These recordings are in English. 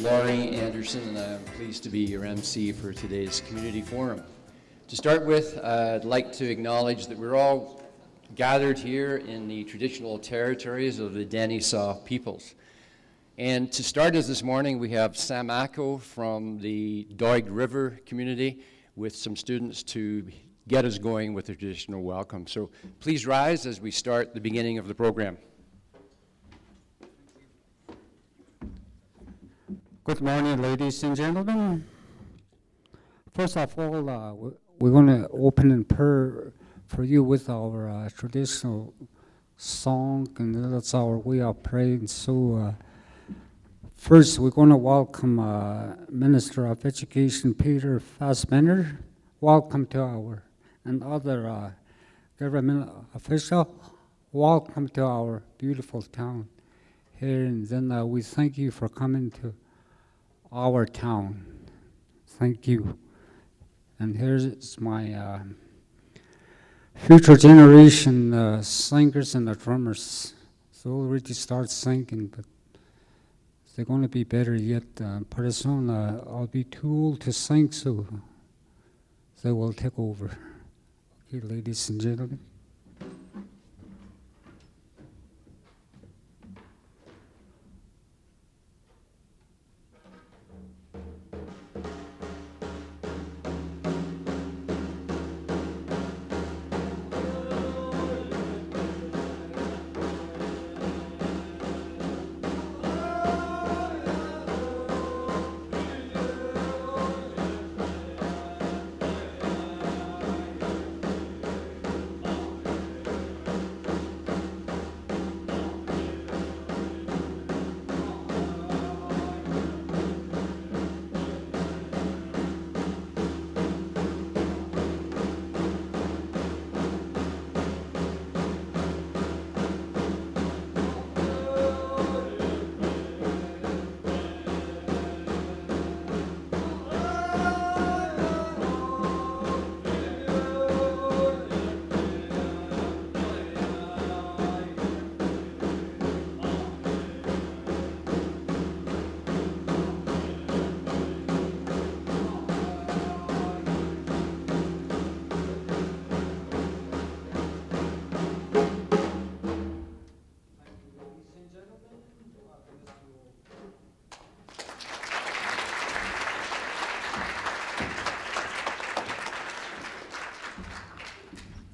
Laurie Anderson, and I'm pleased to be your MC for today's community forum. To start with, I'd like to acknowledge that we're all gathered here in the traditional territories of the Denisaw peoples. And to start us this morning, we have Sam Acko from the Doig River community with some students to get us going with the traditional welcome. So please rise as we start the beginning of the program. Good morning, ladies and gentlemen. First of all, we're going to open in prayer for you with our traditional song, and that's our way of praying. So first, we're going to welcome Minister of Education Peter Fassbender. Welcome to our, and other government official. Welcome to our beautiful town here, and then we thank you for coming to our town. Thank you. And here's my future generation singers and the drummers. They already start singing, but they're going to be better yet. Pretty soon I'll be too old to sing, so they will take over. Okay, ladies and gentlemen.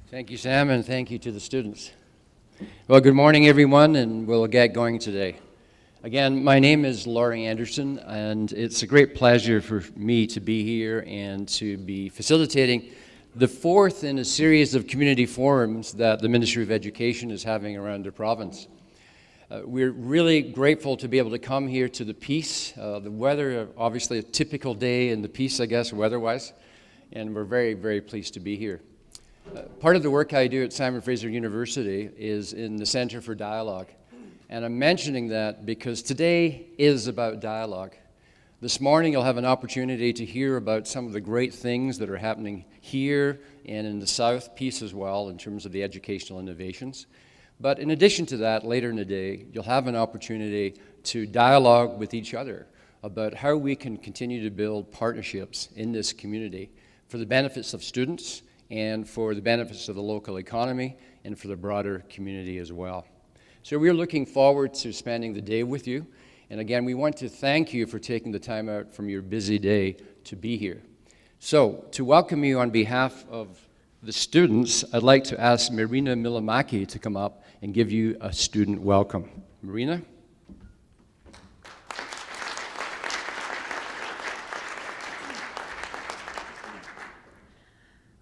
Thank you, Sam, and thank you to the students. Well, good morning, everyone, and we'll get going today. Again, my name is Laurie Anderson, and it's a great pleasure for me to be here and to be facilitating the fourth in a series of community forums that the Ministry of Education is having around the province. We're really grateful to be able to come here to the Peace. The weather, obviously a typical day in the Peace, I guess, weather-wise, and we're very, very pleased to be here. Part of the work I do at Simon Fraser University is in the Center for Dialogue. And I'm mentioning that because today is about dialogue. This morning you'll have an opportunity to hear about some of the great things that are happening here and in the South Peace as well in terms of the educational innovations. But in addition to that, later in the day, you'll have an opportunity to dialogue with each other about how we can continue to build partnerships in this community for the benefits of students and for the benefits of the local economy and for the broader community as well. So we're looking forward to spending the day with you. And again, we want to thank you for taking the time out from your busy day to be here. So to welcome you on behalf of the students, I'd like to ask Marina Milamaki to come up and give you a student welcome. Marina?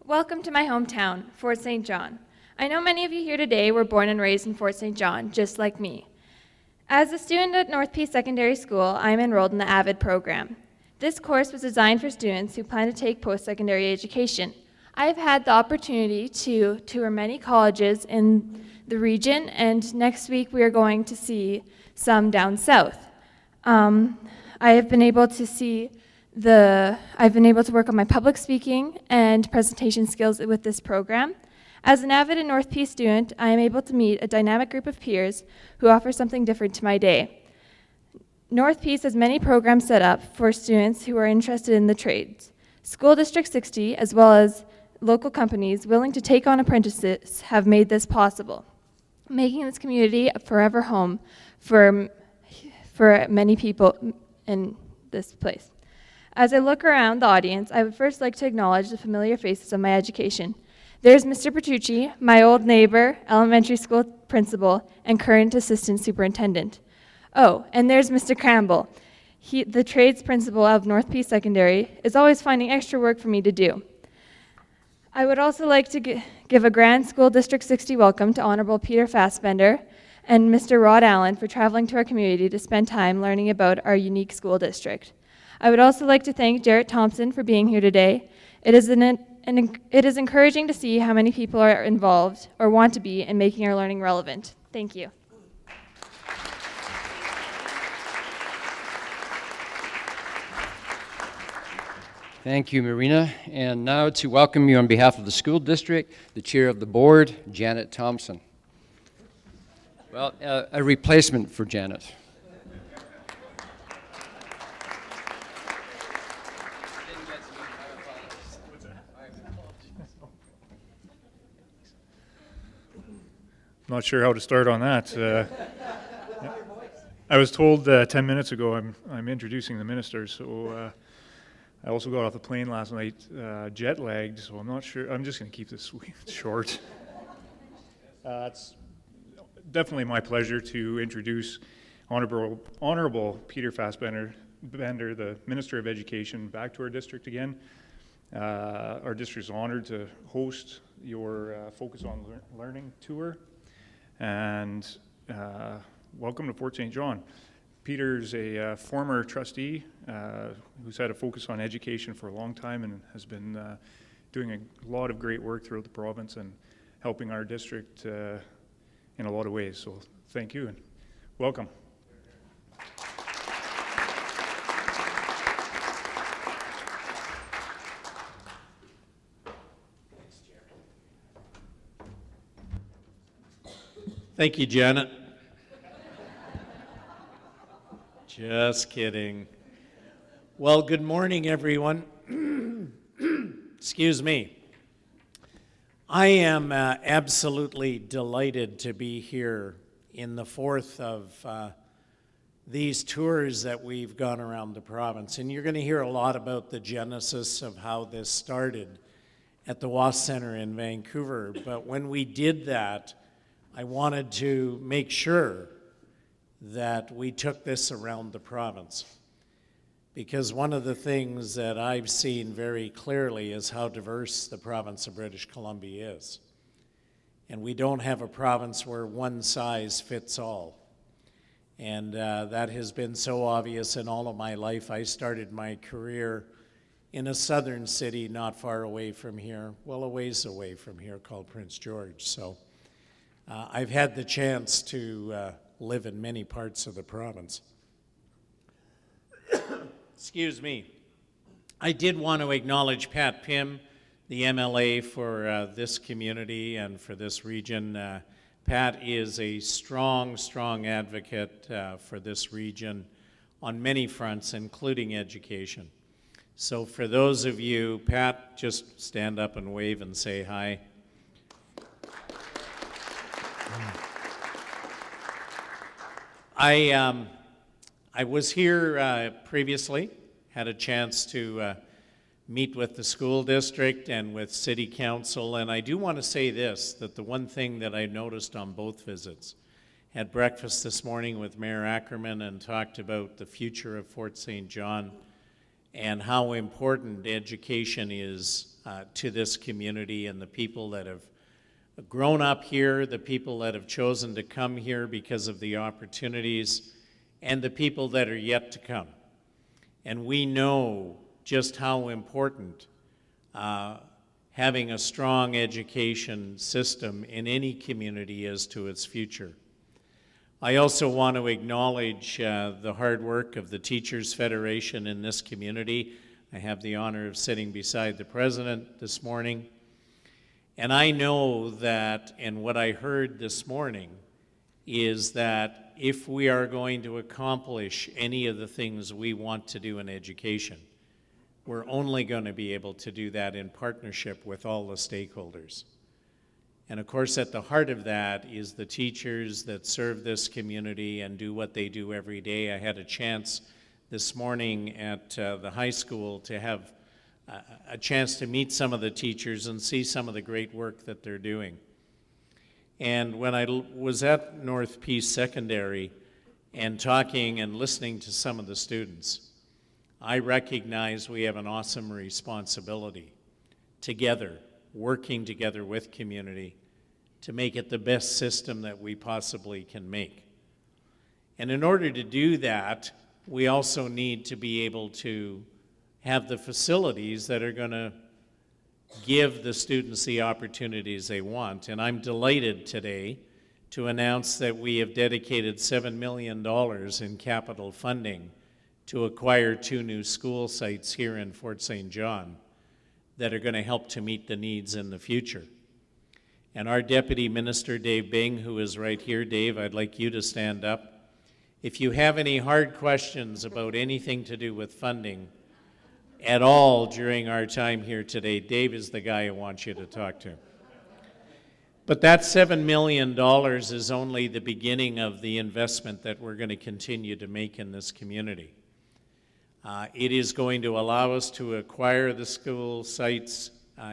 Welcome to my hometown, Fort St. John. I know many of you here today were born and raised in Fort St. John, just like me. As a student at North Peace Secondary School, I'm enrolled in the AVID program. This course was designed for students who plan to take post-secondary education. I have had the opportunity to tour many colleges in the region, and next week we are going to see some down south. I've been able to work on my public speaking and presentation skills with this program. As an AVID and North Peace student, I am able to meet a dynamic group of peers who offer something different to my day. North Peace has many programs set up for students who are interested in the trades. School District 60, as well as local companies willing to take on apprentices, have made this possible, making this community a forever home for many people in this place. As I look around the audience, I would first like to acknowledge the familiar faces of my education. There's Mr. Petrucci, my old neighbor, elementary school principal, and current assistant superintendent. Oh, and there's Mr. Campbell. The trades principal of North Peace Secondary is always finding extra work for me to do. I would also like to give a grand School District 60 welcome to Honorable Peter Fassbender and Mr. Rod Allen for traveling to our community to spend time learning about our unique school district. I would also like to thank Jarrett Thompson for being here today. It is encouraging to see how many people are involved or want to be in making our learning relevant. Thank you. Thank you, Marina. And now to welcome you on behalf of the school district, the chair of the board, Janet Thompson. Well, a replacement for Janet. Not sure how to start on that. I was told 10 minutes ago I'm introducing the minister, so I also got off the plane last night jet lagged, so I'm not sure. I'm just going to keep this short. It's definitely my pleasure to introduce Honorable Peter Fassbender, the Minister of Education, back to our district again. Our district is honored to host your Focus on Learning tour, and welcome to Fort St. John. Peter's a former trustee who's had a focus on education for a long time and has been doing a lot of great work throughout the province and helping our district in a lot of ways. So thank you and welcome. Thank you, Janet. Just kidding. Well, good morning, everyone. Excuse me. I am absolutely delighted to be here in the fourth of these tours that we've gone around the province. And you're going to hear a lot about the genesis of how this started at the WAS Center in Vancouver. But when we did that, I wanted to make sure that we took this around the province. Because one of the things that I've seen very clearly is how diverse the province of British Columbia is. And we don't have a province where one size fits all. And that has been so obvious in all of my life. I started my career in a southern city not far away from here, well, a ways away from here, called Prince George. So I've had the chance to live in many parts of the province. Excuse me. I did want to acknowledge Pat Pym, the MLA for this community and for this region. Pat is a strong, strong advocate for this region on many fronts, including education. So for those of you, Pat, just stand up and wave and say hi. I was here previously, had a chance to meet with the school district and with city council, and I do want to say this, that the one thing that I noticed on both visits, had breakfast this morning with Mayor Ackerman and talked about the future of Fort St. John and how important education is to this community and the people that have grown up here, the people that have chosen to come here because of the opportunities, and the people that are yet to come. And we know just how important having a strong education system in any community is to its future. I also want to acknowledge the hard work of the Teachers Federation in this community. I have the honor of sitting beside the president this morning. And I know that, and what I heard this morning, is that if we are going to accomplish any of the things we want to do in education, we're only going to be able to do that in partnership with all the stakeholders. And of course, at the heart of that is the teachers that serve this community and do what they do every day. I had a chance this morning at the high school to have a chance to meet some of the teachers and see some of the great work that they're doing. And when I was at North Peace Secondary and talking and listening to some of the students, I recognize we have an awesome responsibility together, working together with community to make it the best system that we possibly can make. And in order to do that, we also need to be able to have the facilities that are going to give the students the opportunities they want. And I'm delighted today to announce that we have dedicated $7 million in capital funding to acquire 2 new school sites here in Fort St. John that are going to help to meet the needs in the future. And our Deputy Minister, Dave Bing, who is right here, Dave, I'd like you to stand up. If you have any hard questions about anything to do with funding at all during our time here today, Dave is the guy I want you to talk to. But that $7 million is only the beginning of the investment that we're going to continue to make in this community. It is going to allow us to acquire the school sites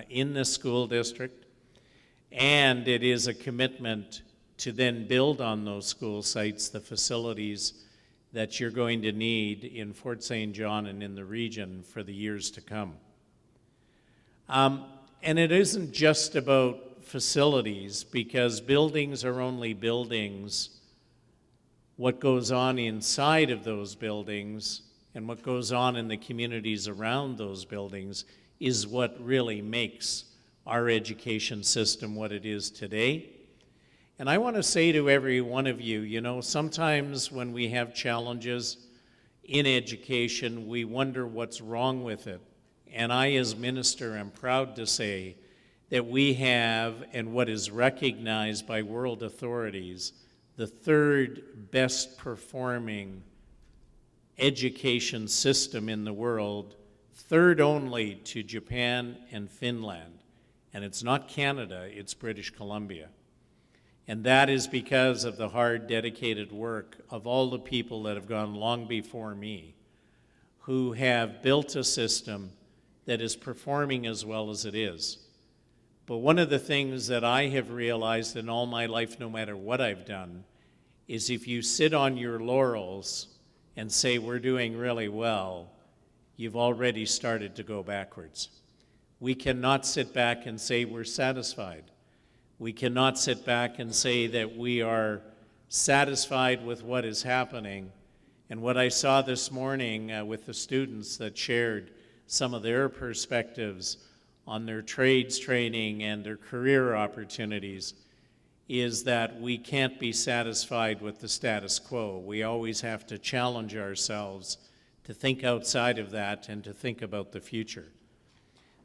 in the school district, and it is a commitment to then build on those school sites the facilities that you're going to need in Fort St. John and in the region for the years to come. And it isn't just about facilities, because buildings are only buildings. What goes on inside of those buildings and what goes on in the communities around those buildings is what really makes our education system what it is today. And I want to say to every one of you, you know, sometimes when we have challenges in education, we wonder what's wrong with it. And I, as minister, am proud to say that we have, and what is recognized by world authorities, the 3rd best performing education system in the world, 3rd only to Japan and Finland. And it's not Canada, it's British Columbia. And that is because of the hard, dedicated work of all the people that have gone long before me, who have built a system that is performing as well as it is. But one of the things that I have realized in all my life, no matter what I've done, is if you sit on your laurels and say we're doing really well, you've already started to go backwards. We cannot sit back and say we're satisfied. We cannot sit back and say that we are satisfied with what is happening. And what I saw this morning with the students that shared some of their perspectives on their trades training and their career opportunities is that we can't be satisfied with the status quo. We always have to challenge ourselves to think outside of that and to think about the future.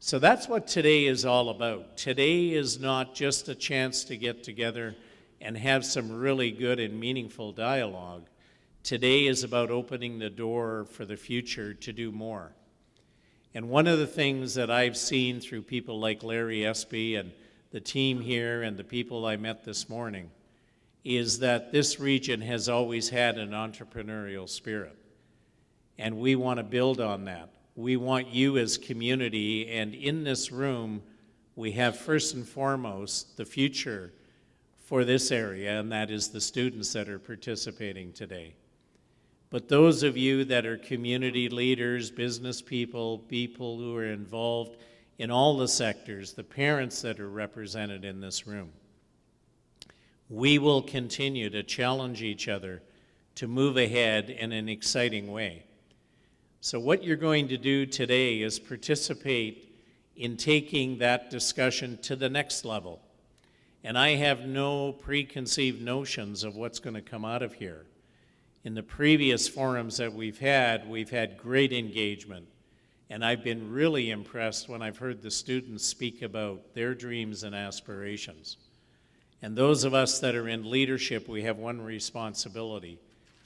So that's what today is all about. Today is not just a chance to get together and have some really good and meaningful dialogue. Today is about opening the door for the future to do more. And one of the things that I've seen through people like Larry Espy and the team here and the people I met this morning is that this region has always had an entrepreneurial spirit. And we want to build on that. We want you as community, and in this room, we have first and foremost the future for this area, and that is the students that are participating today. But those of you that are community leaders, business people, people who are involved in all the sectors, the parents that are represented in this room, we will continue to challenge each other to move ahead in an exciting way. So what you're going to do today is participate in taking that discussion to the next level. And I have no preconceived notions of what's going to come out of here. In the previous forums that we've had great engagement. And I've been really impressed when I've heard the students speak about their dreams and aspirations. And those of us that are in leadership, we have one responsibility,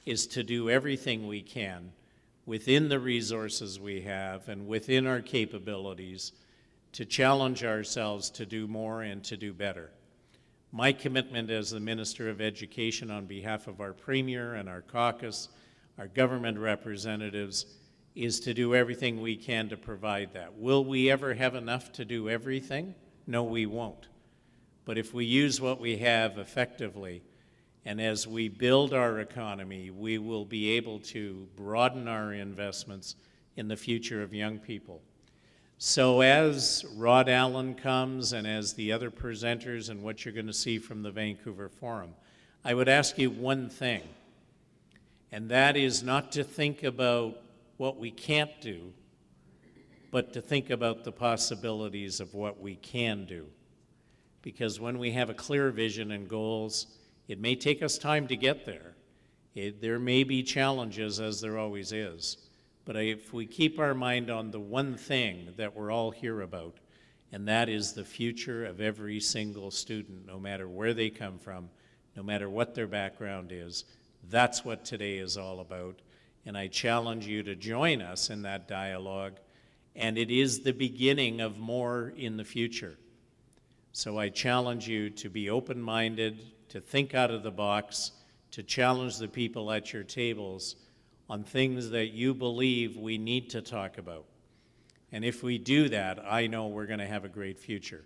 is to do everything we can within the resources we have and within our capabilities to challenge ourselves to do more and to do better. My commitment as the Minister of Education on behalf of our Premier and our caucus, our government representatives, is to do everything we can to provide that. Will we ever have enough to do everything? No, we won't. But if we use what we have effectively, and as we build our economy, we will be able to broaden our investments in the future of young people. So as Rod Allen comes and as the other presenters and what you're going to see from the Vancouver Forum, I would ask you one thing, and that is not to think about what we can't do, but to think about the possibilities of what we can do. Because when we have a clear vision and goals, it may take us time to get there. There may be challenges, as there always is. But if we keep our mind on the one thing that we're all here about, and that is the future of every single student, no matter where they come from, no matter what their background is, that's what today is all about. And I challenge you to join us in that dialogue, and it is the beginning of more in the future. So I challenge you to be open-minded, to think out of the box, to challenge the people at your tables on things that you believe we need to talk about. And if we do that, I know we're going to have a great future.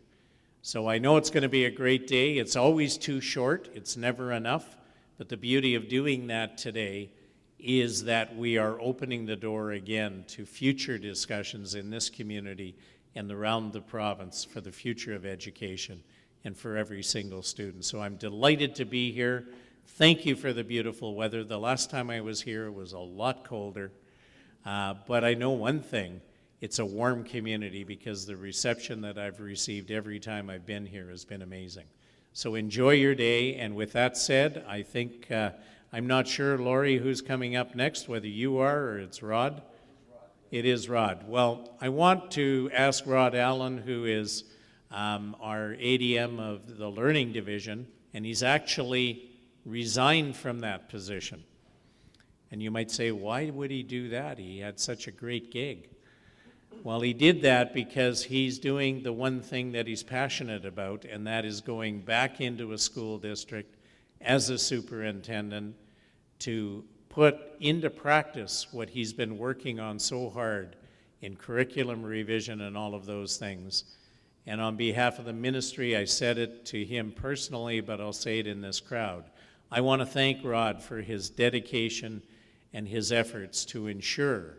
So I know it's going to be a great day. It's always too short. It's never enough. But the beauty of doing that today is that we are opening the door again to future discussions in this community and around the province for the future of education and for every single student. So I'm delighted to be here. Thank you for the beautiful weather. The last time I was here, it was a lot colder. But I know one thing, it's a warm community because the reception that I've received every time I've been here has been amazing. So enjoy your day. And with that said, I think, I'm not sure, Laurie, who's coming up next, whether you are or it's Rod. It is Rod. Well, I want to ask Rod Allen, who is our ADM of the Learning Division, and he's actually resigned from that position. And you might say, why would he do that? He had such a great gig. Well, he did that because he's doing the one thing that he's passionate about, and that is going back into a school district as a superintendent to put into practice what he's been working on so hard in curriculum revision and all of those things. And on behalf of the ministry, I said it to him personally, but I'll say it in this crowd. I want to thank Rod for his dedication and his efforts to ensure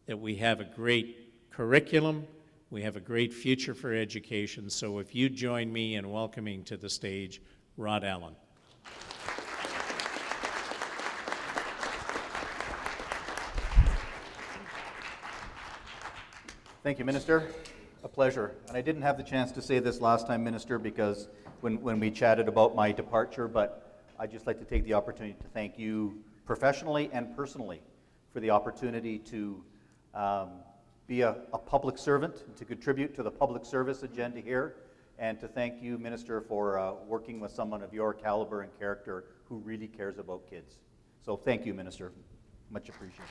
that we have a great curriculum, we have a great future for education. So if you join me in welcoming to the stage Rod Allen. Thank you, Minister. A pleasure. And I didn't have the chance to say this last time, Minister, because when we chatted about my departure, but I'd just like to take the opportunity to thank you professionally and personally for the opportunity to be a public servant, to contribute to the public service agenda here, and to thank you, Minister, for working with someone of your caliber and character who really cares about kids. So thank you, Minister. Much appreciated.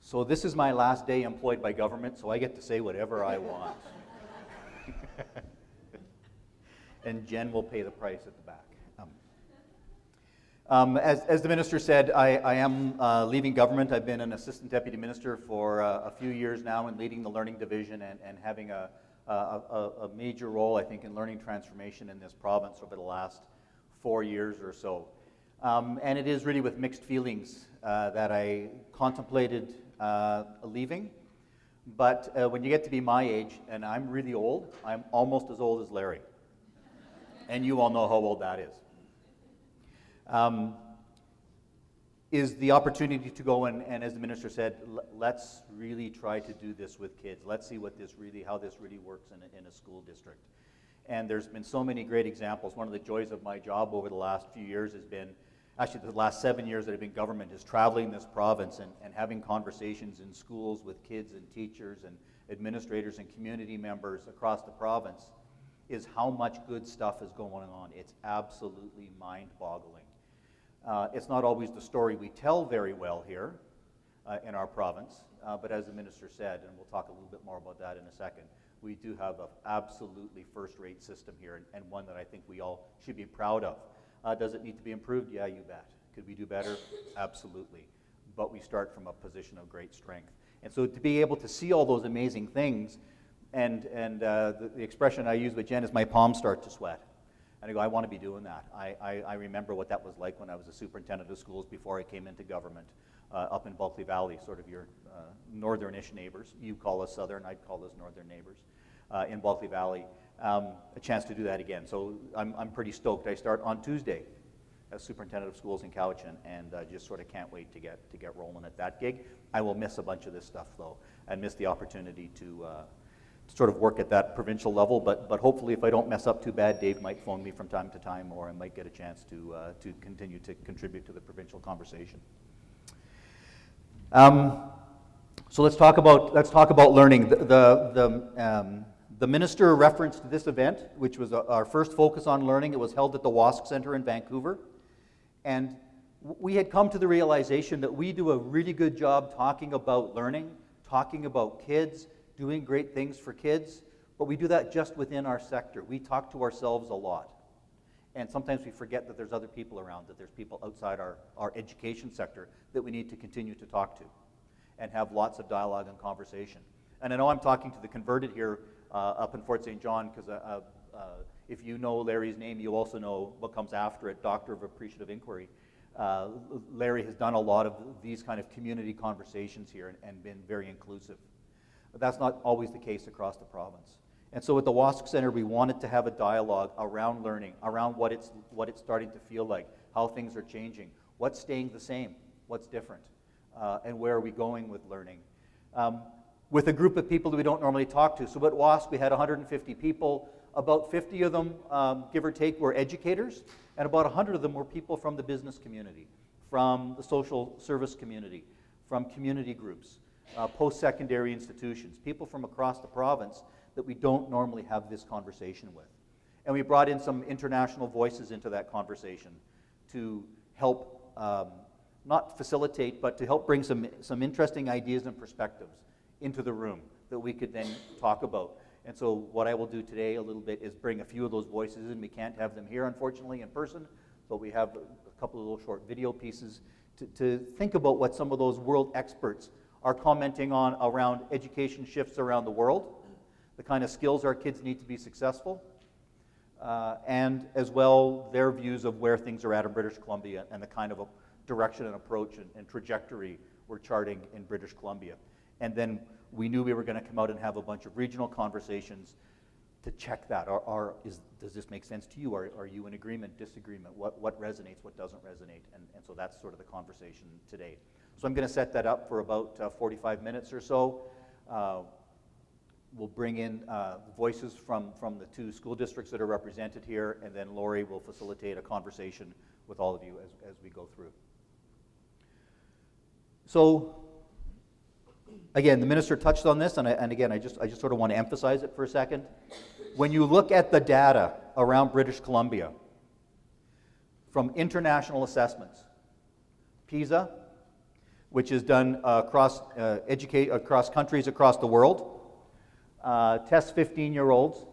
So this is my last day employed by government, so I get to say whatever I want. And Jen will pay the price at the back. As the minister said, I am leaving government. I've been an assistant deputy minister for a few years now and leading the learning division and having a major role, I think, in learning transformation in this province over the last 4 years or so. And it is really with mixed feelings that I contemplated leaving. But when you get to be my age, and I'm really old, I'm almost as old as Larry. And you all know how old that is the opportunity to go and as the minister said, let's really try to do this with kids. Let's see how this really works in a school district. And there's been so many great examples. One of the joys of my job over the last few years has been, actually the last 7 years that I've been in government, is traveling this province and having conversations in schools with kids and teachers and administrators and community members across the province, is how much good stuff is going on. It's absolutely mind-boggling. It's not always the story we tell very well here in our province, but as the minister said, and we'll talk a little bit more about that in a second, we do have an absolutely first-rate system here, and one that I think we all should be proud of. Does it need to be improved? Yeah, you bet. Could we do better? Absolutely. But we start from a position of great strength. And so to be able to see all those amazing things, and the expression I use with Jen is my palms start to sweat. And I go, I want to be doing that. I remember what that was like when I was a superintendent of schools before I came into government up in Bulkley Valley, sort of your northern-ish neighbors. You call us southern, I'd call us northern neighbors in Bulkley Valley. A chance to do that again. So I'm pretty stoked. I start on Tuesday as superintendent of schools in Cowichan, and just sort of can't wait to get rolling at that gig. I will miss a bunch of this stuff though, and miss the opportunity to sort of work at that provincial level. But hopefully, if I don't mess up too bad, Dave might phone me from time to time, or I might get a chance to continue to contribute to the provincial conversation. So let's talk about learning. The minister referenced this event, which was our first focus on learning. It was held at the WASC Center in Vancouver. And we had come to the realization that we do a really good job talking about learning, talking about kids, doing great things for kids, but we do that just within our sector. We talk to ourselves a lot. And sometimes we forget that there's other people around, that there's people outside our education sector that we need to continue to talk to and have lots of dialogue and conversation. And I know I'm talking to the converted here up in Fort St. John, because if you know Larry's name, you also know what comes after it, Doctor of Appreciative Inquiry. Larry has done a lot of these kind of community conversations here and been very inclusive. But that's not always the case across the province. And so at the WASC Center, we wanted to have a dialogue around learning, around what it's starting to feel like, how things are changing, what's staying the same, what's different, and where are we going with learning. With a group of people that we don't normally talk to. So at WASC, we had 150 people. About 50 of them, give or take, were educators, and about 100 of them were people from the business community, from the social service community, from community groups, post-secondary institutions, people from across the province that we don't normally have this conversation with. And we brought in some international voices into that conversation to help, not facilitate, but to help bring some interesting ideas and perspectives into the room that we could then talk about. And so what I will do today a little bit is bring a few of those voices in. We can't have them here, unfortunately, in person, but we have a couple of little short video pieces to think about what some of those world experts are commenting on around education shifts around the world, the kind of skills our kids need to be successful, and as well their views of where things are at in British Columbia and the kind of a direction and approach and trajectory we're charting in British Columbia. And then we knew we were going to come out and have a bunch of regional conversations to check that. Does this make sense to you? Are you in agreement, disagreement? What resonates, what doesn't resonate? And so that's sort of the conversation today. So I'm going to set that up for about 45 minutes or so. We'll bring in voices from the two school districts that are represented here, and then Lori will facilitate a conversation with all of you as we go through. So, again, the minister touched on this, and again, I just sort of want to emphasize it for a second. When you look at the data around British Columbia from international assessments, PISA, which is done across countries across the world, tests 15-year-olds.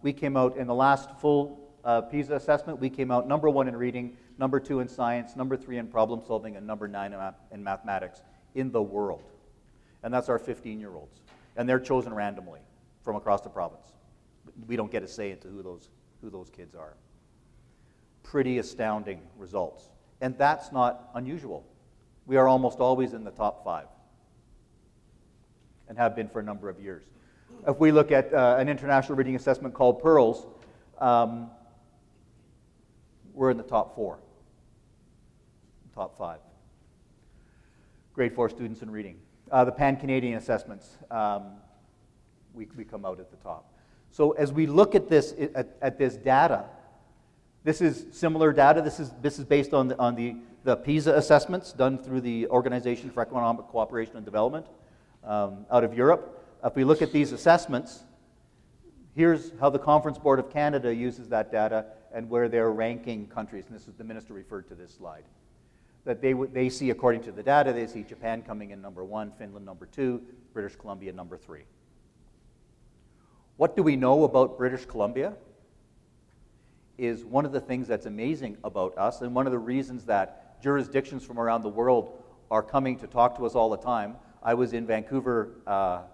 We came out in the last full PISA assessment, we came out number 1 in reading, number 2 in science, number 3 in problem solving, and number 9 in mathematics in the world. And that's our 15-year-olds. And they're chosen randomly from across the province. We don't get a say into who those kids are. Pretty astounding results. And that's not unusual. We are almost always in the top 5 and have been for a number of years. If we look at an international reading assessment called PEARLS, we're in the top 4, top 5. Grade 4 students in reading. The Pan-Canadian assessments, we come out at the top. So as we look at this data, this is similar data. This is based on the PISA assessments done through the Organization for Economic Cooperation and Development out of Europe. If we look at these assessments, here's how the Conference Board of Canada uses that data and where they're ranking countries. And this is the minister referred to this slide. That they see, according to the data, they see Japan coming in number 1, Finland number 2, British Columbia number 3. What do we know about British Columbia? Is one of the things that's amazing about us, and one of the reasons that jurisdictions from around the world are coming to talk to us all the time. I was in Vancouver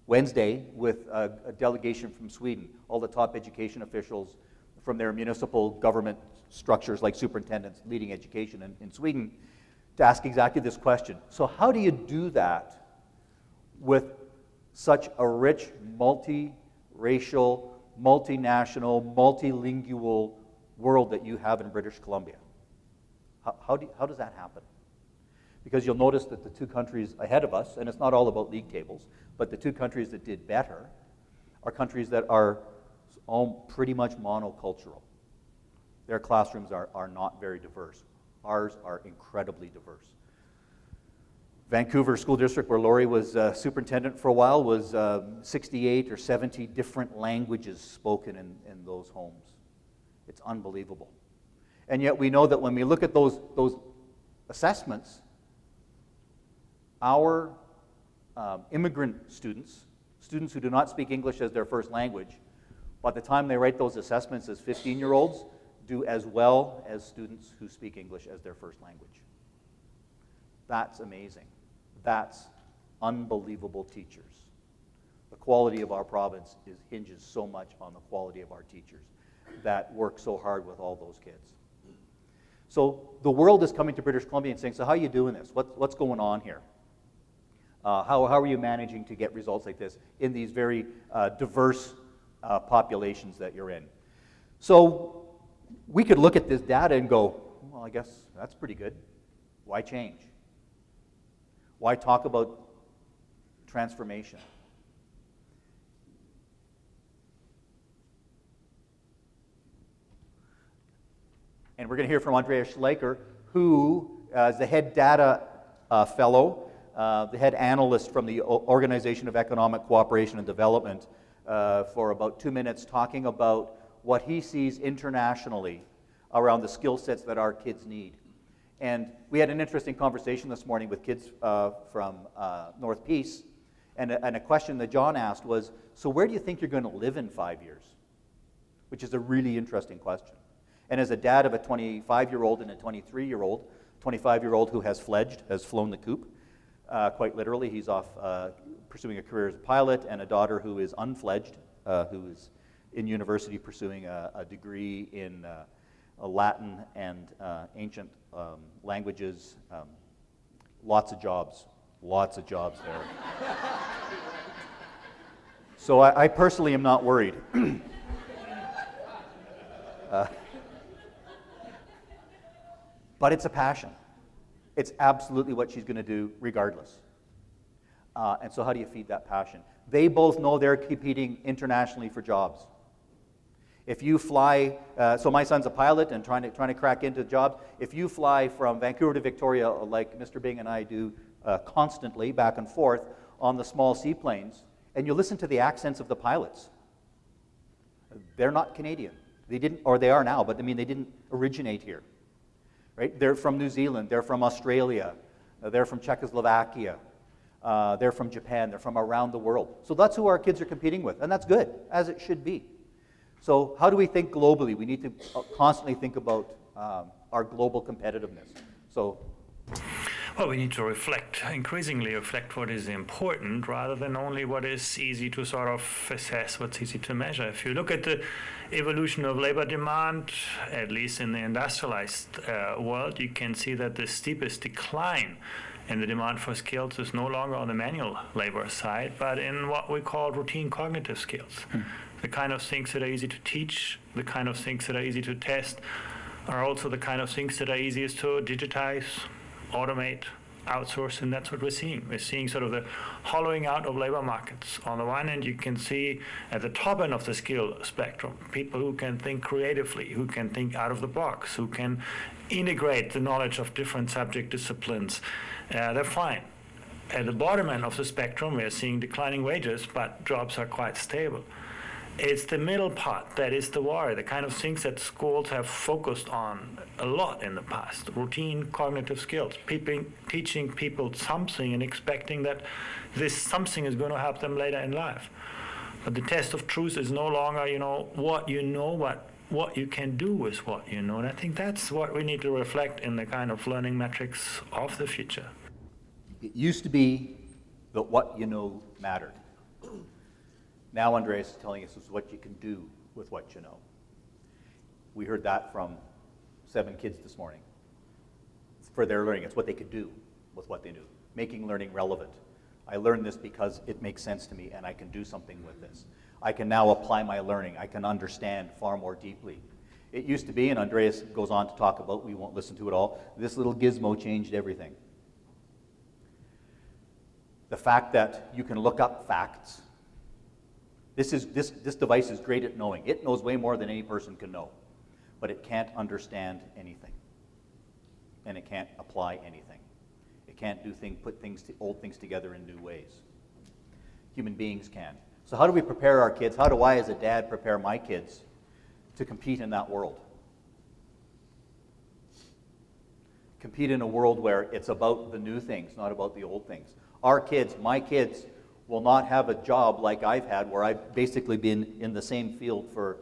Wednesday with a delegation from Sweden, all the top education officials from their municipal government structures like superintendents leading education in Sweden, to ask exactly this question. So how do you do that with such a rich, multiracial, multinational, multilingual world that you have in British Columbia? How does that happen? Because you'll notice that the two countries ahead of us, and it's not all about league tables, but the two countries that did better are countries that are all pretty much monocultural. Their classrooms are not very diverse. Ours are incredibly diverse. Vancouver School District, where Laurie was superintendent for a while, was 68 or 70 different languages spoken in those homes. It's unbelievable. And yet we know that when we look at those assessments, our immigrant students who do not speak English as their first language, by the time they write those assessments as 15-year-olds, do as well as students who speak English as their first language. That's amazing. That's unbelievable teachers. The quality of our province hinges so much on the quality of our teachers that work so hard with all those kids. So the world is coming to British Columbia and saying, so how are you doing this? What's going on here? How are you managing to get results like this in these very diverse populations that you're in? So we could look at this data and go, well, I guess that's pretty good. Why change? Why talk about transformation? And we're going to hear from Andrea Schleicher, who is the head data fellow, the head analyst from the Organization of Economic Cooperation and Development, for about 2 minutes, talking about what he sees internationally around the skill sets that our kids need. And we had an interesting conversation this morning with kids from North Peace, and a question that John asked was, so where do you think you're going to live in 5 years? Which is a really interesting question. And as a dad of a 25-year-old and a 23-year-old, 25-year-old who has fledged, has flown the coop, quite literally, he's off pursuing a career as a pilot, and a daughter who is unfledged, who is in university pursuing a degree in Latin and ancient languages. Lots of jobs there. So I personally am not worried. But it's a passion. It's absolutely what she's going to do regardless. And so how do you feed that passion? They both know they're competing internationally for jobs. If you fly, so my son's a pilot and trying to crack into jobs. If you fly from Vancouver to Victoria, like Mr. Bing and I do constantly, back and forth on the small seaplanes, and you listen to the accents of the pilots, they're not Canadian. They didn't, or they are now, but I mean they didn't originate here. Right? They're from New Zealand, they're from Australia, they're from Czechoslovakia, they're from Japan, they're from around the world. So that's who our kids are competing with, and that's good, as it should be. So how do we think globally? We need to constantly think about our global competitiveness. So. Well, we need to increasingly reflect what is important rather than only what is easy to sort of assess, what's easy to measure. If you look at the evolution of labor demand, at least in the industrialized world, you can see that the steepest decline in the demand for skills is no longer on the manual labor side, but in what we call routine cognitive skills. The kind of things that are easy to teach, the kind of things that are easy to test, are also the kind of things that are easiest to digitize, automate, outsource, and that's what we're seeing. We're seeing sort of the hollowing out of labor markets. On the one hand, you can see at the top end of the skill spectrum, people who can think creatively, who can think out of the box, who can integrate the knowledge of different subject disciplines. They're fine. At the bottom end of the spectrum, we're seeing declining wages, but jobs are quite stable. It's the middle part that is the worry, the kind of things that schools have focused on a lot in the past. Routine cognitive skills, teaching people something and expecting that this something is going to help them later in life. But the test of truth is no longer, what you know, but what you can do with what you know. And I think that's what we need to reflect in the kind of learning metrics of the future. It used to be that what you know mattered. Now Andreas is telling us is what you can do with what you know. We heard that from 7 kids this morning. It's for their learning. It's what they could do with what they knew, making learning relevant. I learned this because it makes sense to me and I can do something with this. I can now apply my learning. I can understand far more deeply. It used to be, and Andreas goes on to talk about, we won't listen to it all, this little gizmo changed everything. The fact that you can look up facts. This device is great at knowing. It knows way more than any person can know, but it can't understand anything, and it can't apply anything. It can't put old things together in new ways. Human beings can. So how do we prepare our kids? How do I, as a dad, prepare my kids to compete in that world? Compete in a world where it's about the new things, not about the old things. Our kids, my kids, will not have a job like I've had, where I've basically been in the same field for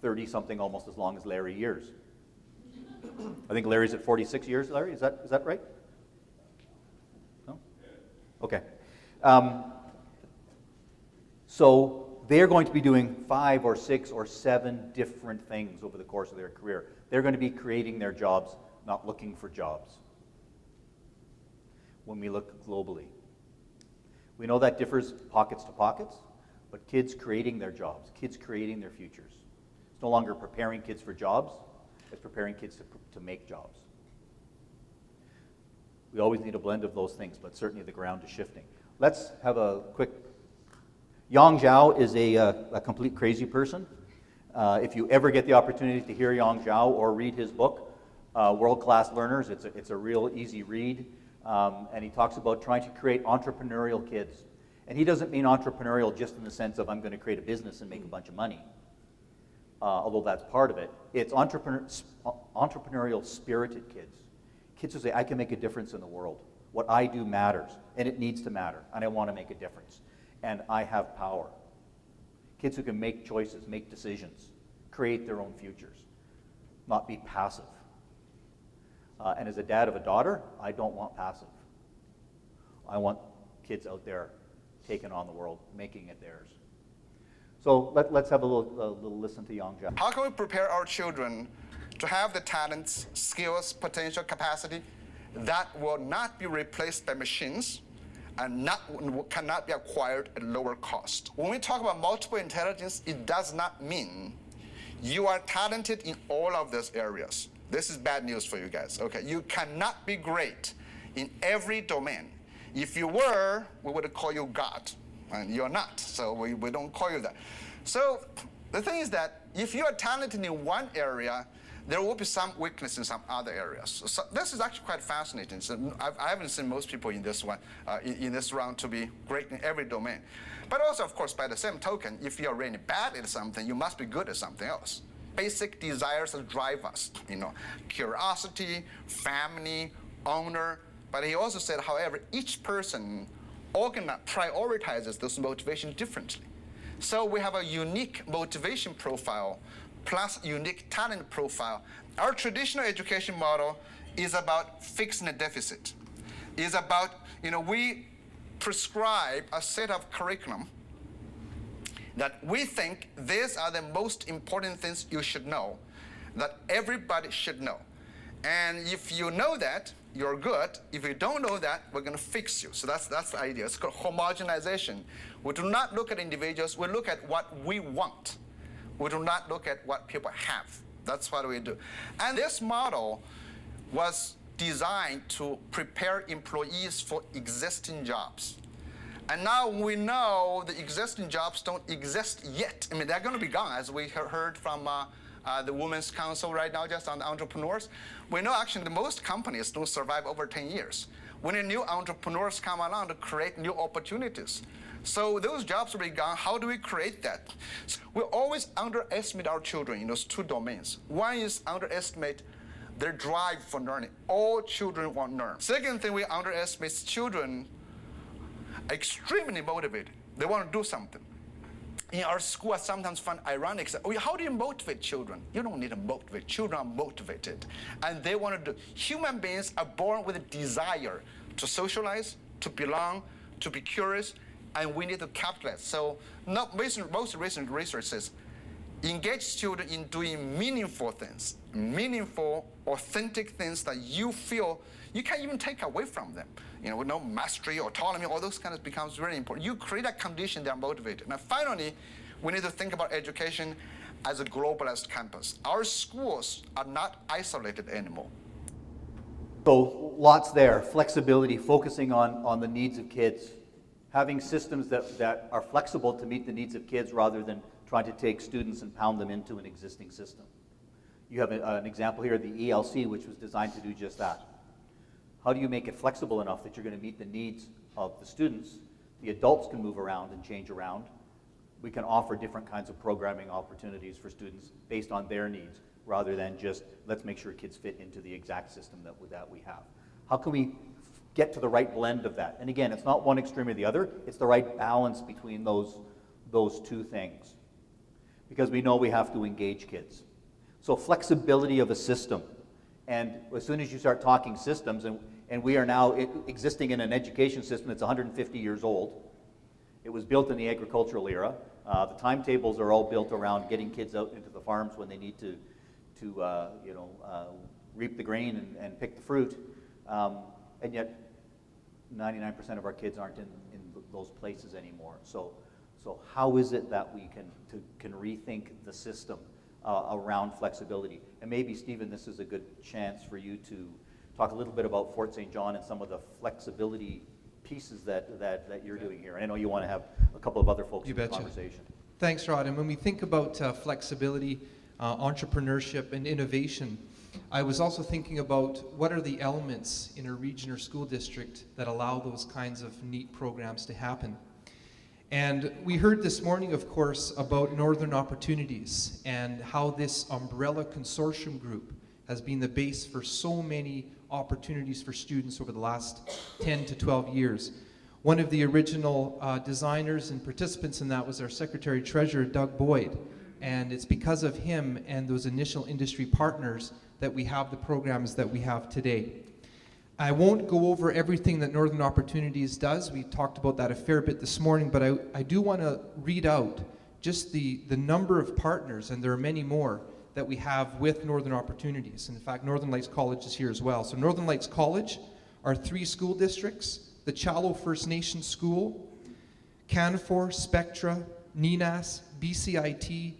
30-something, almost as long as Larry years. I think Larry's at 46 years, Larry, is that right? No? Okay. So they're going to be doing 5 or 6 or 7 different things over the course of their career. They're going to be creating their jobs, not looking for jobs. When we look globally, we know that differs pockets to pockets, but kids creating their jobs, kids creating their futures. It's no longer preparing kids for jobs, it's preparing kids to make jobs. We always need a blend of those things, but certainly the ground is shifting. Let's have a quick... Yang Zhao is a complete crazy person. If you ever get the opportunity to hear Yang Zhao or read his book, World Class Learners, it's a real easy read. And he talks about trying to create entrepreneurial kids. And he doesn't mean entrepreneurial just in the sense of I'm going to create a business and make a bunch of money, although that's part of it. It's entrepreneurial spirited kids. Kids who say, I can make a difference in the world. What I do matters, and it needs to matter, and I want to make a difference. And I have power. Kids who can make choices, make decisions, create their own futures, not be passive. And as a dad of a daughter, I don't want passive. I want kids out there taking on the world, making it theirs. So let's have a little listen to Yang Zhao. How can we prepare our children to have the talents, skills, potential, capacity that will not be replaced by machines and cannot be acquired at lower cost? When we talk about multiple intelligence, it does not mean you are talented in all of those areas. This is bad news for you guys, okay? You cannot be great in every domain. If you were, we would call you God, and you're not, so we don't call you that. So the thing is that if you are talented in one area, there will be some weakness in some other areas. So this is actually quite fascinating. So I haven't seen most people in this one, in this round, to be great in every domain. But also, of course, by the same token, if you're really bad at something, you must be good at something else. Basic desires that drive us, curiosity, family, honor. But he also said, however, each person prioritizes those motivations differently. So we have a unique motivation profile plus unique talent profile. Our traditional education model is about fixing a deficit. Is about, we prescribe a set of curriculum that we think these are the most important things you should know, that everybody should know. And if you know that, you're good. If you don't know that, we're going to fix you. So that's the idea. It's called homogenization. We do not look at individuals. We look at what we want. We do not look at what people have. That's what we do. And this model was designed to prepare employees for existing jobs. And now we know the existing jobs don't exist yet. I mean, they're going to be gone, as we heard from the Women's Council right now, just on the entrepreneurs. We know actually the most companies don't survive over 10 years. We need new entrepreneurs come along to create new opportunities. So those jobs will be gone. How do we create that? So we always underestimate our children in those two domains. One is underestimate their drive for learning. All children want to learn. Second thing, we underestimate children extremely motivated. They want to do something. In our school, I sometimes find ironic. Oh, how do you motivate children? You don't need to motivate. Children are motivated. And they want to do. Human beings are born with a desire to socialize, to belong, to be curious, and we need to capitalize. So most recent research says, engage children in doing meaningful things, meaningful, authentic things that you feel you can't even take away from them. You know, with no mastery, autonomy, all those kind of becomes very important. You create a condition they are motivated. Now, finally, we need to think about education as a globalized campus. Our schools are not isolated anymore. So lots there, flexibility, focusing on the needs of kids, having systems that are flexible to meet the needs of kids rather than trying to take students and pound them into an existing system. You have an example here, the ELC, which was designed to do just that. How do you make it flexible enough that you're going to meet the needs of the students? The adults can move around and change around. We can offer different kinds of programming opportunities for students based on their needs, rather than just, let's make sure kids fit into the exact system that we have. How can we get to the right blend of that? And again, it's not one extreme or the other, it's the right balance between those two things. Because we know we have to engage kids. So flexibility of a system. And as soon as you start talking systems, and we are now existing in an education system that's 150 years old. It was built in the agricultural era. The timetables are all built around getting kids out into the farms when they need to reap the grain and pick the fruit. And yet 99% of our kids aren't in those places anymore. So how is it that we can rethink the system around flexibility? And maybe, Stephen, this is a good chance for you to talk a little bit about Fort St. John and some of the flexibility pieces that you're doing here. And I know you want to have a couple of other folks in the conversation. Thanks, Rod. And when we think about flexibility, entrepreneurship, and innovation, I was also thinking about what are the elements in a region or school district that allow those kinds of neat programs to happen. And we heard this morning, of course, about Northern Opportunities and how this umbrella consortium group has been the base for so many opportunities for students over the last 10 to 12 years. One of the original designers and participants in that was our Secretary-Treasurer, Doug Boyd. And it's because of him and those initial industry partners that we have the programs that we have today. I won't go over everything that Northern Opportunities does. We talked about that a fair bit this morning, but I do want to read out just the number of partners, and there are many more, that we have with Northern Opportunities. And in fact, Northern Lights College is here as well. So Northern Lights College are 3 school districts: the Chalo First Nation School, Canfor, Spectra, NINAS, BCIT,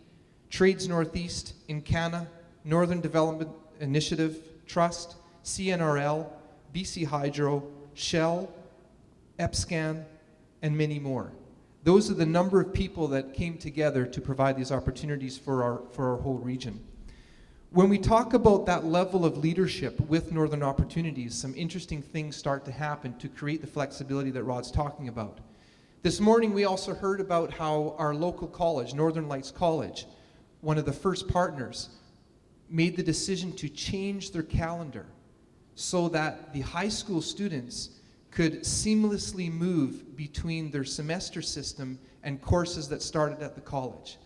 Trades Northeast, Incana, Northern Development Initiative Trust, CNRL, BC Hydro, Shell, EPSCAN, and many more. Those are the number of people that came together to provide these opportunities for our whole region. When we talk about that level of leadership with Northern Opportunities, some interesting things start to happen to create the flexibility that Rod's talking about. This morning we also heard about how our local college, Northern Lights College, one of the first partners, made the decision to change their calendar so that the high school students could seamlessly move between their semester system and courses that started at the college.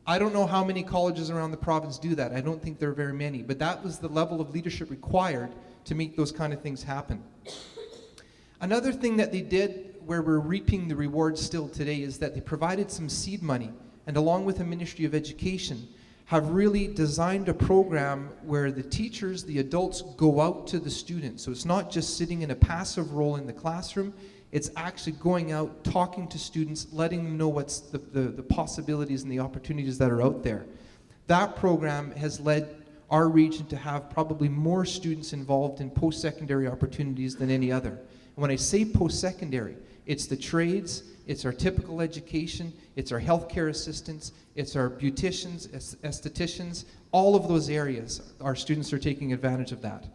I don't know how many colleges around the province do that. I don't think there are very many, but that was the level of leadership required to make those kind of things happen. Another thing that they did, where we're reaping the rewards still today, is that they provided some seed money, and along with the Ministry of Education, have really designed a program where the teachers, the adults, go out to the students. So it's not just sitting in a passive role in the classroom, it's actually going out, talking to students, letting them know what's the possibilities and the opportunities that are out there. That program has led our region to have probably more students involved in post-secondary opportunities than any other. And when I say post-secondary, it's the trades, it's our typical education, it's our healthcare assistants, it's our beauticians, estheticians, all of those areas, our students are taking advantage of that.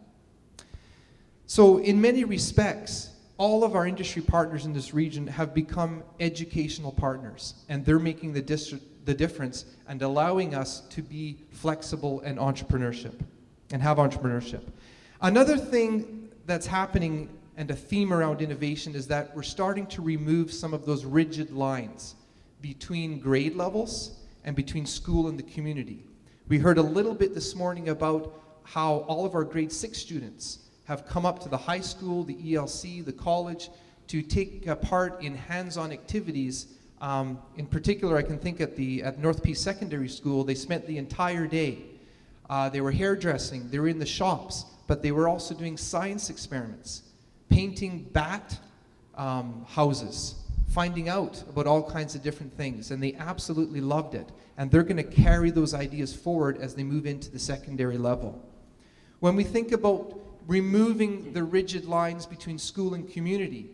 So in many respects, all of our industry partners in this region have become educational partners, and they're making the difference and allowing us to be flexible and have entrepreneurship. Another thing that's happening, and a theme around innovation, is that we're starting to remove some of those rigid lines between grade levels and between school and the community. We heard a little bit this morning about how all of our grade 6 students have come up to the high school, the ELC, the college, to take part in hands-on activities. In particular, I can think at North Peace Secondary School, they spent the entire day. They were hairdressing, they were in the shops, but they were also doing science experiments, painting bat houses, finding out about all kinds of different things, and they absolutely loved it. And they're going to carry those ideas forward as they move into the secondary level. When we think about removing the rigid lines between school and community,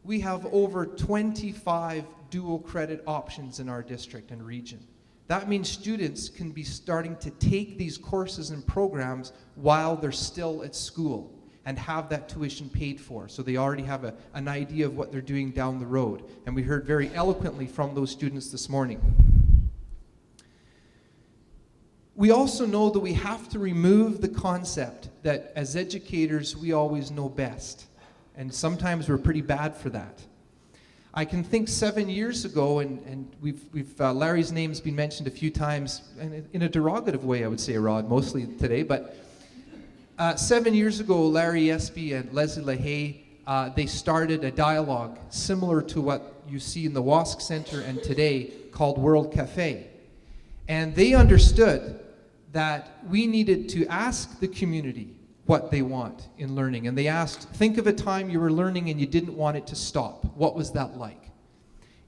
we have over 25 dual credit options in our district and region. That means students can be starting to take these courses and programs while they're still at school and have that tuition paid for. So they already have an idea of what they're doing down the road. And we heard very eloquently from those students this morning. We also know that we have to remove the concept that as educators, we always know best. And sometimes we're pretty bad for that. I can think 7 years ago, and Larry's name's been mentioned a few times, and in a derogative way, I would say, Rod, mostly today, but 7 years ago, Larry Espy and Leslie LaHaye, they started a dialogue similar to what you see in the WASC Center and today called World Cafe. And they understood that we needed to ask the community what they want in learning. And they asked, think of a time you were learning and you didn't want it to stop. What was that like?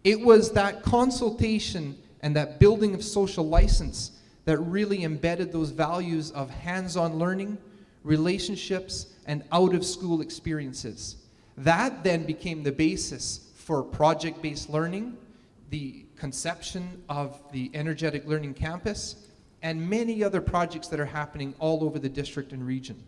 It was that consultation and that building of social license that really embedded those values of hands-on learning, relationships, and out-of-school experiences. That then became the basis for project-based learning, the conception of the Energetic Learning Campus, and many other projects that are happening all over the district and region.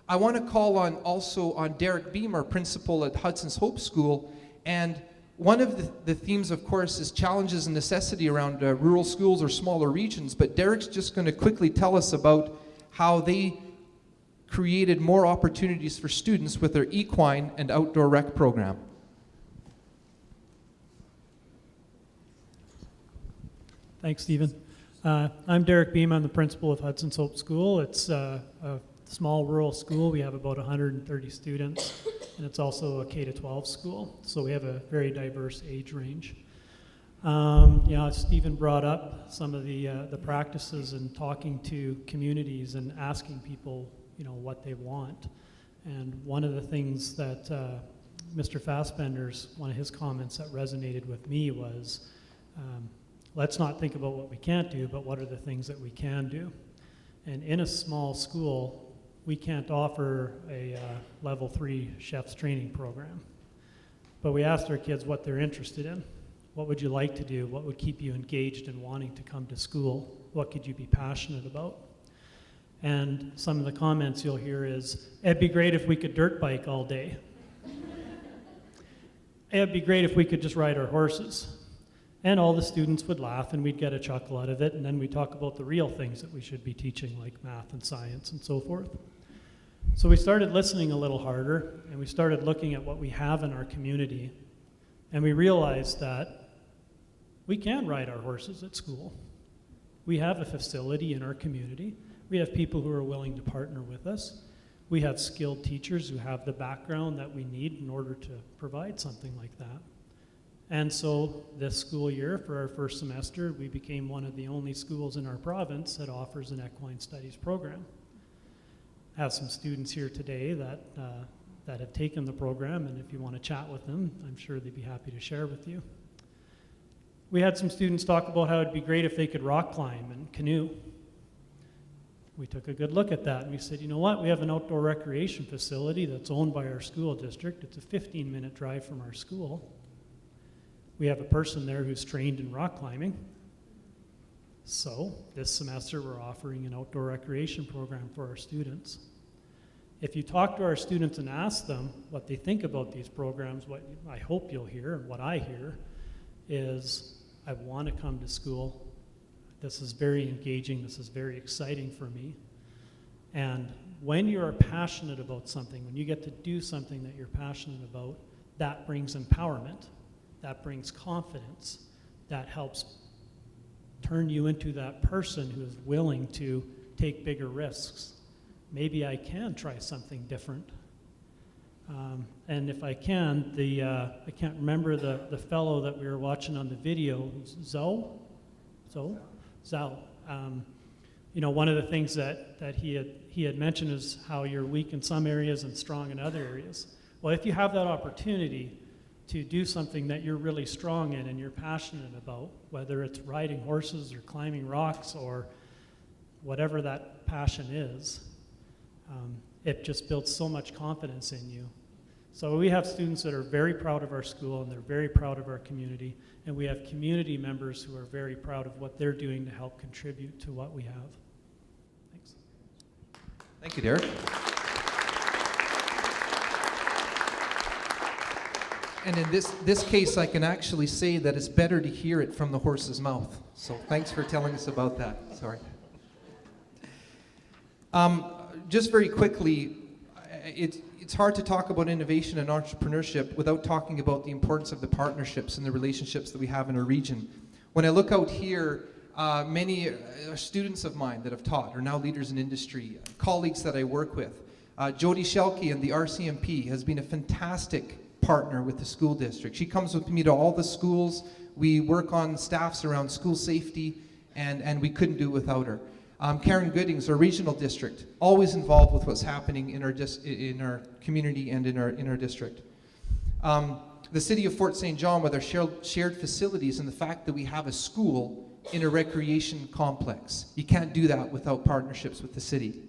I want to call on Derek Beam, our principal at Hudson's Hope School, and one of the themes, of course, is challenges and necessity around rural schools or smaller regions, but Derek's just going to quickly tell us about how they created more opportunities for students with their equine and outdoor rec program. Thanks, Stephen. I'm Derek Beam. I'm the principal of Hudson's Hope School. It's a small rural school. We have about 130 students, and it's also a K-12 school, so we have a very diverse age range. Stephen brought up some of the practices and talking to communities and asking people, what they want. And one of the things that Mr. Fassbender's, one of his comments that resonated with me was, let's not think about what we can't do, but what are the things that we can do. And in a small school, we can't offer a level 3 chef's training program. But we asked our kids what they're interested in. What would you like to do? What would keep you engaged and wanting to come to school? What could you be passionate about? And some of the comments you'll hear is, it'd be great if we could dirt bike all day. It'd be great if we could just ride our horses. And all the students would laugh and we'd get a chuckle out of it, and then we'd talk about the real things that we should be teaching, like math and science and so forth. So we started listening a little harder, and we started looking at what we have in our community, and we realized that we can ride our horses at school. We have a facility in our community. We have people who are willing to partner with us. We have skilled teachers who have the background that we need in order to provide something like that. And so this school year, for our first semester, we became one of the only schools in our province that offers an equine studies program. I have some students here today that have taken the program, and if you want to chat with them, I'm sure they'd be happy to share with you. We had some students talk about how it'd be great if they could rock climb and canoe. We took a good look at that, and we said, you know what, we have an outdoor recreation facility that's owned by our school district. It's a 15-minute drive from our school. We have a person there who's trained in rock climbing. So this semester we're offering an outdoor recreation program for our students. If you talk to our students and ask them what they think about these programs, what I hope you'll hear, and what I hear, is I want to come to school. This is very engaging, this is very exciting for me. And when you're passionate about something, when you get to do something that you're passionate about, that brings empowerment, that brings confidence, that helps turn you into that person who is willing to take bigger risks. Maybe I can try something different. And if I can, I can't remember the fellow that we were watching on the video, Zhao. You know, one of the things that he had mentioned is how you're weak in some areas and strong in other areas. Well, if you have that opportunity to do something that you're really strong in and you're passionate about, whether it's riding horses or climbing rocks or whatever that passion is, it just builds so much confidence in you. So we have students that are very proud of our school and they're very proud of our community, and we have community members who are very proud of what they're doing to help contribute to what we have. Thanks. Thank you, Derek. And in this case, I can actually say that it's better to hear it from the horse's mouth. So thanks for telling us about that. Sorry. Just very quickly, it's hard to talk about innovation and entrepreneurship without talking about the importance of the partnerships and the relationships that we have in our region. When I look out here, many students of mine that I've taught are now leaders in industry, colleagues that I work with. Jody Shelke and the RCMP has been a fantastic partner with the school district. She comes with me to all the schools. We work on staffs around school safety, and we couldn't do it without her. Karen Goodings, our regional district, always involved with what's happening in our community and in our district. The city of Fort St. John with our shared facilities and the fact that we have a school in a recreation complex. You can't do that without partnerships with the city.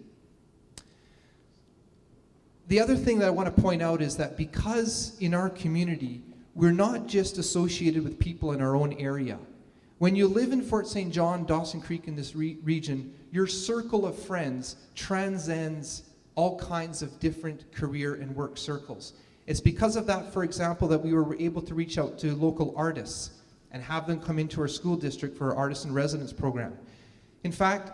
The other thing that I want to point out is that because in our community, we're not just associated with people in our own area. When you live in Fort St. John, Dawson Creek in this region, your circle of friends transcends all kinds of different career and work circles. It's because of that, for example, that we were able to reach out to local artists and have them come into our school district for our Artist in Residence program. In fact,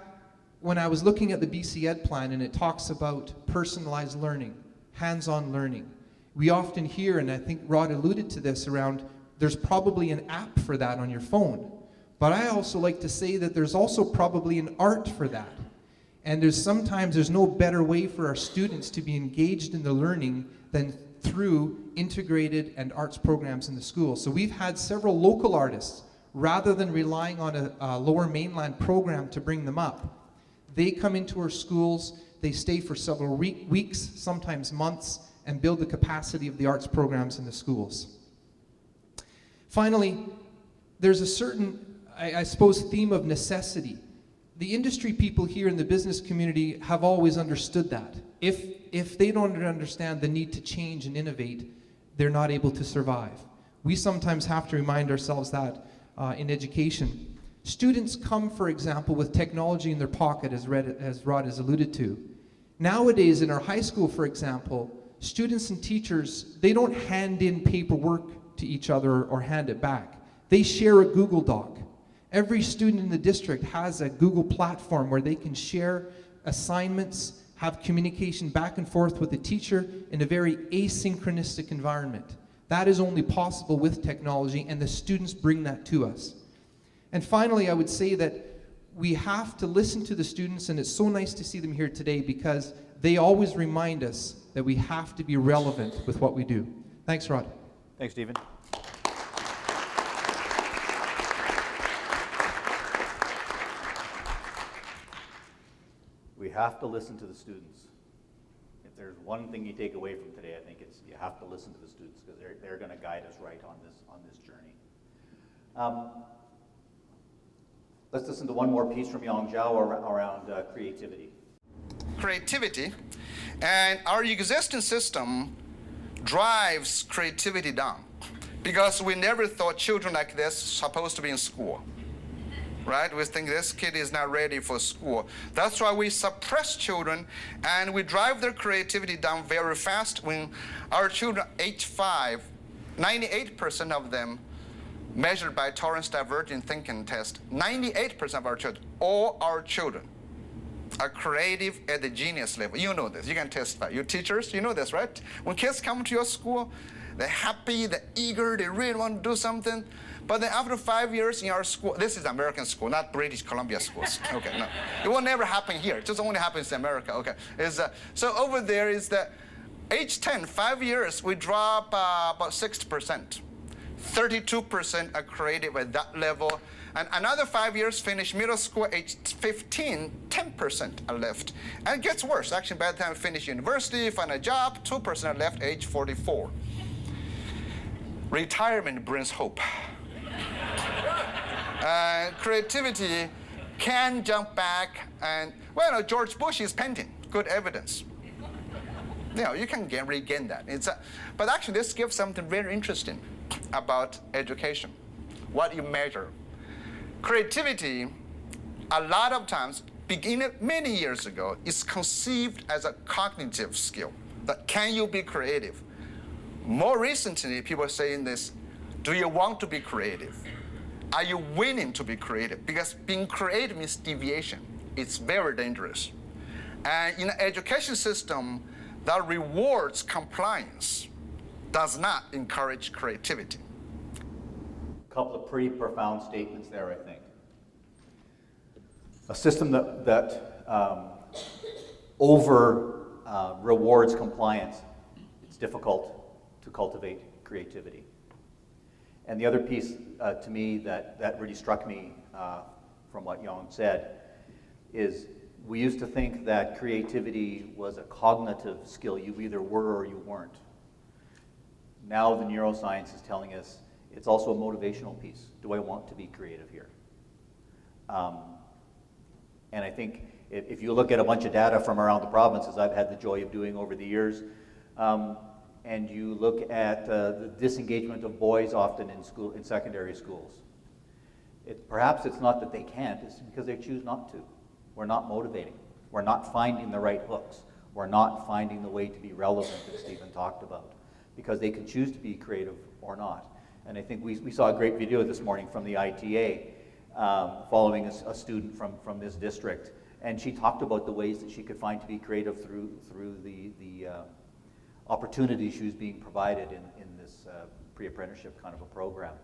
when I was looking at the BC Ed plan and it talks about personalized learning, hands-on learning, we often hear, and I think Rod alluded to this around, there's probably an app for that on your phone. But I also like to say that there's also probably an art for that. And sometimes there's no better way for our students to be engaged in the learning than through integrated and arts programs in the school. So we've had several local artists, rather than relying on a lower mainland program to bring them up, they come into our schools, they stay for several weeks, sometimes months, and build the capacity of the arts programs in the schools. Finally, there's a certain, I suppose, theme of necessity. The industry people here in the business community have always understood that. If they don't understand the need to change and innovate, they're not able to survive. We sometimes have to remind ourselves that in education. Students come, for example, with technology in their pocket, as Rod has alluded to. Nowadays, in our high school, for example, students and teachers, they don't hand in paperwork to each other or hand it back. They share a Google Doc. Every student in the district has a Google platform where they can share assignments, have communication back and forth with the teacher in a very asynchronistic environment. That is only possible with technology, and the students bring that to us. And finally, I would say that we have to listen to the students, and it's so nice to see them here today because they always remind us that we have to be relevant with what we do. Thanks, Rod. Thanks, Stephen. We have to listen to the students. If there's one thing you take away from today, I think it's you have to listen to the students because they're going to guide us right on this journey. Let's listen to one more piece from Yang Zhao around creativity. Creativity, and our existing system drives creativity down because we never thought children like this supposed to be in school. right? We think this kid is not ready for school. That's why we suppress children and we drive their creativity down very fast. When our children age 5, 98% of them measured by Torrance divergent thinking test, 98% of our children, all our children, are creative at the genius level. You know this, you can testify. You teachers, you know this, right? When kids come to your school, they're happy, they're eager, they really want to do something. But then after 5 years in our school, this is American school, not British Columbia schools. Okay, no. It will never happen here. It just only happens in America, okay. So over there is that age 10, 5 years, we drop about 60%. 32% are creative at that level. And another 5 years, finish middle school, age 15, 10% are left. And it gets worse. Actually, by the time we finish university, find a job, 2% are left, age 44. Retirement brings hope. Creativity can jump back and, well, George Bush is painting, good evidence. You can regain that. But actually, this gives something very interesting about education, what you measure. Creativity, a lot of times, many years ago, is conceived as a cognitive skill. That can you be creative? More recently, people are saying this, do you want to be creative? Are you willing to be creative? Because being creative means deviation. It's very dangerous. And in the education system that rewards compliance does not encourage creativity. A couple of pretty profound statements there, I think. A system that over rewards compliance, it's difficult to cultivate creativity. And the other piece to me that really struck me from what Yang said is we used to think that creativity was a cognitive skill. You either were or you weren't. Now the neuroscience is telling us it's also a motivational piece. Do I want to be creative here? And I think if you look at a bunch of data from around the provinces I've had the joy of doing over the years, and you look at the disengagement of boys often in secondary schools, perhaps it's not that they can't, it's because they choose not to. We're not motivating. We're not finding the right hooks. We're not finding the way to be relevant that Stephen talked about, because they can choose to be creative or not. And I think we saw a great video this morning from the ITA following a student from this district, and she talked about the ways that she could find to be creative through the opportunities she was being provided in this pre-apprenticeship kind of a program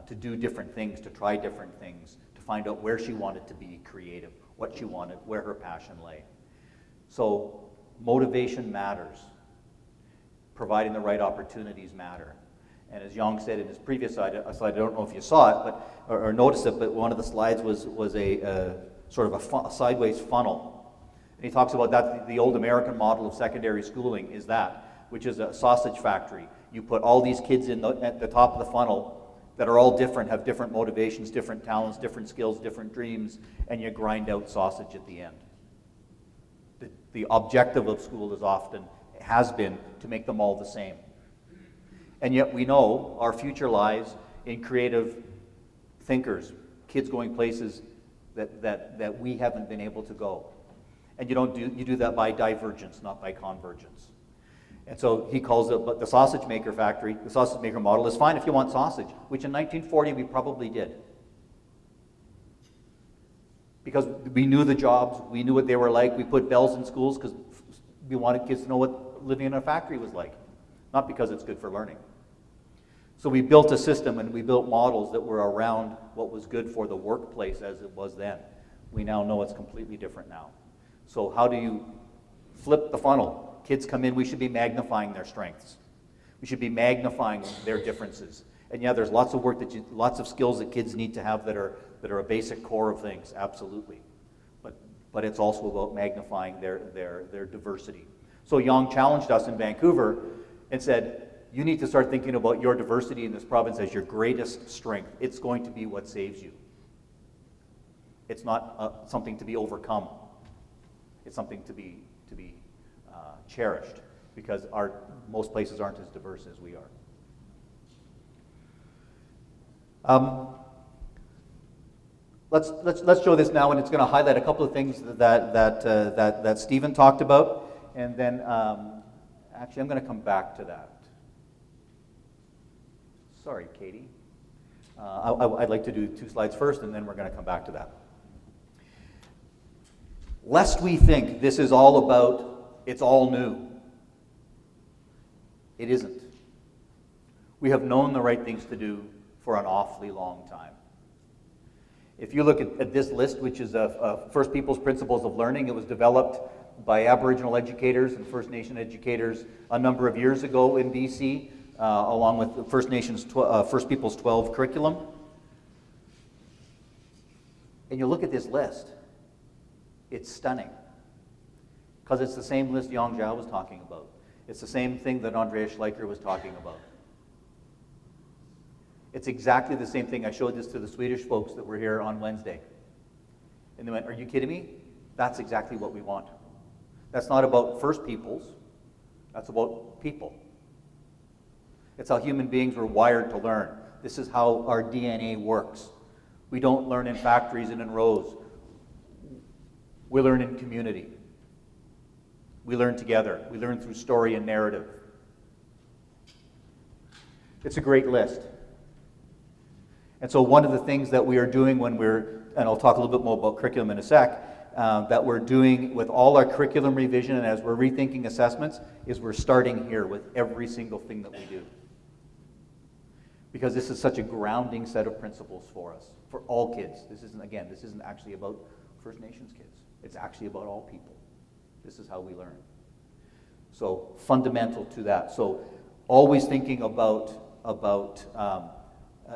to do different things, to try different things, to find out where she wanted to be creative, what she wanted, where her passion lay. So motivation matters. Providing the right opportunities matter. And as Yang said in his previous slide, I don't know if you saw it or noticed it, but one of the slides was a sort of a sideways funnel. And he talks about that, the old American model of secondary schooling is that, which is a sausage factory. You put all these kids at the top of the funnel that are all different, have different motivations, different talents, different skills, different dreams, and you grind out sausage at the end. The objective of school has been to make them all the same. And yet we know our future lies in creative thinkers, kids going places that we haven't been able to go. And you do that by divergence, not by convergence. And so he calls it the sausage maker factory. The sausage maker model is fine if you want sausage, which in 1940 we probably did. Because we knew the jobs, we knew what they were like. We put bells in schools because we wanted kids to know what living in a factory was like, not because it's good for learning. So we built a system and we built models that were around what was good for the workplace as it was then. We now know it's completely different now. So how do you flip the funnel? Kids come in, we should be magnifying their strengths. We should be magnifying their differences. And yeah, there's lots of work lots of skills that kids need to have that are a basic core of things, absolutely. But it's also about magnifying their diversity. So Yang challenged us in Vancouver and said, you need to start thinking about your diversity in this province as your greatest strength. It's going to be what saves you. It's not something to be overcome. It's something to be cherished, because most places aren't as diverse as we are. let's show this now, and it's going to highlight a couple of things that Stephen talked about, and then actually I'm going to come back to that. Sorry, Katie. I'd like to do 2 slides first, and then we're going to come back to that. Lest we think this is all about, it's all new. It isn't. We have known the right things to do for an awfully long time. If you look at this list, which is First Peoples Principles of Learning, it was developed by Aboriginal educators and First Nation educators a number of years ago in BC, along with the First Peoples 12 curriculum. And you look at this list, it's stunning. Because it's the same list Yang Zhao was talking about. It's the same thing that Andreas Schleicher was talking about. It's exactly the same thing. I showed this to the Swedish folks that were here on Wednesday. And they went, "Are you kidding me? That's exactly what we want." That's not about First Peoples. That's about people. It's how human beings were wired to learn. This is how our DNA works. We don't learn in factories and in rows. We learn in community. We learn together. We learn through story and narrative. It's a great list. And so one of the things that we are doing when and I'll talk a little bit more about curriculum in a sec, that we're doing with all our curriculum revision and as we're rethinking assessments, is we're starting here with every single thing that we do. Because this is such a grounding set of principles for us, for all kids. This isn't actually about First Nations kids. It's actually about all people. This is how we learn. So fundamental to that. So always thinking about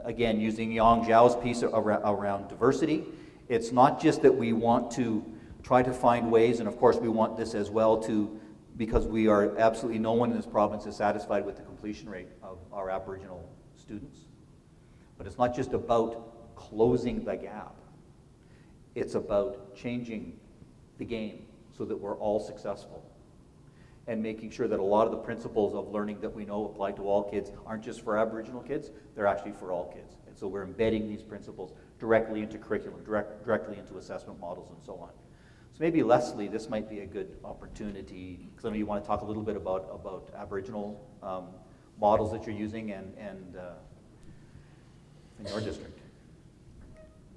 again, using Yang Zhao's piece around diversity. It's not just that we want to try to find ways, and of course we want this as well because we are absolutely, no one in this province is satisfied with the completion rate of our Aboriginal students. But it's not just about closing the gap. It's about changing the game so that we're all successful. And making sure that a lot of the principles of learning that we know apply to all kids aren't just for Aboriginal kids, they're actually for all kids. And so we're embedding these principles directly into curriculum, directly into assessment models and so on. So maybe Leslie, this might be a good opportunity, because I know you want to talk a little bit about Aboriginal models that you're using and in your district.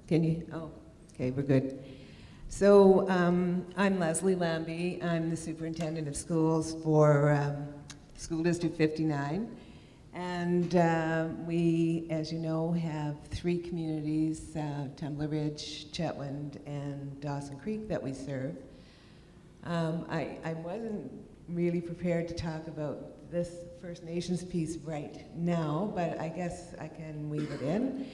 Can you? Oh, okay, we're good. So I'm Leslie Lambie. I'm the superintendent of schools for School District 59. And we, as you know, have 3 communities, Tumbler Ridge, Chetwynd, and Dawson Creek that we serve. I wasn't really prepared to talk about this First Nations piece right now, but I guess I can weave it in.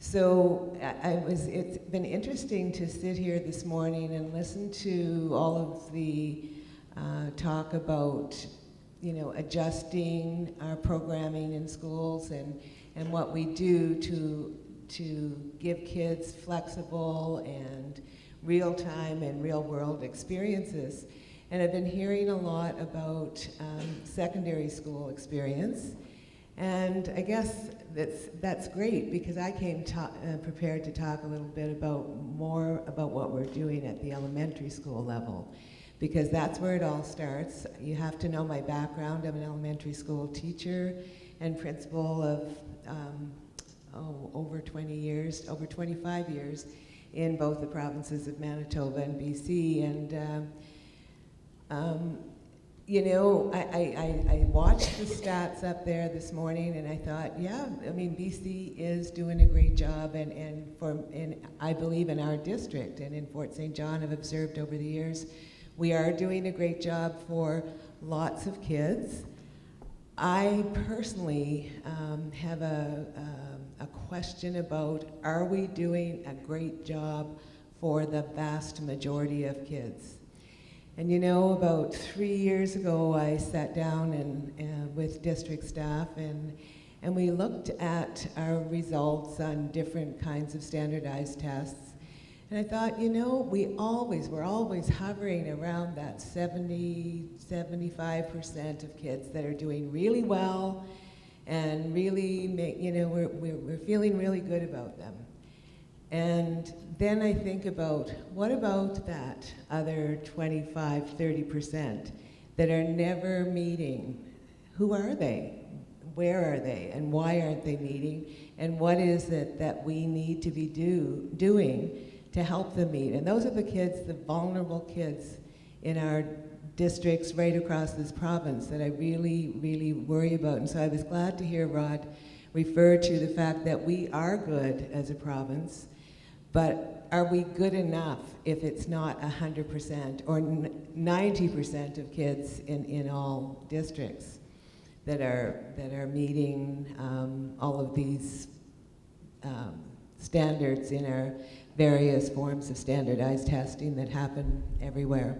So it's been interesting to sit here this morning and listen to all of the talk about, adjusting our programming in schools and what we do to give kids flexible and real-time and real-world experiences. And I've been hearing a lot about secondary school experience. And I guess that's great, because I came prepared to talk a little bit more about what we're doing at the elementary school level, because that's where it all starts. You have to know my background. I'm an elementary school teacher and principal of over 20 years, over 25 years in both the provinces of Manitoba and BC. And I watched the stats up there this morning, and I thought, BC is doing a great job, and I believe in our district and in Fort St. John, I've observed over the years, we are doing a great job for lots of kids. I personally have a question about, are we doing a great job for the vast majority of kids? And about 3 years ago, I sat down with district staff and we looked at our results on different kinds of standardized tests. And I thought, we're always hovering around that 75% of kids that are doing really well and really we're feeling really good about them. And then I think about, what about that other 25, 30% that are never meeting? Who are they? Where are they? And why aren't they meeting? And what is it that we need to be doing to help them meet? And those are the kids, the vulnerable kids in our districts right across this province that I really, really worry about. And so I was glad to hear Rod refer to the fact that we are good as a province, but are we good enough if it's not 100% or 90% of kids in all districts that are meeting all of these standards in our various forms of standardized testing that happen everywhere?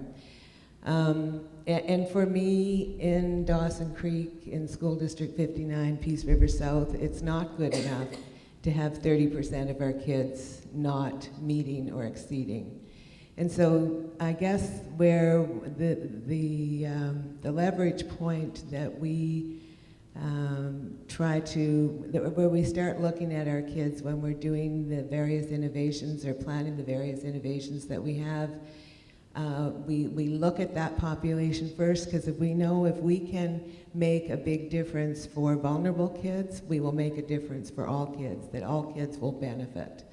And for me, in Dawson Creek, in School District 59, Peace River South, it's not good enough to have 30% of our kids not meeting or exceeding. And so I guess where the leverage point that we where we start looking at our kids when we're doing the various innovations or planning the various innovations that we have, we look at that population first, because if we know if we can make a big difference for vulnerable kids, we will make a difference for all kids, that all kids will benefit.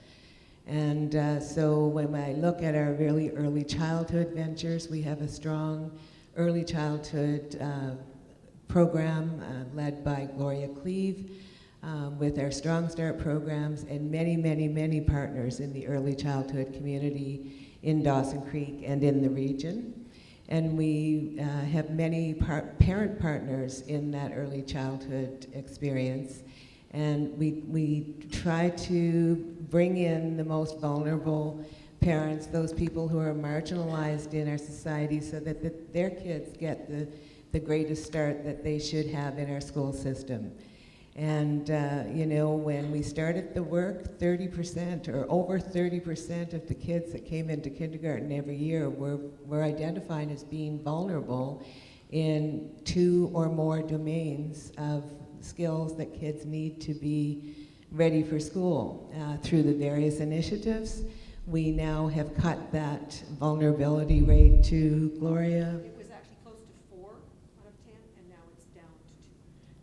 And so when I look at our really early childhood ventures, we have a strong early childhood program led by Gloria Cleve with our Strong Start programs and many, many, many partners in the early childhood community in Dawson Creek and in the region. And we have many parent partners in that early childhood experience. And we try to bring in the most vulnerable parents, those people who are marginalized in our society, so that their kids get the greatest start that they should have in our school system. And you know, when we started the work, 30% or over 30% of the kids that came into kindergarten every year were identified as being vulnerable in 2 or more domains of skills that kids need to be ready for school. Through the various initiatives, we now have cut that vulnerability rate to, Gloria? It was actually close to 4 out of 10, and now it's down to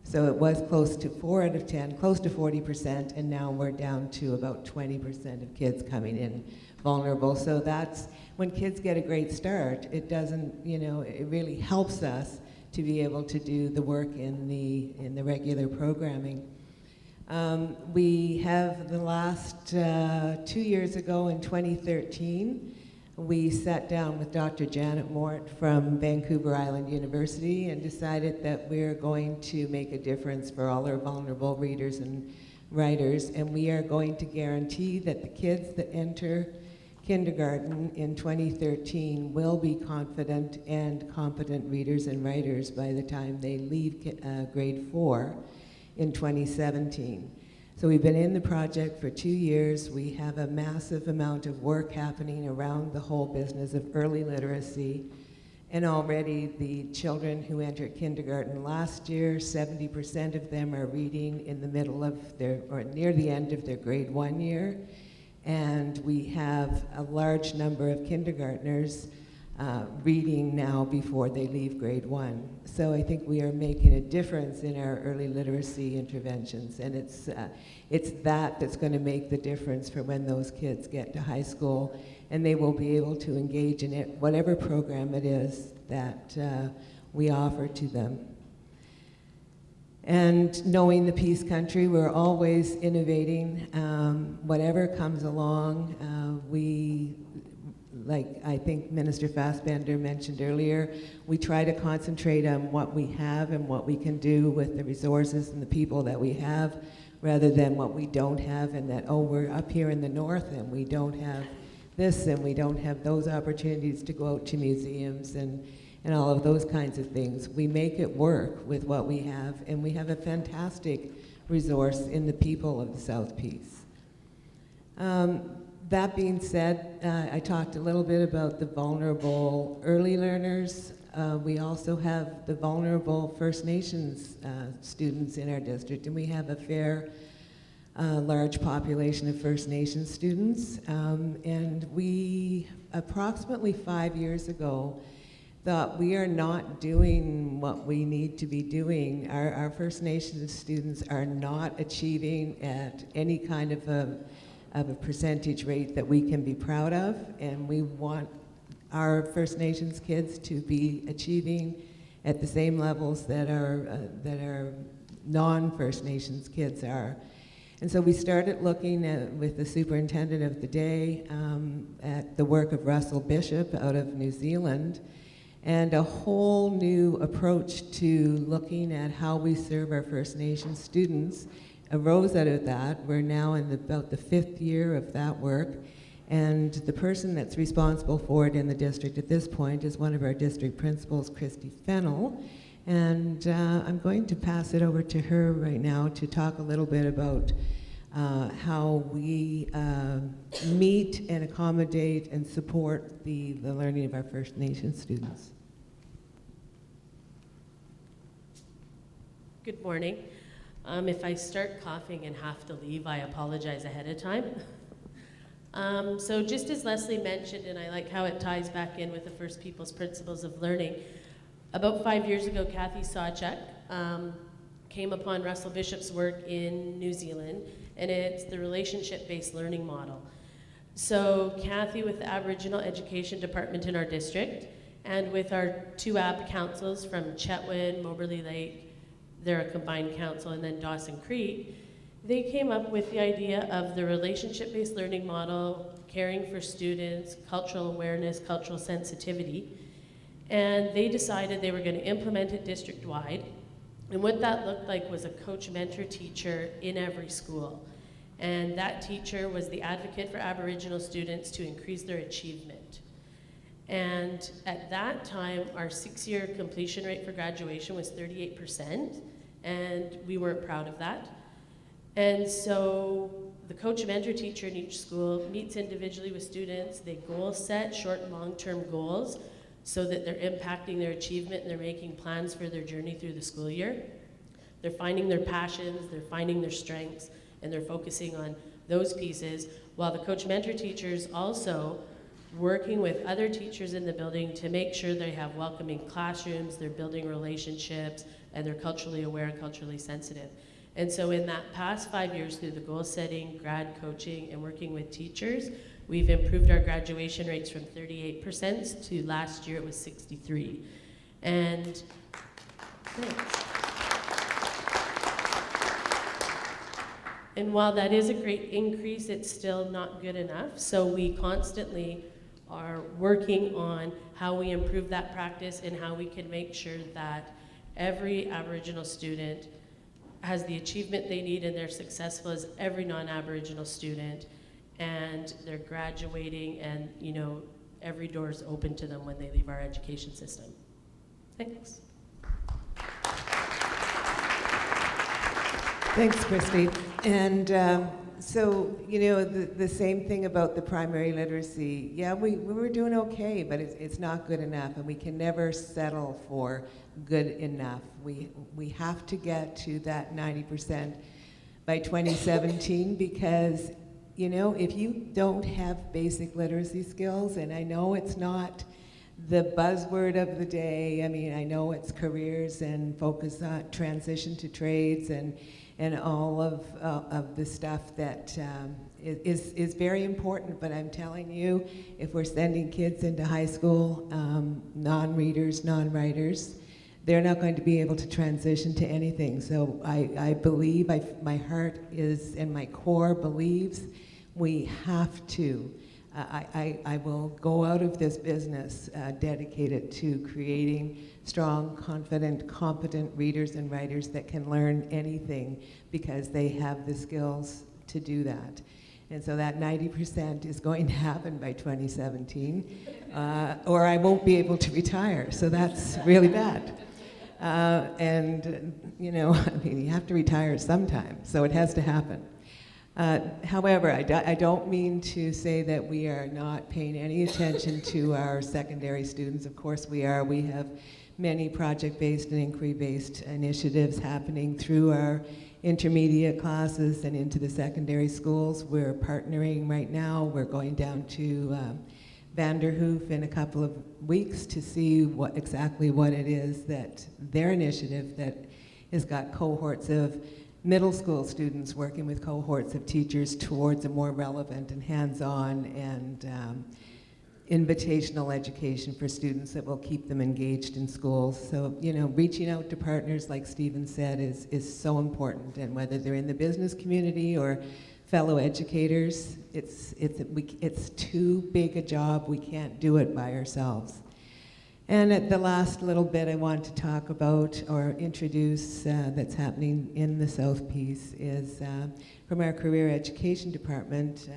2. So it was close to 4 out of 10, close to 40%, and now we're down to about 20% of kids coming in vulnerable. So that's, when kids get a great start, it doesn't, you know, it really helps us to be able to do the work in the regular programming. We have the last 2 years ago in 2013, we sat down with Dr. Janet Mort from Vancouver Island University and decided that we're going to make a difference for all our vulnerable readers and writers, and we are going to guarantee that the kids that enter kindergarten in 2013 will be confident and competent readers and writers by the time they leave grade 4 in 2017. So we've been in the project for 2 years. We have a massive amount of work happening around the whole business of early literacy. And already the children who entered kindergarten last year, 70% of them are reading in the middle of their, or near the end of their grade 1 year. And we have a large number of kindergartners reading now before they leave grade 1. So I think we are making a difference in our early literacy interventions, and it's that's going to make the difference for when those kids get to high school, and they will be able to engage in it, whatever program it is that we offer to them. And knowing the Peace Country, we're always innovating. Whatever comes along, like I think Minister Fassbender mentioned earlier, we try to concentrate on what we have and what we can do with the resources and the people that we have, rather than what we don't have, and that, oh, we're up here in the north and we don't have this and we don't have those opportunities to go out to museums and all of those kinds of things. We make it work with what we have, and we have a fantastic resource in the people of the South Peace. That being said, I talked a little bit about the vulnerable early learners. We also have the vulnerable First Nations students in our district, and we have a fair large population of First Nations students. And we, approximately 5 years ago, thought we are not doing what we need to be doing. Our First Nations students are not achieving at any kind of a percentage rate that we can be proud of, and we want our First Nations kids to be achieving at the same levels that our non-First Nations kids are. And so we started looking at, with the superintendent of the day, at the work of Russell Bishop out of New Zealand, and a whole new approach to looking at how we serve our First Nations students arose out of that. We're now in about the 5th year of that work, and the person that's responsible for it in the district at this point is one of our district principals, Christy Fennell. And I'm going to pass it over to her right now to talk a little bit about how we meet and accommodate and support the learning of our First Nations students. Good morning. If I start coughing and have to leave, I apologize ahead of time. So just as Leslie mentioned, and I like how it ties back in with the First Peoples Principles of Learning, about 5 years ago, Kathy Sawchuk came upon Russell Bishop's work in New Zealand, and it's the relationship-based learning model. So Kathy, with the Aboriginal Education Department in our district, and with our 2 AB councils from Chetwynd, Moberly Lake, they're a combined council, and then Dawson Creek, they came up with the idea of the relationship-based learning model, caring for students, cultural awareness, cultural sensitivity, and they decided they were going to implement it district-wide. And what that looked like was a coach-mentor teacher in every school. And that teacher was the advocate for Aboriginal students to increase their achievement. And at that time, our 6-year completion rate for graduation was 38%, and we weren't proud of that. And so the coach-mentor teacher in each school meets individually with students. They goal set, short and long-term goals, so that they're impacting their achievement and they're making plans for their journey through the school year. They're finding their passions, they're finding their strengths, and they're focusing on those pieces, while the coach-mentor teachers also working with other teachers in the building to make sure they have welcoming classrooms, they're building relationships, and they're culturally aware and culturally sensitive. And so in that past 5 years, through the goal setting, grad coaching, and working with teachers, we've improved our graduation rates from 38% to last year it was 63%. And thanks. And while that is a great increase, it's still not good enough. So we constantly are working on how we improve that practice and how we can make sure that every Aboriginal student has the achievement they need and they're successful as every non-Aboriginal student, and they're graduating, and you know, every door is open to them when they leave our education system. Thanks. Thanks, Christy. And so, you know, the same thing about the primary literacy. Yeah, we were doing okay, but it's not good enough, and we can never settle for good enough. We have to get to that 90% by 2017, because, you know, if you don't have basic literacy skills, and I know it's not the buzzword of the day, I mean, I know it's careers and focus on transition to trades and all of the stuff that is very important, but I'm telling you, if we're sending kids into high school, non-readers, non-writers, they're not going to be able to transition to anything. So I believe, my heart is, and my core believes, we have to. I will go out of this business dedicated to creating strong, confident, competent readers and writers that can learn anything because they have the skills to do that. And so that 90% is going to happen by 2017, or I won't be able to retire, so that's really bad. And, you know, I mean, you have to retire sometime, so it has to happen. However, I don't mean to say that we are not paying any attention to our secondary students. Of course we are. We have many project-based and inquiry-based initiatives happening through our intermediate classes and into the secondary schools. We're partnering right now. We're going down to Vanderhoof in a couple of weeks to see exactly what it is that their initiative that has got cohorts of middle school students working with cohorts of teachers towards a more relevant and hands-on and invitational education for students that will keep them engaged in schools. So, you know, reaching out to partners, like Stephen said, is so important. And whether they're in the business community or fellow educators, it's too big a job. We can't do it by ourselves. And at the last little bit I want to talk about or introduce that's happening in the South Piece is from our career education department,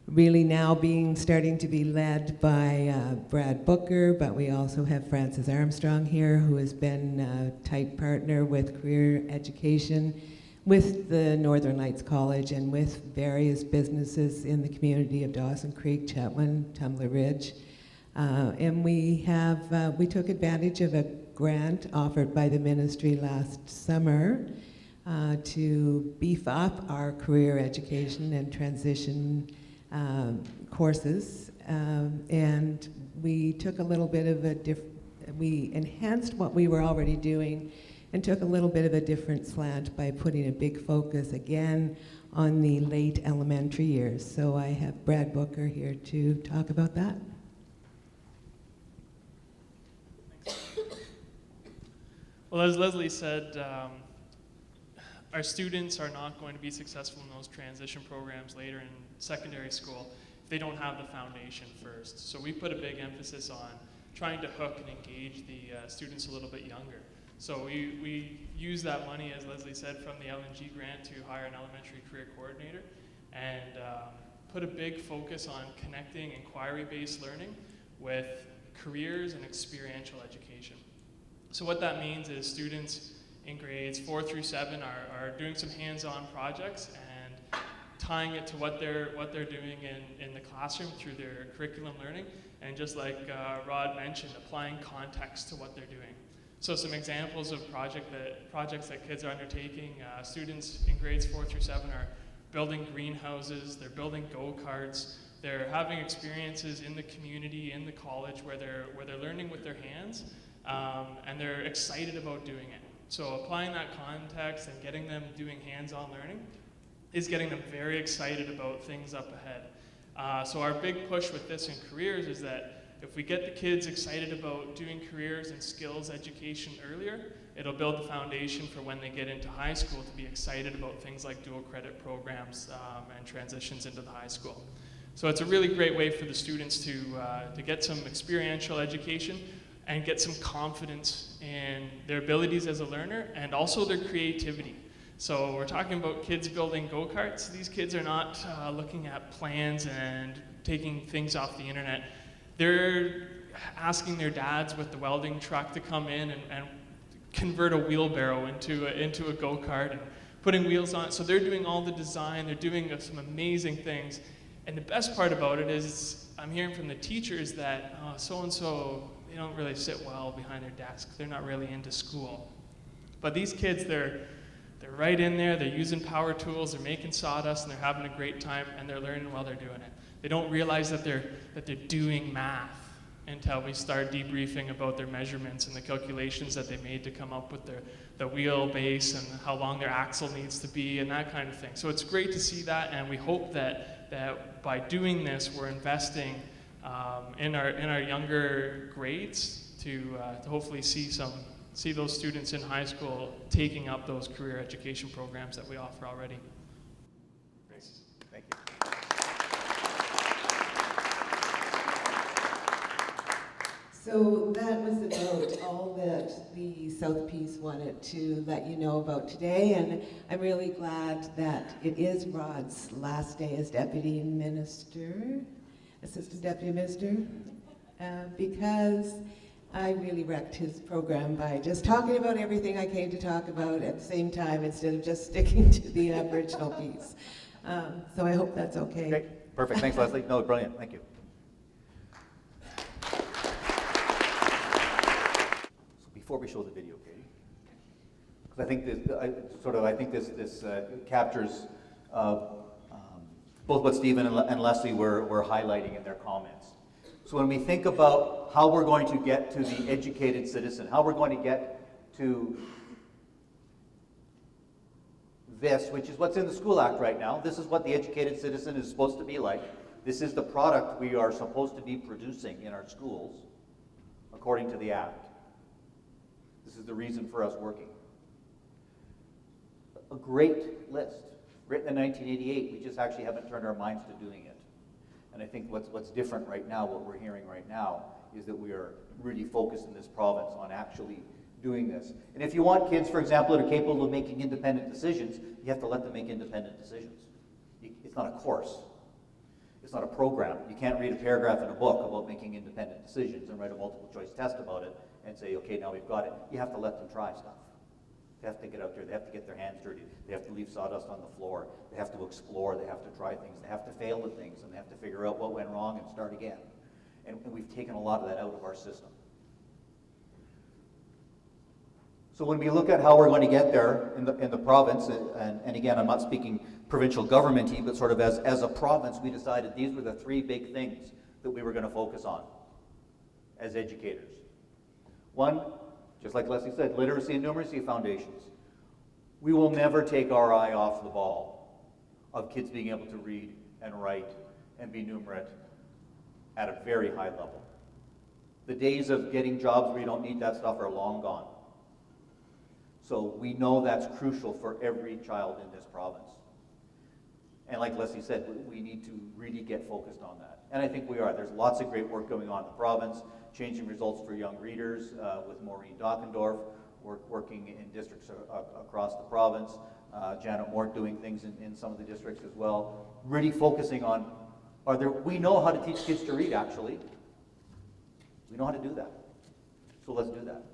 really now starting to be led by Brad Booker, but we also have Frances Armstrong here, who has been a tight partner with career education with the Northern Lights College and with various businesses in the community of Dawson Creek, Chetwynd, Tumbler Ridge. And we took advantage of a grant offered by the ministry last summer to beef up our career education and transition courses, and we took a little bit of we enhanced what we were already doing and took a little bit of a different slant by putting a big focus again on the late elementary years. So I have Brad Booker here to talk about that. Well, as Leslie said, our students are not going to be successful in those transition programs later in secondary school if they don't have the foundation first. So we put a big emphasis on trying to hook and engage the students a little bit younger. So we use that money, as Leslie said, from the LNG grant to hire an elementary career coordinator and put a big focus on connecting inquiry-based learning with careers and experiential education. So what that means is students in grades 4 through 7 are doing some hands-on projects and tying it to what they're doing in the classroom through their curriculum learning, and just like Rod mentioned, applying context to what they're doing. So some examples of projects that kids are undertaking, students in grades 4 through 7 are building greenhouses, they're building go-karts, they're having experiences in the community, in the college, where they're learning with their hands, and they're excited about doing it. So applying that context and getting them doing hands-on learning is getting them very excited about things up ahead. So our big push with this in careers is that if we get the kids excited about doing careers and skills education earlier, it'll build the foundation for when they get into high school to be excited about things like dual credit programs and transitions into the high school. So it's a really great way for the students to get some experiential education and get some confidence in their abilities as a learner and also their creativity. So we're talking about kids building go-karts. These kids are not looking at plans and taking things off the internet. They're asking their dads with the welding truck to come in and convert a wheelbarrow into a go-kart and putting wheels on it. So they're doing all the design, they're doing some amazing things. And the best part about it is I'm hearing from the teachers that so-and-so, they don't really sit well behind their desk. They're not really into school. But these kids, they're right in there, they're using power tools, they're making sawdust, and they're having a great time, and they're learning while they're doing it. They don't realize that they're doing math until we start debriefing about their measurements and the calculations that they made to come up with the wheelbase and how long their axle needs to be and that kind of thing. So it's great to see that, and we hope that by doing this, we're investing in our younger grades to hopefully see those students in high school taking up those career education programs that we offer already. Thanks. Thank you. So that was about all that the South Piece wanted to let you know about today, and I'm really glad that it is Rod's last day as Deputy Minister, Assistant Deputy Minister, because I really wrecked his program by just talking about everything I came to talk about at the same time instead of just sticking to the Aboriginal piece. So I hope that's okay. Okay, perfect. Thanks, Leslie. No, brilliant. Thank you. So before we show the video, Katie, because I think this captures both what Stephen and Leslie were highlighting in their comments. So when we think about how we're going to get to the educated citizen, how we're going to get to this, which is what's in the School Act right now. This is what the educated citizen is supposed to be like. This is the product we are supposed to be producing in our schools, according to the Act. This is the reason for us working. A great list, written in 1988. We just actually haven't turned our minds to doing it. And I think what's different right now, what we're hearing right now, is that we are really focused in this province on actually doing this. And if you want kids, for example, that are capable of making independent decisions, you have to let them make independent decisions. It's not a course. It's not a program. You can't read a paragraph in a book about making independent decisions and write a multiple choice test about it and say, okay, now we've got it. You have to let them try stuff. They have to get out there. They have to get their hands dirty. They have to leave sawdust on the floor. They have to explore. They have to try things. They have to fail at things, and they have to figure out what went wrong and start again. And we've taken a lot of that out of our system. So when we look at how we're going to get there in the province, and again, I'm not speaking provincial government-y, but sort of as a province, we decided these were the three big things that we were going to focus on as educators. One, just like Leslie said, literacy and numeracy foundations. We will never take our eye off the ball of kids being able to read and write and be numerate at a very high level. The days of getting jobs where you don't need that stuff are long gone. So we know that's crucial for every child in this province. And like Leslie said, we need to really get focused on that. And I think we are. There's lots of great work going on in the province, changing results for young readers with Maureen Dockendorf, working in districts across the province. Janet Moore doing things in some of the districts as well. Really focusing on, we know how to teach kids to read, actually. We know how to do that. So let's do that.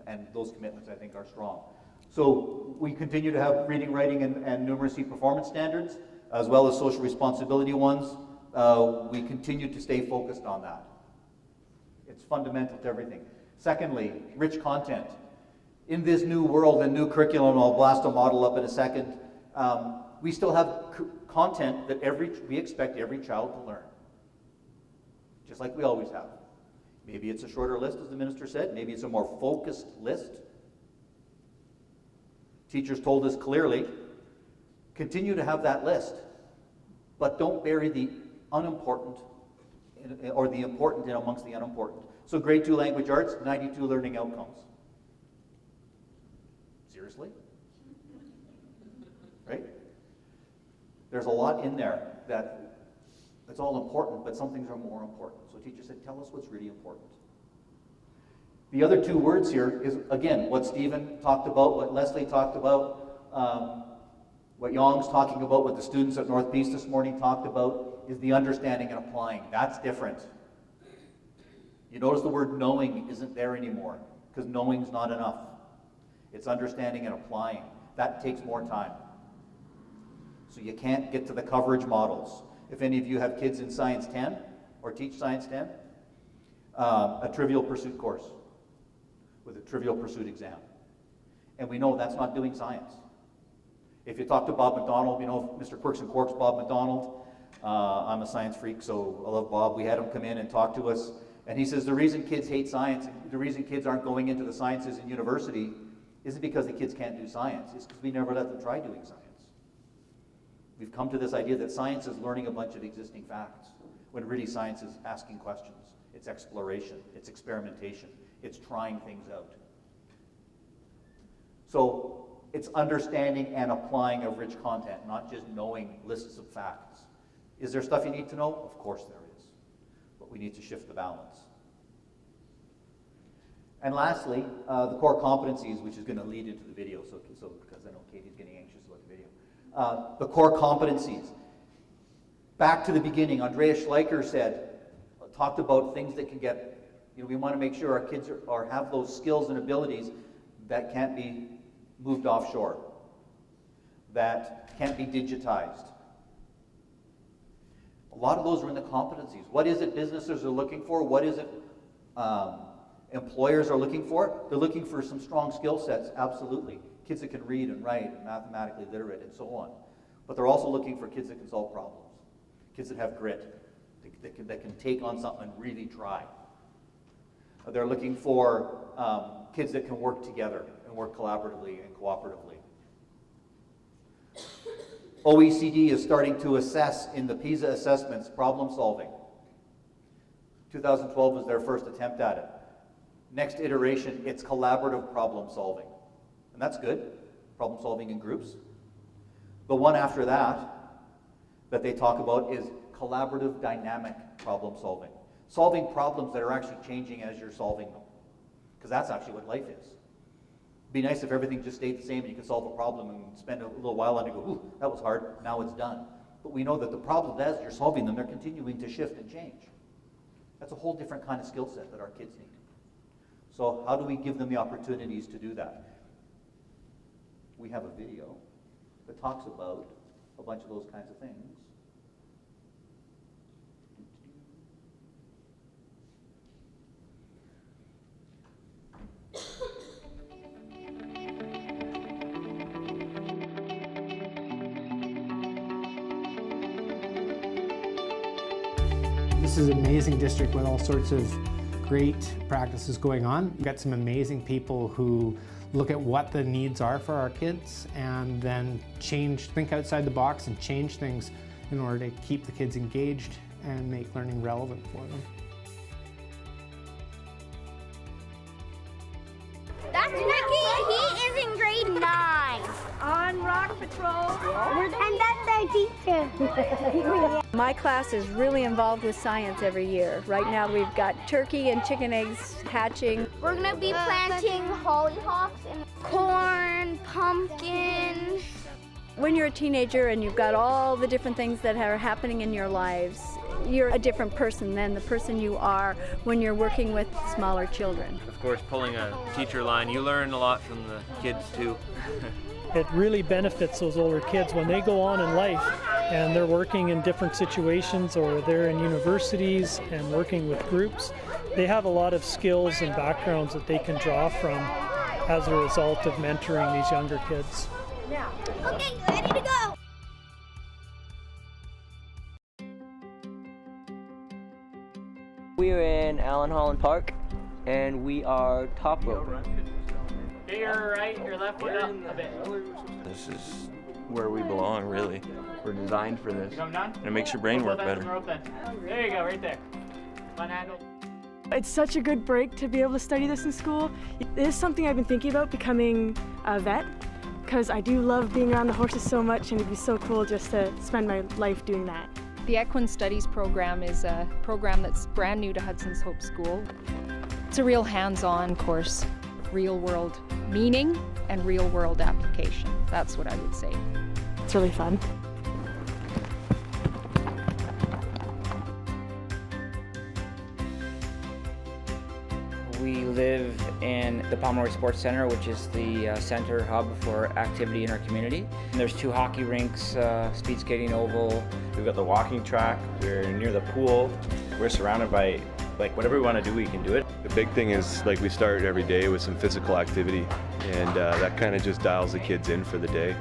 And those commitments, I think, are strong. So we continue to have reading, writing, and numeracy performance standards, as well as social responsibility ones. We continue to stay focused on that. It's fundamental to everything. Secondly, rich content. In this new world and new curriculum, I'll blast a model up in a second, we still have content that we expect every child to learn, just like we always have. Maybe it's a shorter list, as the minister said. Maybe it's a more focused list. Teachers told us clearly, continue to have that list, but don't bury the unimportant or the important in amongst the unimportant. So grade 2 language arts, 92 learning outcomes. Seriously? Right? There's a lot in there that's all important, but some things are more important. So teacher said, tell us what's really important. The other two words here is, again, what Stephen talked about, what Leslie talked about, what Yong's talking about, what the students at North Peace this morning talked about, is the understanding and applying. That's different. You notice the word knowing isn't there anymore, because knowing's not enough. It's understanding and applying. That takes more time. So you can't get to the coverage models. If any of you have kids in Science 10 or teach Science 10, a Trivial Pursuit course with a Trivial Pursuit exam. And we know that's not doing science. If you talk to Bob McDonald, you know Mr. Quirks and Quarks, Bob McDonald. I'm a science freak, so I love Bob. We had him come in and talk to us. And he says the reason kids hate science, the reason kids aren't going into the sciences in university isn't because the kids can't do science. It's because we never let them try doing science. We've come to this idea that science is learning a bunch of existing facts, when really science is asking questions. It's exploration, it's experimentation, it's trying things out. So it's understanding and applying of rich content, not just knowing lists of facts. Is there stuff you need to know? Of course there is. But we need to shift the balance. And lastly, the core competencies, which is going to lead into the video, so because I know Katie's getting anxious about the video. The core competencies. Back to the beginning, Andreas Schleicher talked about things that can get, we want to make sure our kids have those skills and abilities that can't be moved offshore, that can't be digitized. A lot of those are in the competencies. What is it businesses are looking for? What is it Employers are looking for? They're looking for some strong skill sets, absolutely. Kids that can read and write and mathematically literate and so on. But they're also looking for kids that can solve problems, kids that have grit, that can take on something and really try. They're looking for kids that can work together and work collaboratively and cooperatively. OECD is starting to assess in the PISA assessments problem solving. 2012 was their first attempt at it. Next iteration, it's collaborative problem solving. And that's good, problem solving in groups. The one after that they talk about is collaborative dynamic problem solving. Solving problems that are actually changing as you're solving them. Because that's actually what life is. It'd be nice if everything just stayed the same and you could solve a problem and spend a little while on it and go, ooh, that was hard, now it's done. But we know that the problems, as you're solving them, they're continuing to shift and change. That's a whole different kind of skill set that our kids need. So how do we give them the opportunities to do that? We have a video that talks about a bunch of those kinds of things. This is an amazing district with all sorts of great practices going on. We've got some amazing people who look at what the needs are for our kids and then think outside the box and change things in order to keep the kids engaged and make learning relevant for them. That's Ricky. He is in grade 9. On Rock Patrol. And that's our teacher. My class is really involved with science every year. Right now we've got turkey and chicken eggs hatching. We're going to be planting hollyhocks and corn, pumpkins. When you're a teenager and you've got all the different things that are happening in your lives, you're a different person than the person you are when you're working with smaller children. Of course, pulling a teacher line, you learn a lot from the kids too. It really benefits those older kids when they go on in life and they're working in different situations or they're in universities and working with groups. They have a lot of skills and backgrounds that they can draw from as a result of mentoring these younger kids. Now, okay, ready to go. We're in Allen Holland Park and we are top roping. Your right, your left foot up a bit. This is where we belong, really. We're designed for this. And it makes your brain work better. There you go, right there. One handle. It's such a good break to be able to study this in school. It is something I've been thinking about, becoming a vet, because I do love being around the horses so much and it'd be so cool just to spend my life doing that. The Equine Studies program is a program that's brand new to Hudson's Hope School. It's a real hands-on course, real-world meaning and real-world application. That's what I would say. It's really fun. We live in the Pomeroy Sports Center, which is the center hub for activity in our community. And there's 2 hockey rinks, speed skating oval. We've got the walking track, we're near the pool. We're surrounded by, whatever we want to do, we can do it. The big thing is, we start every day with some physical activity, and that kind of just dials the kids in for the day.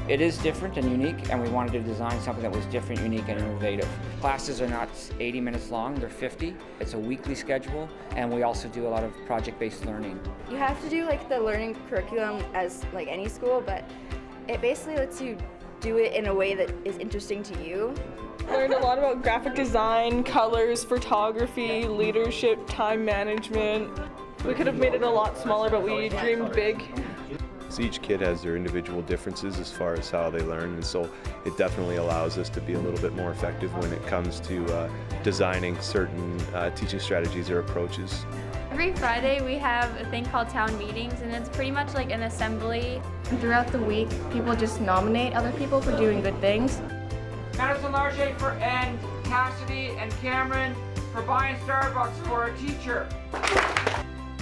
It is different and unique, and we wanted to design something that was different, unique, and innovative. Classes are not 80 minutes long, they're 50. It's a weekly schedule, and we also do a lot of project-based learning. You have to do the learning curriculum as any school, but it basically lets you do it in a way that is interesting to you. Learned a lot about graphic design, colors, photography, leadership, time management. We could have made it a lot smaller, but we dreamed big. So each kid has their individual differences as far as how they learn, and so it definitely allows us to be a little bit more effective when it comes to designing certain teaching strategies or approaches. Every Friday we have a thing called town meetings, and it's pretty much like an assembly. And throughout the week, people just nominate other people for doing good things. Madison Larche and Cassidy and Cameron for buying Starbucks for a teacher.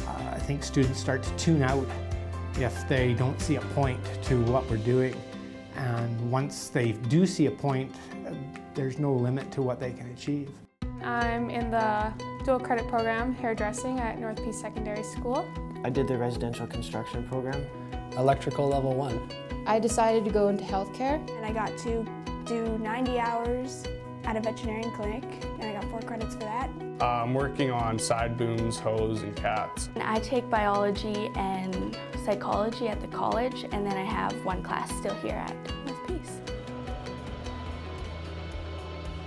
I think students start to tune out if they don't see a point to what we're doing. And once they do see a point, there's no limit to what they can achieve. I'm in the dual credit program, hairdressing at North Peace Secondary School. I did the residential construction program. Electrical level 1. I decided to go into healthcare. And I got to do 90 hours at a veterinarian clinic, and I got 4 credits for that. I'm working on side booms, hose, and cats. I take biology and psychology at the college, and then I have 1 class still here at North Peace.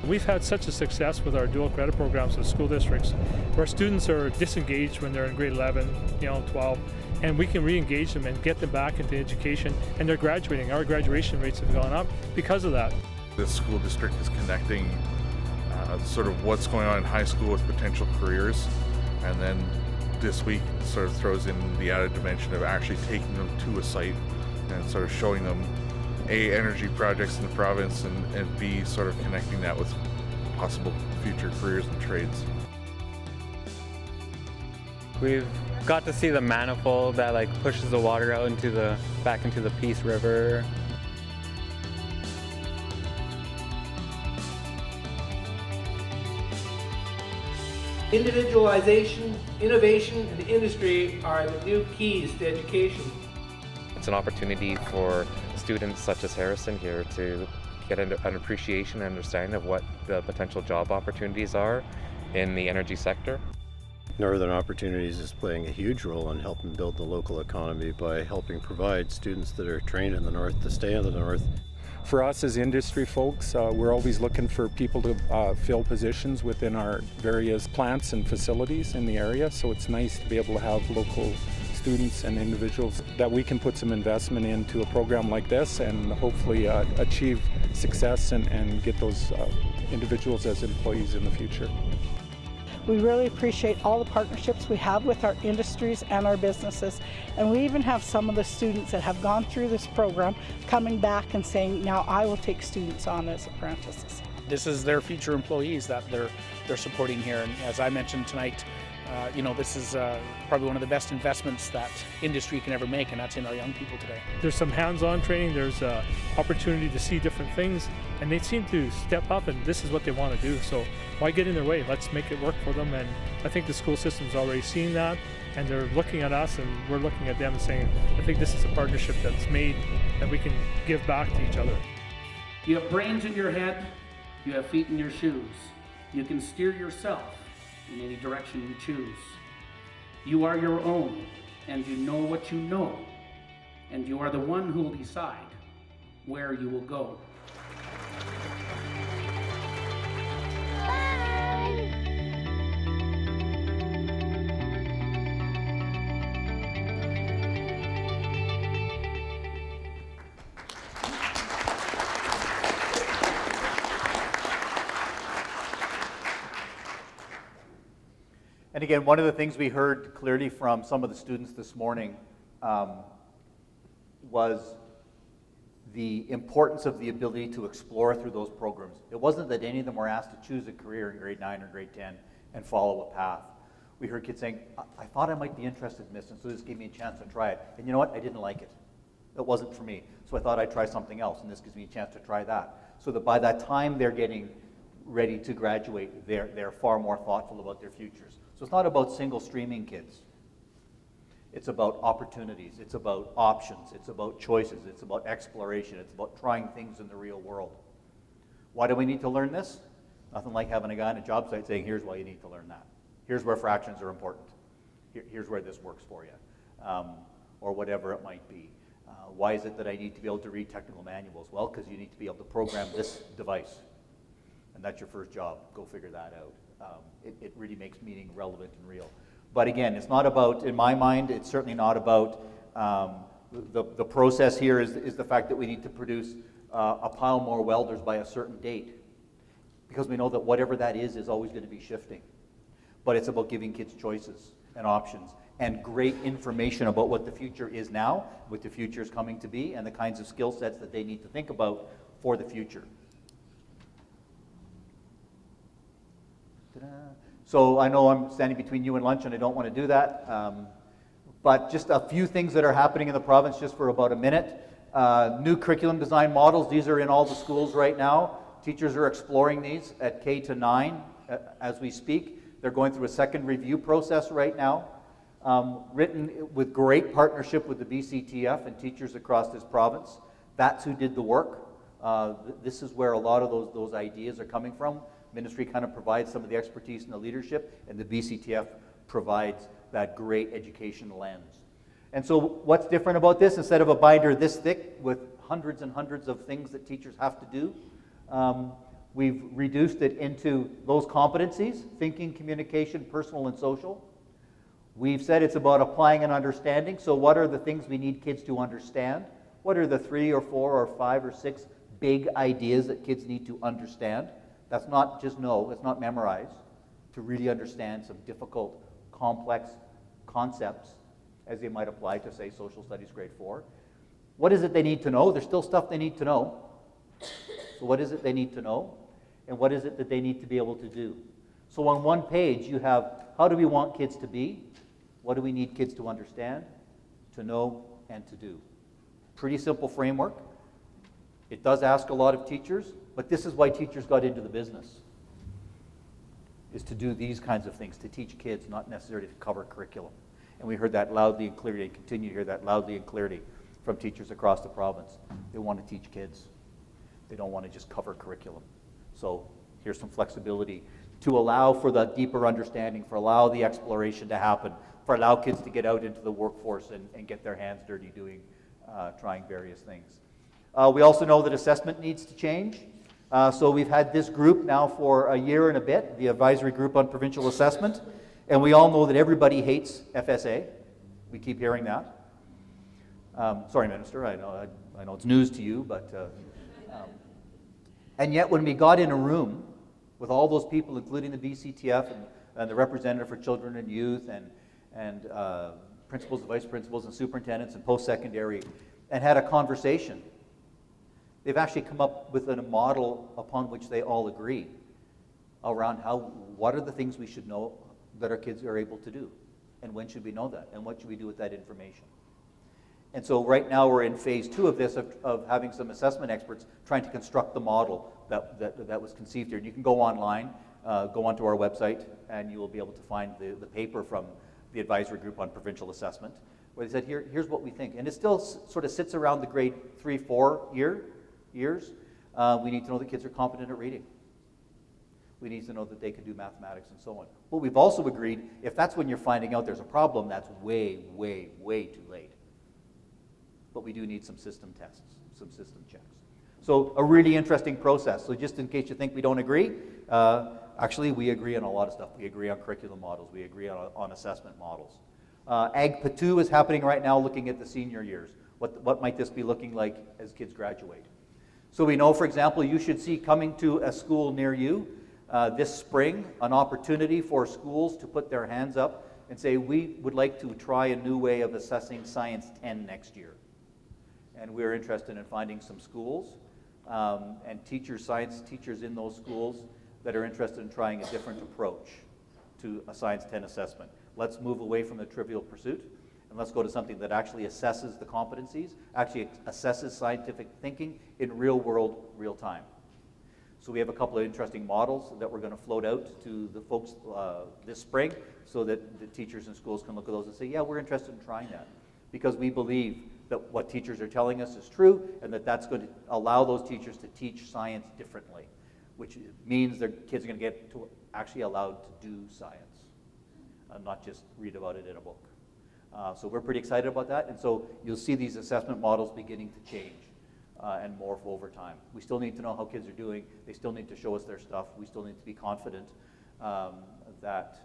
We've had such a success with our dual credit programs in school districts where students are disengaged when they're in grade 11, 12, and we can re-engage them and get them back into education, and they're graduating. Our graduation rates have gone up because of that. The school district is connecting sort of what's going on in high school with potential careers, and then this week sort of throws in the added dimension of actually taking them to a site and sort of showing them A, energy projects in the province, and B, sort of connecting that with possible future careers and trades. We've got to see the manifold that pushes the water out back into the Peace River. Individualization, innovation, and industry are the new keys to education. It's an opportunity for students such as Harrison here to get an appreciation and understanding of what the potential job opportunities are in the energy sector. Northern Opportunities is playing a huge role in helping build the local economy by helping provide students that are trained in the north to stay in the north. For us as industry folks, we're always looking for people to fill positions within our various plants and facilities in the area, so it's nice to be able to have local students and individuals that we can put some investment into a program like this and hopefully achieve success and get those individuals as employees in the future. We really appreciate all the partnerships we have with our industries and our businesses. And we even have some of the students that have gone through this program coming back and saying, now I will take students on as apprentices. This is their future employees that they're supporting here. And as I mentioned tonight, this is probably one of the best investments that industry can ever make, and that's in our young people today. There's some hands-on training, there's opportunity to see different things, and they seem to step up, and this is what they want to do. So why get in their way? Let's make it work for them. And I think the school system's already seen that, and they're looking at us, and we're looking at them and saying, I think this is a partnership that's made that we can give back to each other. You have brains in your head, you have feet in your shoes. You can steer yourself in any direction you choose. You are your own, and you know what you know, and you are the one who will decide where you will go. And again, one of the things we heard clearly from some of the students this morning was the importance of the ability to explore through those programs. It wasn't that any of them were asked to choose a career in grade 9 or grade 10 and follow a path. We heard kids saying, I thought I might be interested in this, and so this gave me a chance to try it. And you know what? I didn't like it. It wasn't for me. So I thought I'd try something else, and this gives me a chance to try that. So that by that time they're getting ready to graduate, they're far more thoughtful about their futures. So it's not about single streaming kids. It's about opportunities, it's about options, it's about choices, it's about exploration, it's about trying things in the real world. Why do we need to learn this? Nothing like having a guy on a job site saying, here's why you need to learn that. Here's where fractions are important. Here's where this works for you, or whatever it might be. Why is it that I need to be able to read technical manuals? Well, because you need to be able to program this device. And that's your first job. Go figure that out. It really makes meaning relevant and real. But again, it's not about, in my mind, it's certainly not about the process here is the fact that we need to produce a pile more welders by a certain date. Because we know that whatever that is always going to be shifting. But it's about giving kids choices and options and great information about what the future is now, what the future is coming to be, and the kinds of skill sets that they need to think about for the future. Ta-da. So I know I'm standing between you and lunch, and I don't want to do that. But just a few things that are happening in the province just for about a minute. New curriculum design models, these are in all the schools right now. Teachers are exploring these at K to 9 as we speak. They're going through a second review process right now, written with great partnership with the BCTF and teachers across this province. That's who did the work. This is where a lot of those ideas are coming from. Ministry kind of provides some of the expertise and the leadership, and the BCTF provides that great education lens. And so what's different about this? Instead of a binder this thick with hundreds and hundreds of things that teachers have to do, we've reduced it into those competencies: thinking, communication, personal, and social. We've said it's about applying and understanding. So what are the things we need kids to understand? What are the 3 or 4 or 5 or 6 big ideas that kids need to understand? That's not just know, it's not memorize. To really understand some difficult, complex concepts as they might apply to, say, social studies grade 4. What is it they need to know? There's still stuff they need to know. So what is it they need to know? And what is it that they need to be able to do? So on one page you have, how do we want kids to be? What do we need kids to understand, to know, and to do? Pretty simple framework. It does ask a lot of teachers, but this is why teachers got into the business, is to do these kinds of things, to teach kids, not necessarily to cover curriculum. And we heard that loudly and clearly, and continue to hear that loudly and clearly from teachers across the province. They want to teach kids. They don't want to just cover curriculum. So here's some flexibility to allow for the deeper understanding, for allow the exploration to happen, for allow kids to get out into the workforce and get their hands dirty doing, trying various things. We also know that assessment needs to change. So we've had this group now for a year and a bit, the Advisory Group on Provincial Assessment, and we all know that everybody hates FSA. We keep hearing that. Sorry, Minister, I know it's news to you, but and yet when we got in a room with all those people, including the BCTF and the representative for children and youth and principals, vice principals, and superintendents and post-secondary, and had a conversation, they've actually come up with a model upon which they all agree around what are the things we should know that our kids are able to do, and when should we know that, and what should we do with that information. And so right now we're in phase 2 of this, of having some assessment experts trying to construct the model that was conceived here. And you can go online, go onto our website, and you will be able to find the paper from the Advisory Group on Provincial Assessment, where they said, here's what we think. And it still sort of sits around the grade 3, 4 years. We need to know that kids are competent at reading. We need to know that they can do mathematics and so on. But we've also agreed, if that's when you're finding out there's a problem, that's way, way, way too late. But we do need some system tests, some system checks. So a really interesting process. So just in case you think we don't agree, actually we agree on a lot of stuff. We agree on curriculum models. We agree on assessment models. Ag PA2 is happening right now, looking at the senior years. What might this be looking like as kids graduate? So we know, for example, you should see coming to a school near you this spring an opportunity for schools to put their hands up and say, we would like to try a new way of assessing Science 10 next year. And we're interested in finding some schools and teachers, science teachers in those schools that are interested in trying a different approach to a Science 10 assessment. Let's move away from the trivial pursuit and let's go to something that actually assesses the competencies, actually assesses scientific thinking in real world, real time. So we have a couple of interesting models that we're going to float out to the folks this spring so that the teachers in schools can look at those and say, yeah, we're interested in trying that, because we believe that what teachers are telling us is true, and that's going to allow those teachers to teach science differently, which means their kids are going to get to actually allowed to do science, not just read about it in a book. So we're pretty excited about that, and so you'll see these assessment models beginning to change and morph over time. We still need to know how kids are doing. They still need to show us their stuff. We still need to be confident that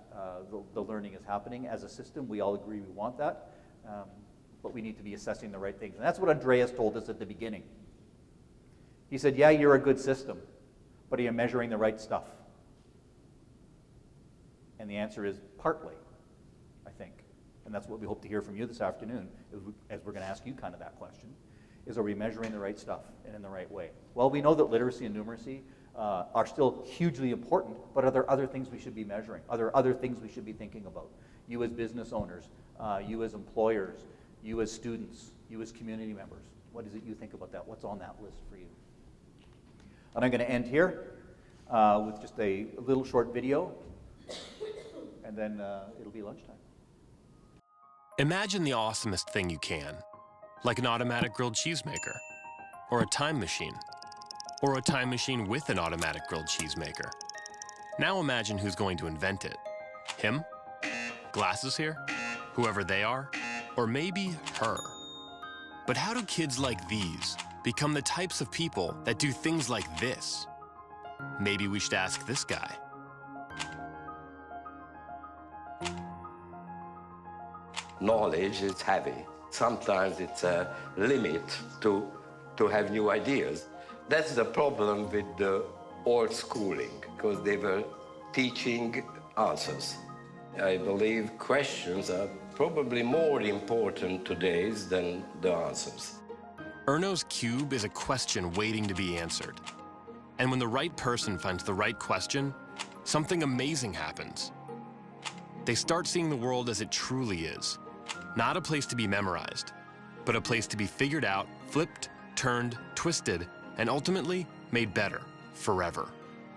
the learning is happening as a system. We all agree we want that. But we need to be assessing the right things. And that's what Andreas told us at the beginning. He said, yeah, you're a good system, but are you measuring the right stuff? And the answer is partly, I think. And that's what we hope to hear from you this afternoon, as we're going to ask you kind of that question, is are we measuring the right stuff and in the right way? Well, we know that literacy and numeracy are still hugely important, but are there other things we should be measuring? Are there other things we should be thinking about? You as business owners, you as employers, you as students, you as community members, what is it you think about that? What's on that list for you? And I'm going to end here with just a little short video, and then it'll be lunchtime. Imagine the awesomest thing you can, like an automatic grilled cheese maker, or a time machine with an automatic grilled cheese maker. Now imagine who's going to invent it. Him? Glasses here? Whoever they are? Or maybe her? But how do kids like these become the types of people that do things like this? Maybe we should ask this guy. Knowledge is heavy. Sometimes it's a limit to have new ideas. That's the problem with the old schooling, because they were teaching answers. I believe questions are probably more important today than the answers. Erno's Cube is a question waiting to be answered. And when the right person finds the right question, something amazing happens. They start seeing the world as it truly is. Not a place to be memorized, but a place to be figured out, flipped, turned, twisted, and ultimately made better forever.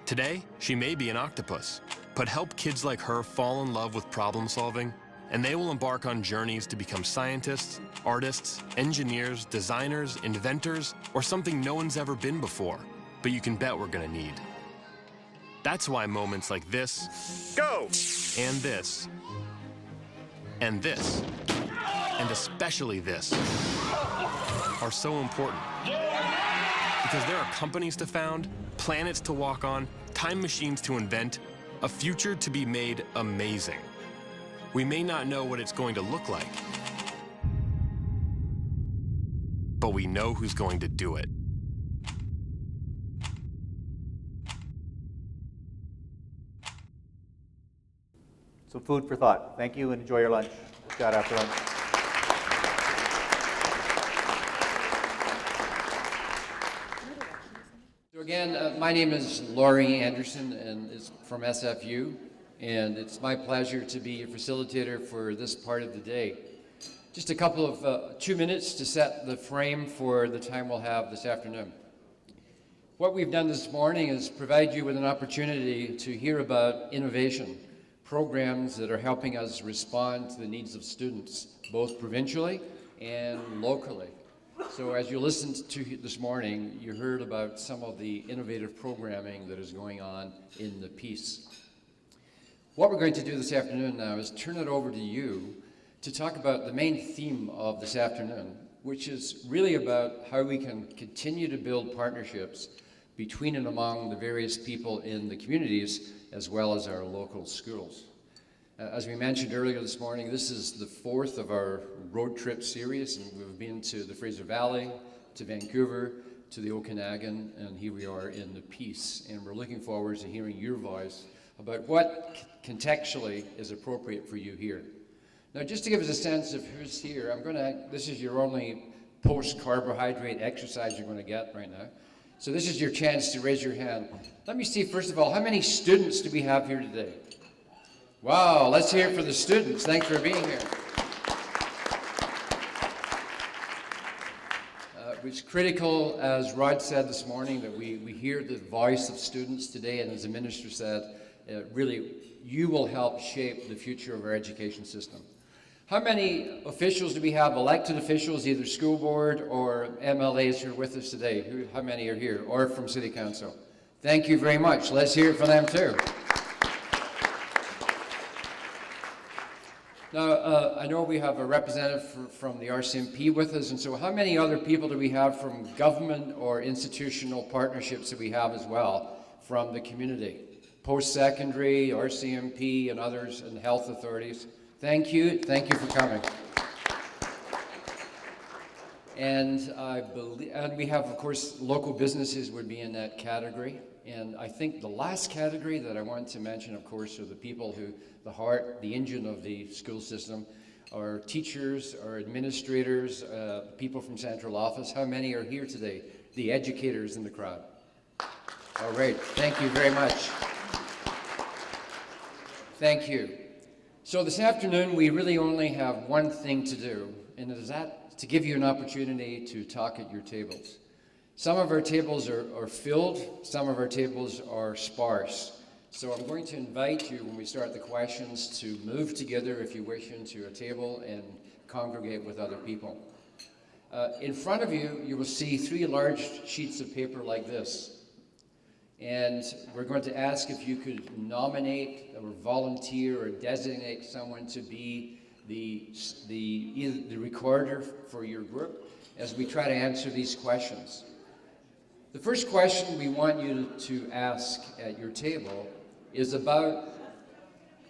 Today, she may be an octopus, but help kids like her fall in love with problem solving, and they will embark on journeys to become scientists, artists, engineers, designers, inventors, or something no one's ever been before, but you can bet we're gonna need. That's why moments like this, go, and this, and this, and especially this, are so important. Because there are companies to found, planets to walk on, time machines to invent, a future to be made amazing. We may not know what it's going to look like, but we know who's going to do it. Some food for thought. Thank you and enjoy your lunch. Chat after lunch. So again, my name is Laurie Anderson and is from SFU, and it's my pleasure to be your facilitator for this part of the day. Just a couple of 2 minutes to set the frame for the time we'll have this afternoon. What we've done this morning is provide you with an opportunity to hear about innovation, programs that are helping us respond to the needs of students, both provincially and locally. So as you listened to this morning, you heard about some of the innovative programming that is going on in the piece. What we're going to do this afternoon now is turn it over to you to talk about the main theme of this afternoon, which is really about how we can continue to build partnerships between and among the various people in the communities as well as our local schools. As we mentioned earlier this morning, this is the fourth of our road trip series, and we've been to the Fraser Valley, to Vancouver, to the Okanagan, and here we are in the Peace. And we're looking forward to hearing your voice about what contextually is appropriate for you here. Now, just to give us a sense of who's here, this is your only post-carbohydrate exercise you're going to get right now. So this is your chance to raise your hand. Let me see, first of all, how many students do we have here today? Wow, let's hear it for the students. Thanks for being here. It was critical, as Rod said this morning, that we hear the voice of students today, and as the minister said, really, you will help shape the future of our education system. How many officials do we have, elected officials, either school board or MLAs who are with us today? How many are here, or from City Council? Thank you very much. Let's hear it for them too. Now, I know we have a representative from the RCMP with us, and so how many other people do we have from government or institutional partnerships that we have as well from the community? Post-secondary, RCMP, and others, and health authorities. Thank you for coming. And we have, of course, local businesses would be in that category. And I think the last category that I want to mention, of course, are the people who, the heart, the engine of the school system, are teachers, are administrators, people from central office. How many are here today? The educators in the crowd. All right, thank you very much. Thank you. So this afternoon, we really only have one thing to do, and it is that to give you an opportunity to talk at your tables. Some of our tables are filled, some of our tables are sparse. So I'm going to invite you, when we start the questions, to move together if you wish into a table and congregate with other people. In front of you, you will see 3 large sheets of paper like this. And we're going to ask if you could nominate or volunteer or designate someone to be the recorder for your group as we try to answer these questions. The first question we want you to ask at your table is about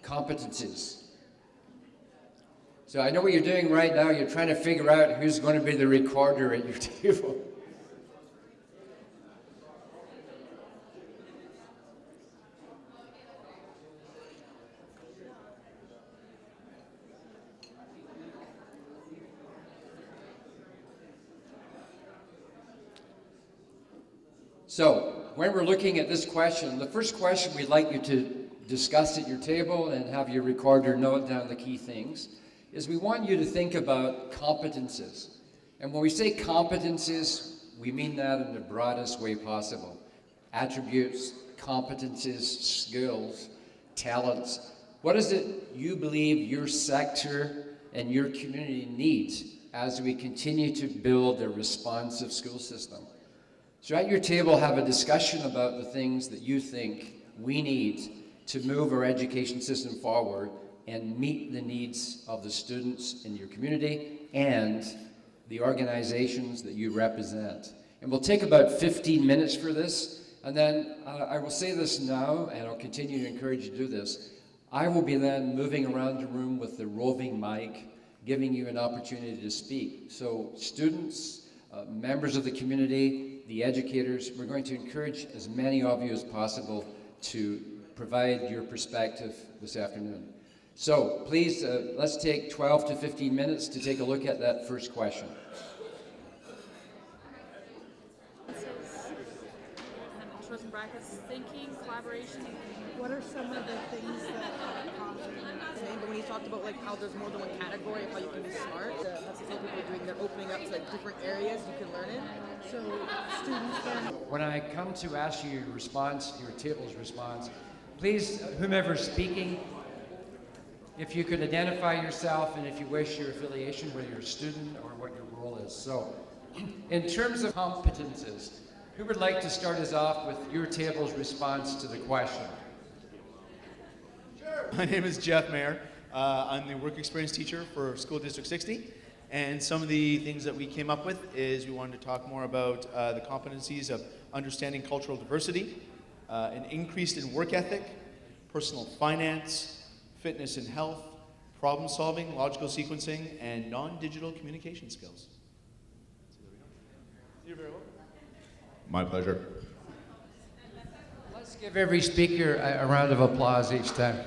competencies. So I know what you're doing right now. You're trying to figure out who's going to be the recorder at your table. So, when we're looking at this question, the first question we'd like you to discuss at your table and have your recorder note down the key things is we want you to think about competences. And when we say competences, we mean that in the broadest way possible. Attributes, competences, skills, talents. What is it you believe your sector and your community needs as we continue to build a responsive school system? So at your table, have a discussion about the things that you think we need to move our education system forward and meet the needs of the students in your community and the organizations that you represent. And we'll take about 15 minutes for this, and then I will say this now, and I'll continue to encourage you to do this. I will be then moving around the room with the roving mic, giving you an opportunity to speak. So students, members of the community, the educators, we're going to encourage as many of you as possible to provide your perspective this afternoon. So please, let's take 12 to 15 minutes to take a look at that first question. Shorts and brackets, thinking, collaboration. What are some of the things that are common? When you talked about like how there's more than one category of how you can be smart, that's what people are doing. They're opening up to like different areas you can learn in. So students learn. When I come to ask you your response, your table's response, please, whomever's speaking, if you could identify yourself and if you wish your affiliation, whether you're a student or what your role is. So, in terms of competences, who would like to start us off with your table's response to the question? My name is Jeff Mayer. I'm the work experience teacher for School District 60. And some of the things that we came up with is we wanted to talk more about the competencies of understanding cultural diversity, an increase in work ethic, personal finance, fitness and health, problem solving, logical sequencing, and non-digital communication skills. So there we go. You're very welcome. My pleasure. Let's give every speaker a round of applause each time.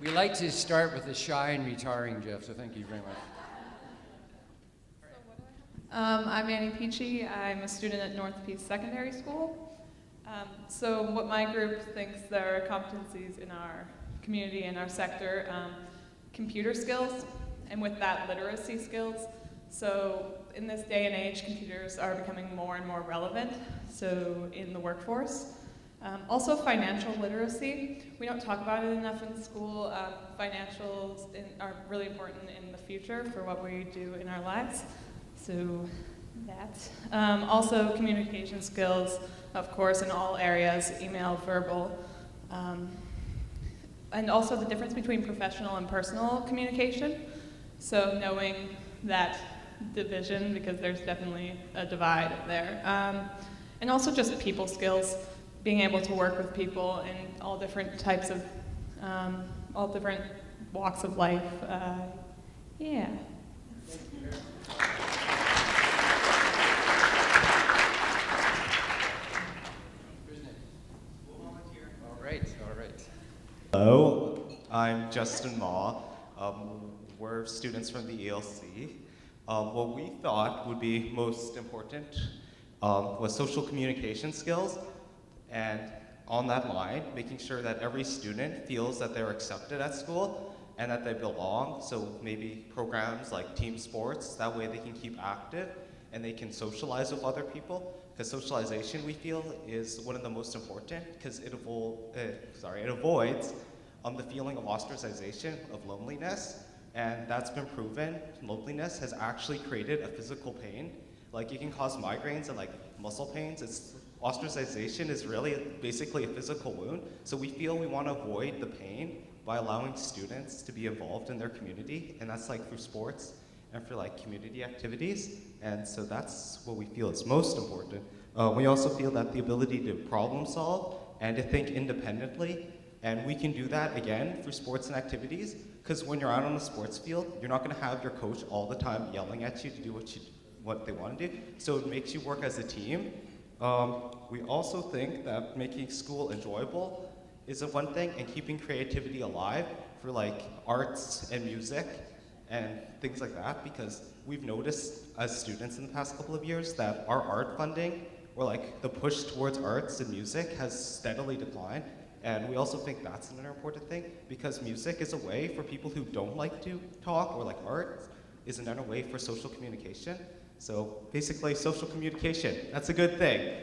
We like to start with the shy and retiring, Jeff, so thank you very much. I'm Annie Peachy. I'm a student at North Peace Secondary School. So what my group thinks there are competencies in our community and our sector, computer skills, and with that, literacy skills. So in this day and age, computers are becoming more and more relevant, so in the workforce. Also financial literacy. We don't talk about it enough in school. Financials are really important in the future for what we do in our lives. So that. Also communication skills, of course, in all areas, email, verbal. And also the difference between professional and personal communication. So knowing that division, because there's definitely a divide there. And also just people skills, being able to work with people in all different types of, all different walks of life. Yeah. All right. Hello, I'm Justin Ma. We're students from the ELC. What we thought would be most important was social communication skills, and on that line, making sure that every student feels that they're accepted at school and that they belong. So maybe programs like team sports, that way they can keep active and they can socialize with other people. Because socialization, we feel, is one of the most important, because it avoids the feeling of ostracization, of loneliness, and that's been proven. Loneliness has actually created a physical pain. Like, it can cause migraines and like muscle pains. Ostracization is really basically a physical wound, so we feel we want to avoid the pain by allowing students to be involved in their community, and that's like through sports and for like community activities, and so that's what we feel is most important. We also feel that the ability to problem solve and to think independently, and we can do that again through sports and activities, because when you're out on the sports field, you're not going to have your coach all the time yelling at you to do what they want to do, so it makes you work as a team. We also think that making school enjoyable is one thing, and keeping creativity alive for like arts and music and things like that, because we've noticed as students in the past couple of years that our art funding, or like the push towards arts and music, has steadily declined. And we also think that's another important thing, because music is a way for people who don't like to talk, or like art is another way for social communication. So basically, social communication, that's a good thing.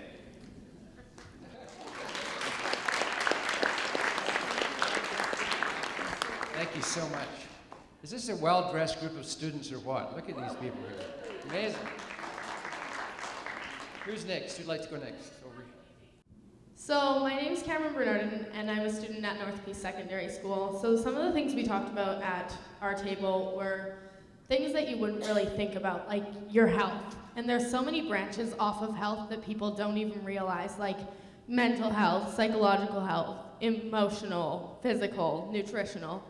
Thank you so much. Is this a well-dressed group of students or what? Look at these people here. Amazing. Who's next? Who'd like to go next? Over here. So my name is Cameron Bernardin, and I'm a student at North Peace Secondary School. So some of the things we talked about at our table were things that you wouldn't really think about, like your health. And there's so many branches off of health that people don't even realize, like mental health, psychological health, emotional, physical, nutritional.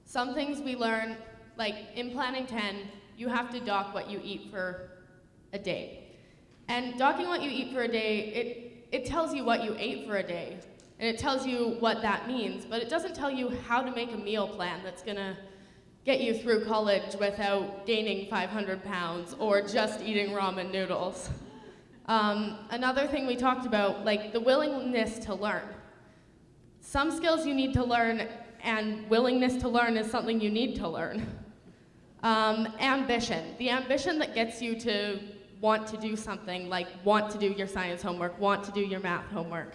Some things we learn, like in Planning 10, you have to dock what you eat for a day. And docking what you eat for a day, it tells you what you ate for a day, and it tells you what that means, but it doesn't tell you how to make a meal plan that's gonna get you through college without gaining 500 pounds or just eating ramen noodles. Another thing we talked about, like the willingness to learn. Some skills you need to learn, and willingness to learn is something you need to learn. Ambition, the ambition that gets you to want to do something, like want to do your science homework, want to do your math homework.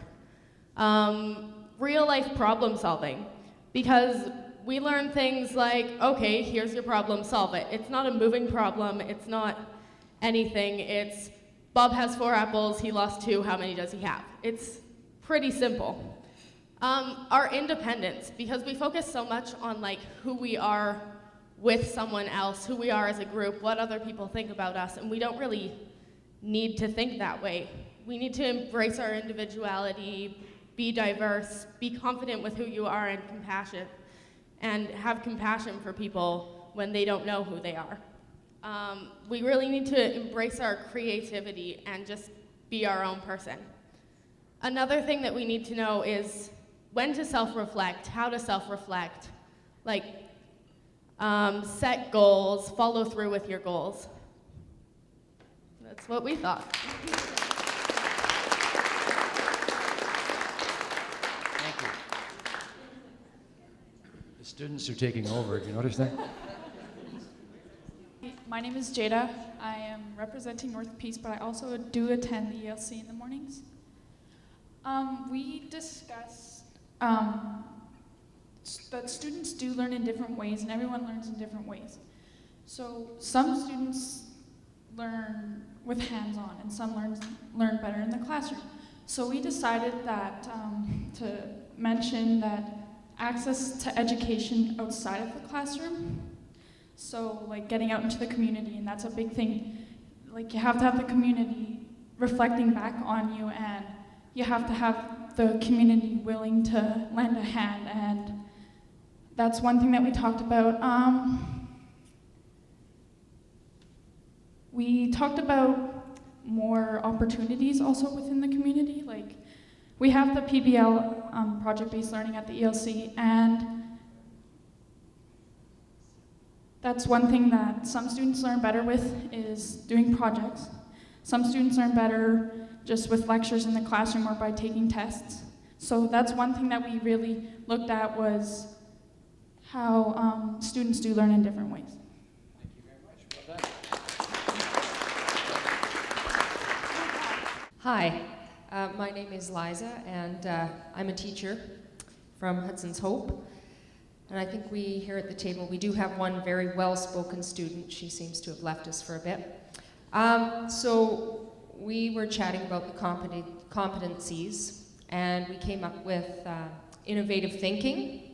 Real life problem solving, because we learn things like, okay, here's your problem, solve it. It's not a moving problem, it's not anything, it's Bob has 4 apples, he lost 2, how many does he have? It's pretty simple. Our independence, because we focus so much on like who we are with someone else, who we are as a group, what other people think about us, and we don't really need to think that way. We need to embrace our individuality, be diverse, be confident with who you are, and compassionate, and have compassion for people when they don't know who they are. We really need to embrace our creativity and just be our own person. Another thing that we need to know is when to self-reflect, how to self-reflect, like set goals, follow through with your goals. That's what we thought. Thank you. The students are taking over, have you noticed that? My name is Jada. I am representing North Peace, but I also do attend the ELC in the mornings. We discussed that students do learn in different ways, and everyone learns in different ways. So some students learn with hands-on, and some learn better in the classroom. So we decided that to mention that access to education outside of the classroom, so like getting out into the community, and that's a big thing. Like you have to have the community reflecting back on you, and you have to have the community willing to lend a hand, and that's one thing that we talked about. We talked about more opportunities also within the community. Like we have the PBL, project-based learning at the ELC, and that's one thing that some students learn better with is doing projects. Some students learn better just with lectures in the classroom or by taking tests. So that's one thing that we really looked at, was how students do learn in different ways. Hi, my name is Liza, and I'm a teacher from Hudson's Hope. And I think we here at the table, we do have one very well-spoken student. She seems to have left us for a bit. So we were chatting about the competencies, and we came up with innovative thinking,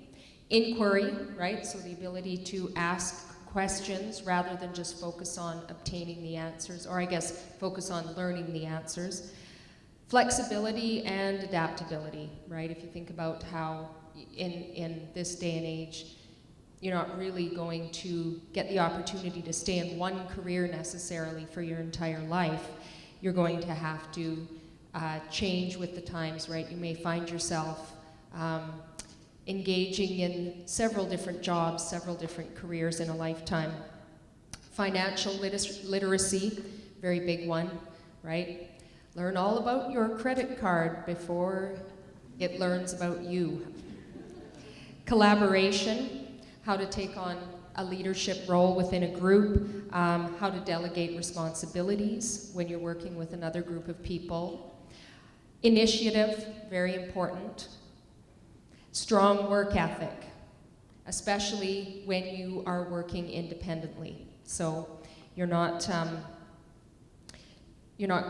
inquiry, right? So the ability to ask questions rather than just focus on obtaining the answers, or I guess focus on learning the answers. Flexibility and adaptability, right? If you think about how in this day and age, you're not really going to get the opportunity to stay in one career necessarily for your entire life. You're going to have to change with the times, right? You may find yourself engaging in several different jobs, several different careers in a lifetime. Financial literacy, very big one, right? Learn all about your credit card before it learns about you. Collaboration, how to take on a leadership role within a group, how to delegate responsibilities when you're working with another group of people. Initiative, very important. Strong work ethic, especially when you are working independently. So you're not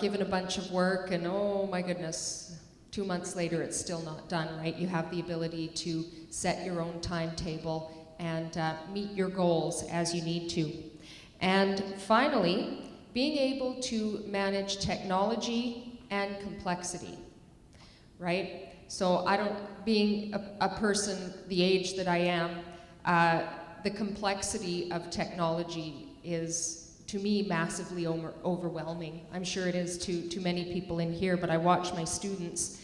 given a bunch of work and oh my goodness, 2 months later it's still not done, right? You have the ability to set your own timetable and meet your goals as you need to. And finally, being able to manage technology and complexity, right? So being a person the age that I am, the complexity of technology is, to me, massively overwhelming. I'm sure it is to many people in here, but I watch my students,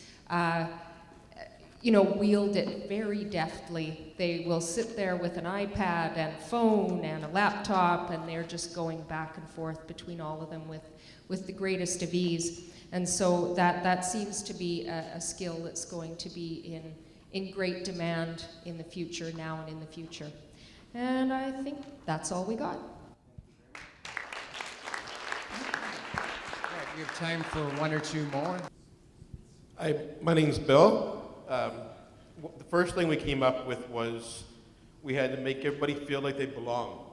wield it very deftly. They will sit there with an iPad and phone and a laptop, and they're just going back and forth between all of them with the greatest of ease. And so that seems to be a skill that's going to be in great demand in the future, now and in the future. And I think that's all we got. We have time for one or two more. Hi, my name's Bill. The first thing we came up with was we had to make everybody feel like they belong.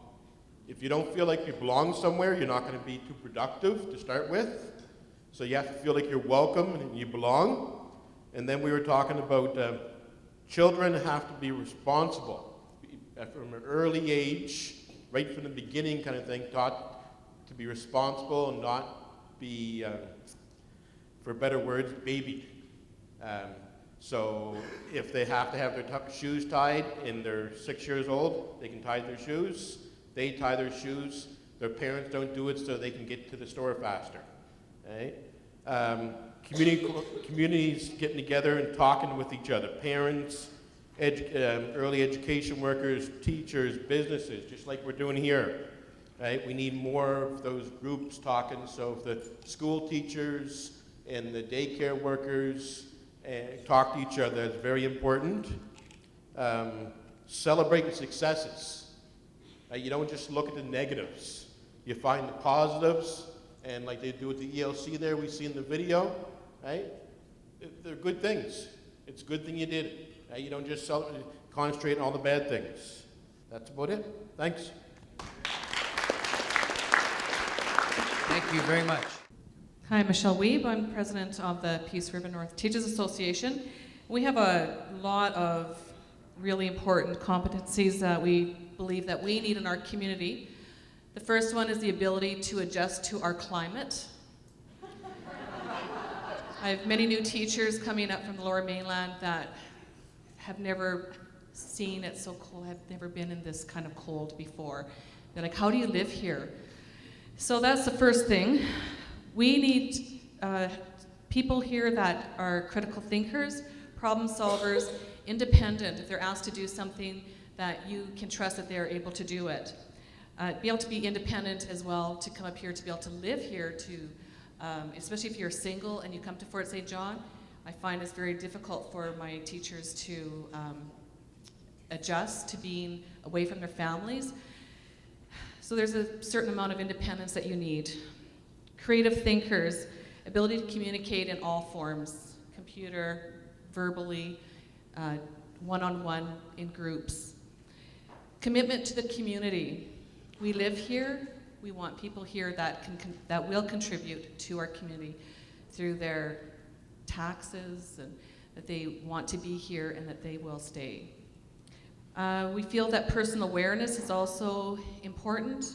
If you don't feel like you belong somewhere, you're not going to be too productive to start with. So you have to feel like you're welcome and you belong. And then we were talking about children have to be responsible from an early age, right from the beginning kind of thing, taught to be responsible and not be, for better words, babied. So if they have to have their shoes tied and they're 6 years old, they can tie their shoes. They tie their shoes. Their parents don't do it so they can get to the store faster. Right? Communities getting together and talking with each other. Parents, early education workers, teachers, businesses, just like we're doing here. Right? We need more of those groups talking. So if the school teachers and the daycare workers talk to each other, that's very important. Celebrating successes. You don't just look at the negatives. You find the positives, and like they do with the ELC there, we see in the video, right? They're good things. It's a good thing you did it. Right? You don't just concentrate on all the bad things. That's about it. Thanks. Thank you very much. Hi, Michelle Weeb. I'm president of the Peace River North Teachers Association. We have a lot of really important competencies that we believe that we need in our community. The first one is the ability to adjust to our climate. I have many new teachers coming up from the Lower Mainland that have never seen it so cold, have never been in this kind of cold before. They're like, how do you live here? So that's the first thing. We need people here that are critical thinkers, problem solvers, independent. If they're asked to do something, that you can trust that they're able to do it. Be able to be independent as well, to come up here, to be able to live here, to, especially if you're single and you come to Fort St. John, I find it's very difficult for my teachers to adjust to being away from their families. So there's a certain amount of independence that you need. Creative thinkers, ability to communicate in all forms, computer, verbally, one-on-one, in groups. Commitment to the community. We live here. We want people here that will contribute to our community through their taxes, and that they want to be here and that they will stay. We feel that personal awareness is also important.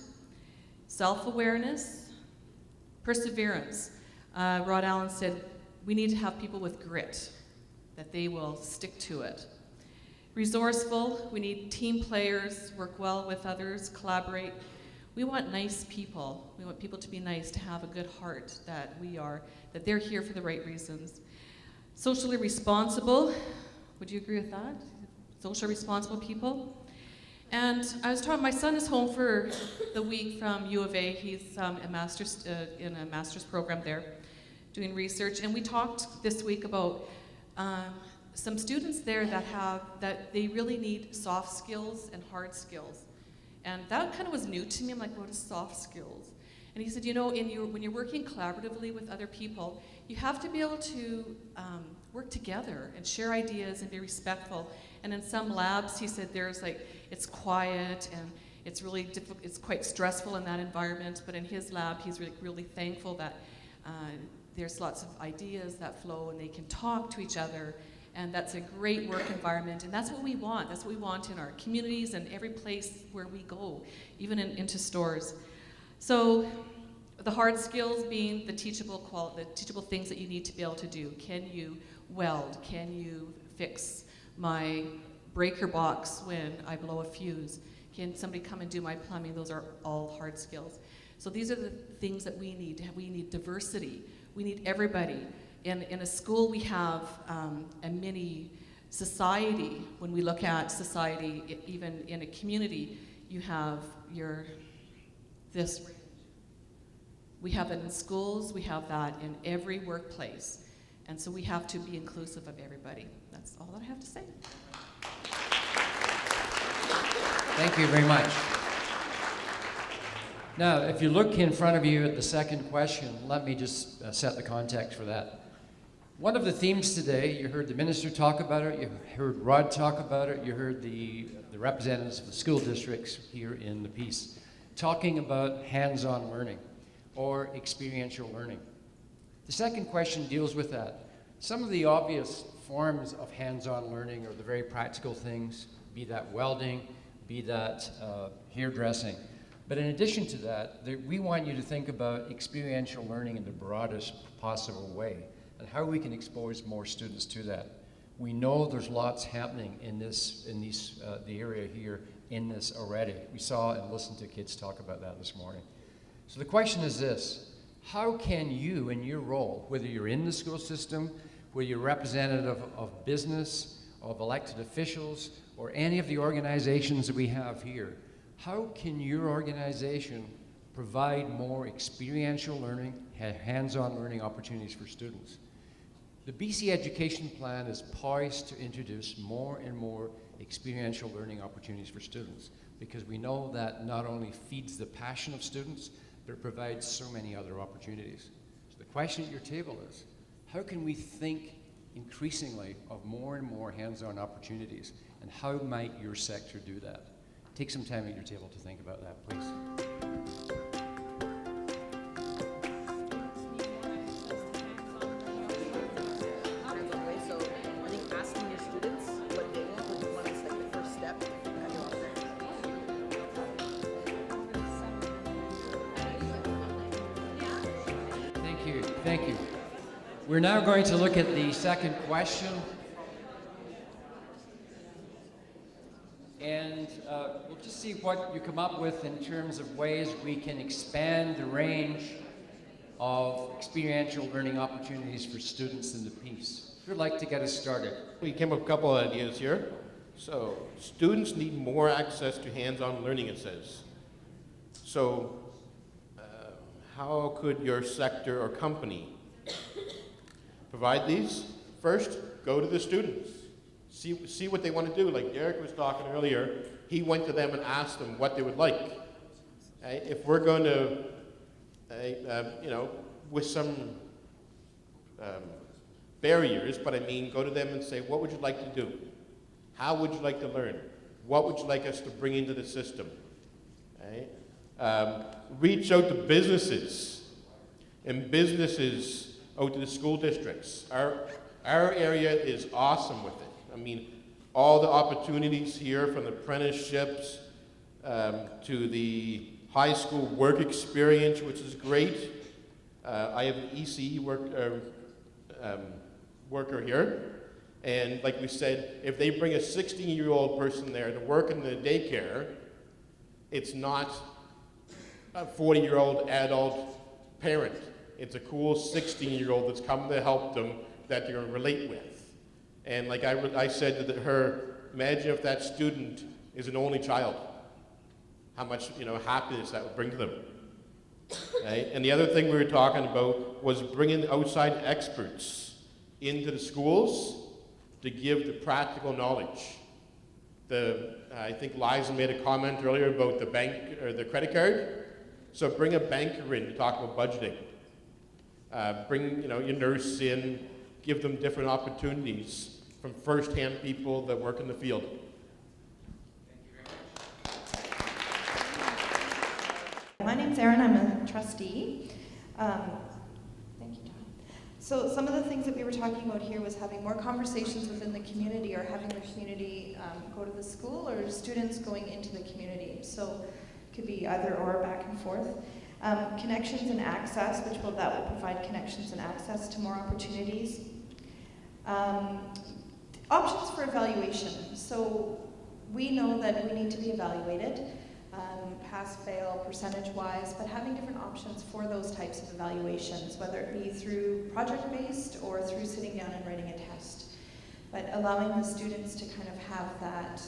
Self-awareness, perseverance. Rod Allen said, we need to have people with grit, that they will stick to it. Resourceful, we need team players, work well with others, collaborate. We want nice people. We want people to be nice, to have a good heart, that they're here for the right reasons. Socially responsible, would you agree with that? Socially responsible people. And I was talking, my son is home for the week from U of A. He's in a master's program there, doing research. And we talked this week about some students there that they really need soft skills and hard skills. And that kind of was new to me. I'm like, what is soft skills? And he said, you know, when you're working collaboratively with other people, you have to be able to work together and share ideas and be respectful. And in some labs, he said, it's quiet and it's really difficult, it's quite stressful in that environment. But in his lab, he's really thankful that there's lots of ideas that flow and they can talk to each other. And that's a great work environment, and that's what we want. That's what we want in our communities and every place where we go, even into stores. So the hard skills being the teachable things that you need to be able to do. Can you weld? Can you fix my breaker box when I blow a fuse? Can somebody come and do my plumbing? Those are all hard skills. So these are the things that we need. We need diversity. We need everybody. In a school, we have a mini society. When we look at society, even in a community, you have this. We have it in schools, we have that in every workplace. And so we have to be inclusive of everybody. That's all that I have to say. Thank you very much. Now, if you look in front of you at the second question, let me just set the context for that. One of the themes today, you heard the minister talk about it, you heard Rod talk about it, you heard the representatives of the school districts here in the piece talking about hands-on learning or experiential learning. The second question deals with that. Some of the obvious forms of hands-on learning are the very practical things, be that welding, be that hairdressing. But in addition to that, we want you to think about experiential learning in the broadest possible way, and how we can expose more students to that. We know there's lots happening in the area here in this already. We saw and listened to kids talk about that this morning. So the question is this: how can you, in your role, whether you're in the school system, whether you're representative of business, of elected officials, or any of the organizations that we have here, how can your organization provide more experiential learning, hands-on learning opportunities for students? The BC Education Plan is poised to introduce more and more experiential learning opportunities for students, because we know that not only feeds the passion of students, but it provides so many other opportunities. So the question at your table is, how can we think increasingly of more and more hands-on opportunities, and how might your sector do that? Take some time at your table to think about that, please. Thank you. We're now going to look at the second question. And we'll just see what you come up with in terms of ways we can expand the range of experiential learning opportunities for students in the piece. Who would like to get us started? We came up with a couple of ideas here. So, students need more access to hands-on learning, it says. So, how could your sector or company provide these? First, go to the students. See what they want to do. Like Derek was talking earlier, he went to them and asked them what they would like. If we're going to, with some barriers, but I mean, go to them and say, what would you like to do? How would you like to learn? What would you like us to bring into the system? Reach out to businesses, and businesses out to the school districts. Our area is awesome with it. I mean, all the opportunities here, from the apprenticeships to the high school work experience, which is great. I have an ECE worker here, and like we said, if they bring a 16-year-old person there to work in the daycare, it's not a 40-year-old adult parent. It's a cool 16-year-old that's come to help them that they're going to relate with. And like I said to her, imagine if that student is an only child, how much happiness that would bring to them. And the other thing we were talking about was bringing outside experts into the schools to give the practical knowledge. I think Liza made a comment earlier about the bank or the credit card. So bring a banker in to talk about budgeting. Bring your nurse in, give them different opportunities from first-hand people that work in the field. My name's Erin, I'm a trustee. Thank you, John. So some of the things that we were talking about here was having more conversations within the community, or having the community go to the school, or students going into the community. So it could be either or, back and forth. Connections and access, that will provide connections and access to more opportunities. Options for evaluation. So we know that we need to be evaluated, pass, fail, percentage-wise, but having different options for those types of evaluations, whether it be through project-based or through sitting down and writing a test. But allowing the students to kind of have that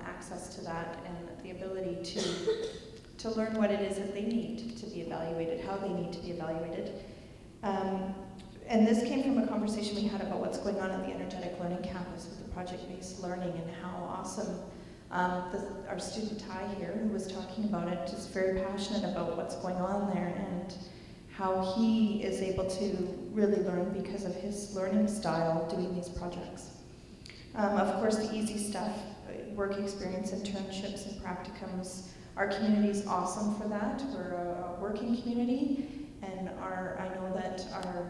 access to that and the ability to learn what it is that they need to be evaluated, how they need to be evaluated. And this came from a conversation we had about what's going on at the Energetic Learning Campus with the project-based learning, and how awesome our student Ty here, who was talking about it, is very passionate about what's going on there and how he is able to really learn because of his learning style doing these projects. Of course, the easy stuff, work experience, internships, and practicums. Our community is awesome for that. We're a working community, and I know that our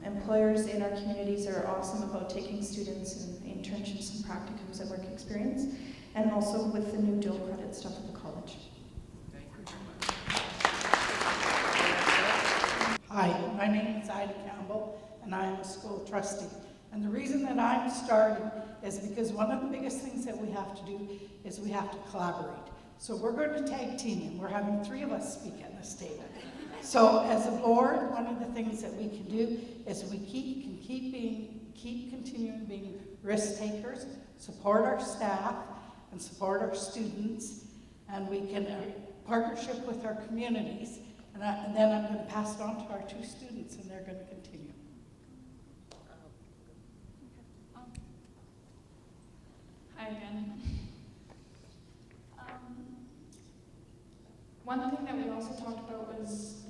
employers in our communities are awesome about taking students in internships and practicums and work experience, and also with the new dual credit stuff at the college. Hi, my name is Ida Campbell, and I am a school trustee. And the reason that I'm starting is because one of the biggest things that we have to do is we have to collaborate. So we're going to tag team, and we're having 3 of us speak at this table. So as a board, one of the things that we can do is we keep continuing being risk takers, support our staff, and support our students, and we can partnership with our communities. And then I'm going to pass it on to our 2 students, and they're going to continue. Hi again. One thing that we also talked about was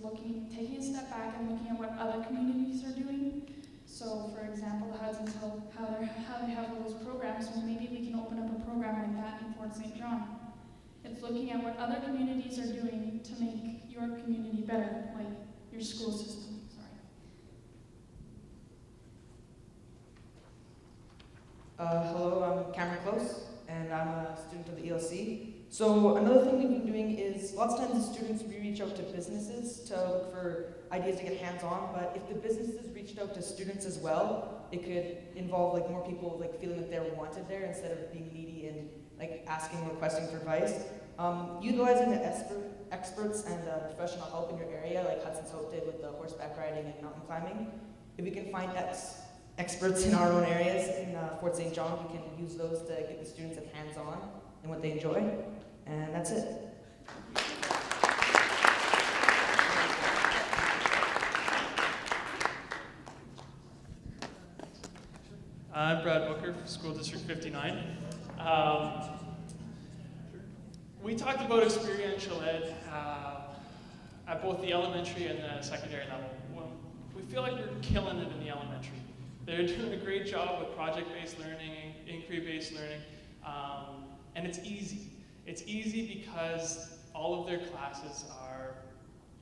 taking a step back and looking at what other communities are doing. So, for example, Hudson's Hope, how they have those programs, well, maybe we can open up a program like that in Fort St. John. It's looking at what other communities are doing to make your community better, like your school system. Hello, I'm Cameron Close, and I'm a student of the ELC. So another thing we've been doing is lots of times the students, we reach out to businesses to look for ideas to get hands-on, but if the businesses reached out to students as well, it could involve like more people like feeling that they're wanted there instead of being needy and like asking or requesting for advice. Utilizing the experts and professional help in your area, like Hudson's Hope did with the horseback riding and mountain climbing. If we can find experts in our own areas in Fort St. John, we can use those to get the students hands-on and what they enjoy, and that's it. I'm Brad Booker from School District 59. We talked about experiential ed at both the elementary and the secondary level. We feel like we're killing it in the elementary. They're doing a great job with project-based learning, inquiry-based learning, and it's easy. It's easy because all of their classes are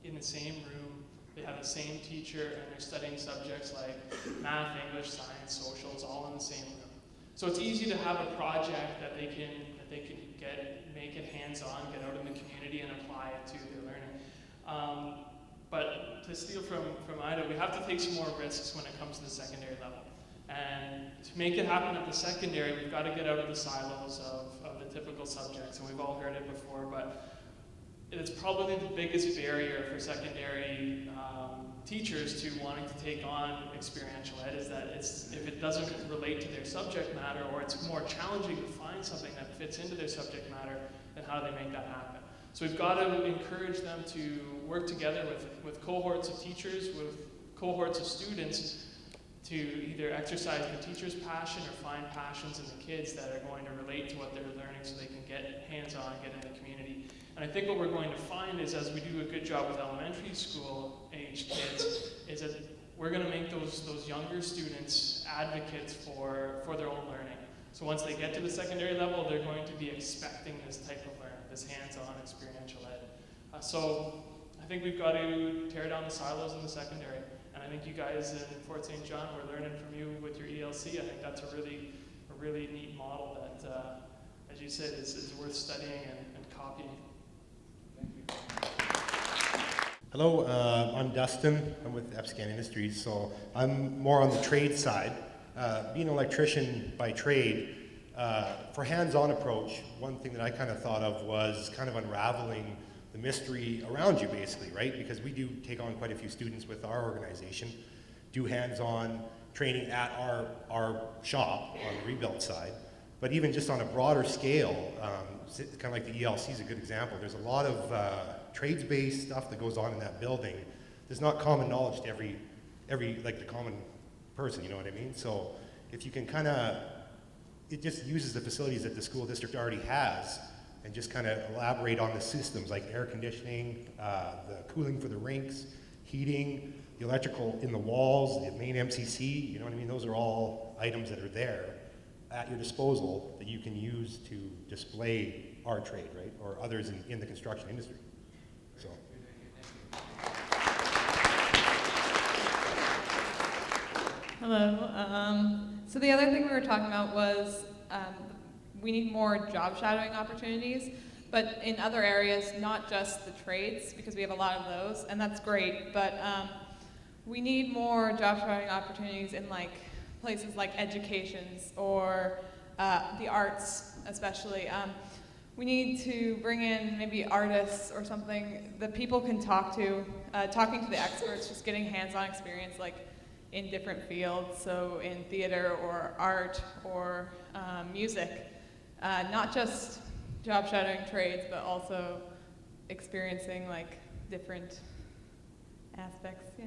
in the same room. They have the same teacher, and they're studying subjects like math, English, science, socials, all in the same room. So it's easy to have a project that they can make it hands-on, get out in the community, and apply it to their learning. But to steal from Ida, we have to take some more risks when it comes to the secondary level. And to make it happen at the secondary, we've got to get out of the silos of the typical subjects, and we've all heard it before, but it's probably the biggest barrier for secondary teachers to wanting to take on experiential ed is that if it doesn't relate to their subject matter, or it's more challenging to find something that fits into their subject matter, then how do they make that happen? So we've got to encourage them to work together with cohorts of teachers, with cohorts of students, to either exercise the teacher's passion or find passions in the kids that are going to relate to what they're learning so they can get hands-on, get in the community. And I think what we're going to find is, as we do a good job with elementary school age kids, is that we're going to make those younger students advocates for their own learning. So once they get to the secondary level, they're going to be expecting this type of learning, this hands-on experiential ed. So I think we've got to tear down the silos in the secondary. And I think you guys in Fort St. John, we're learning from you with your ELC. I think that's a really neat model that, as you said, is worth studying and copying. Hello, I'm Dustin. I'm with EPSCAN Industries, so I'm more on the trade side. Being an electrician by trade, for hands-on approach, one thing that I kind of thought of was kind of unraveling the mystery around you, basically, right? Because we do take on quite a few students with our organization, do hands-on training at our shop on the rebuild side. But even just on a broader scale, kind of like the ELC is a good example. There's a lot of trades-based stuff that goes on in that building. There's not common knowledge to every like the common person, you know what I mean? So if you can kind of, it just uses the facilities that the school district already has and just kind of elaborate on the systems like air conditioning, the cooling for the rinks, heating, the electrical in the walls, the main MCC, you know what I mean? Those are all items that are there at your disposal that you can use to display our trade, right? Or others in the construction industry. So. Hello. So the other thing we were talking about was we need more job shadowing opportunities, but in other areas, not just the trades, because we have a lot of those, and that's great, but we need more job shadowing opportunities in like places like educations or the arts especially. We need to bring in maybe artists or something that people can talk to, talking to the experts, just getting hands-on experience like in different fields, so in theater or art or music. Not just job shadowing trades, but also experiencing like different aspects. Yeah.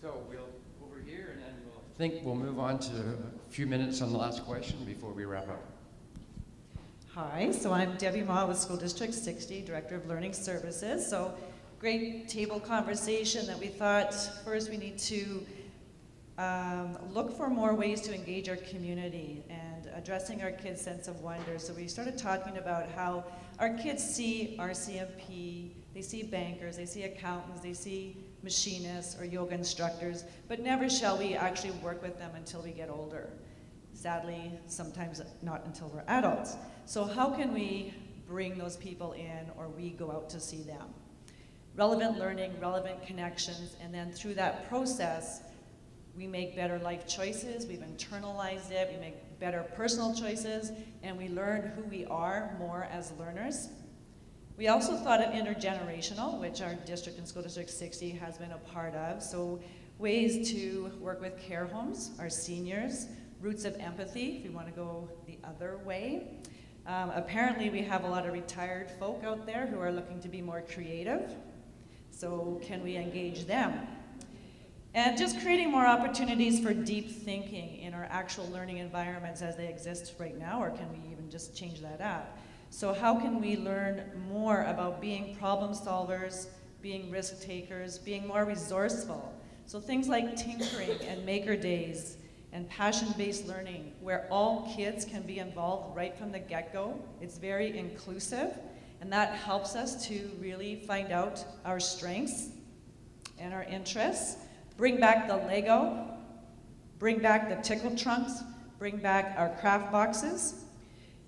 So we'll over here, and then I think we'll move on to a few minutes on the last question before we wrap up. Hi, so I'm Debbie Ma with School District 60, Director of Learning Services. So great table conversation that we thought first we need to look for more ways to engage our community and addressing our kids' sense of wonder. So we started talking about how our kids see RCMP, they see bankers, they see accountants, they see machinists or yoga instructors, but never shall we actually work with them until we get older. Sadly, sometimes not until we're adults. So how can we bring those people in, or we go out to see them? Relevant learning, relevant connections, and then through that process, we make better life choices, we've internalized it, we make better personal choices, and we learn who we are more as learners. We also thought of intergenerational, which our district and School District 60 has been a part of. So ways to work with care homes, our seniors, roots of empathy, if you want to go the other way. Apparently we have a lot of retired folk out there who are looking to be more creative. So can we engage them? And just creating more opportunities for deep thinking in our actual learning environments as they exist right now, or can we even just change that up? So how can we learn more about being problem solvers, being risk takers, being more resourceful? So things like tinkering and maker days and passion-based learning, where all kids can be involved right from the get-go. It's very inclusive, and that helps us to really find out our strengths and our interests, bring back the Lego, bring back the tickle trunks, bring back our craft boxes,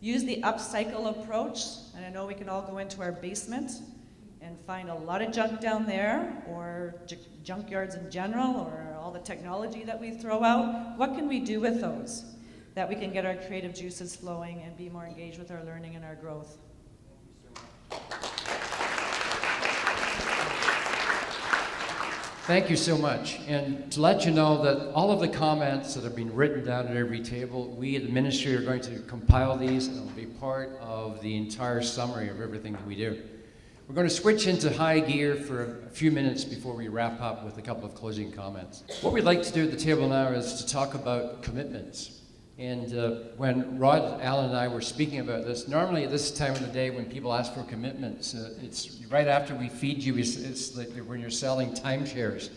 use the upcycle approach, and I know we can all go into our basement and find a lot of junk down there, or junkyards in general, or all the technology that we throw out. What can we do with those that we can get our creative juices flowing and be more engaged with our learning and our growth? Thank you so much. And to let you know that all of the comments that have been written down at every table, we at the ministry are going to compile these and it'll be part of the entire summary of everything that we do. We're going to switch into high gear for a few minutes before we wrap up with a couple of closing comments. What we'd like to do at the table now is to talk about commitments. And when Rod, Alan, and I were speaking about this, normally at this time of the day when people ask for commitments, it's right after we feed you, it's like when you're selling timeshares.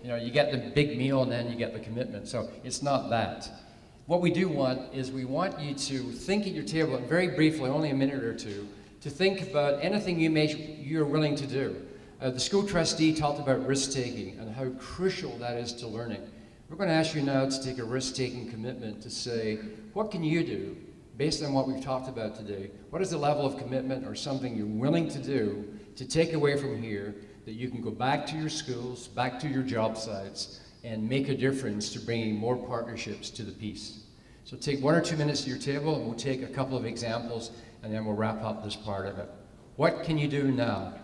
You know, you get the big meal and then you get the commitment. So it's not that. What we do want is we want you to think at your table, and very briefly, only a minute or two, to think about anything you're willing to do. The school trustee talked about risk-taking and how crucial that is to learning. We're going to ask you now to take a risk-taking commitment to say, what can you do based on what we've talked about today? What is the level of commitment or something you're willing to do to take away from here that you can go back to your schools, back to your job sites, and make a difference to bringing more partnerships to the piece? So take 1 or 2 minutes at your table and we'll take a couple of examples and then we'll wrap up this part of it. What can you do now?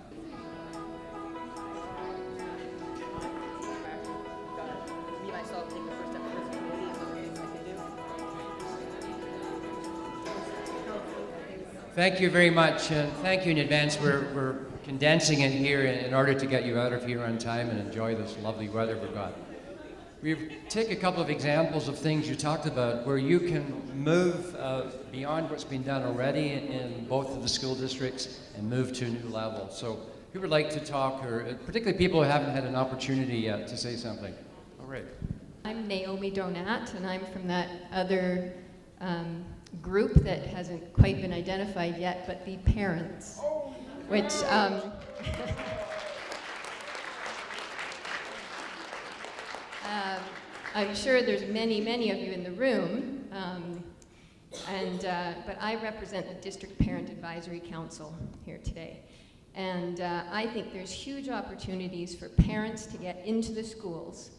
Me, myself, take the first step of this community and some things I can do. Thank you very much, and thank you in advance. We're condensing it here in order to get you out of here on time and enjoy this lovely weather we've got. We've take a couple of examples of things you talked about where you can move beyond what's been done already in both of the school districts and move to a new level. So who would like to talk, or particularly people who haven't had an opportunity yet to say something? All right. I'm Naomi Donat, and I'm from that other group that hasn't quite been identified yet, but the parents, which I'm sure there's many, many of you in the room, but I represent the District Parent Advisory Council here today. And I think there's huge opportunities for parents to get into the schools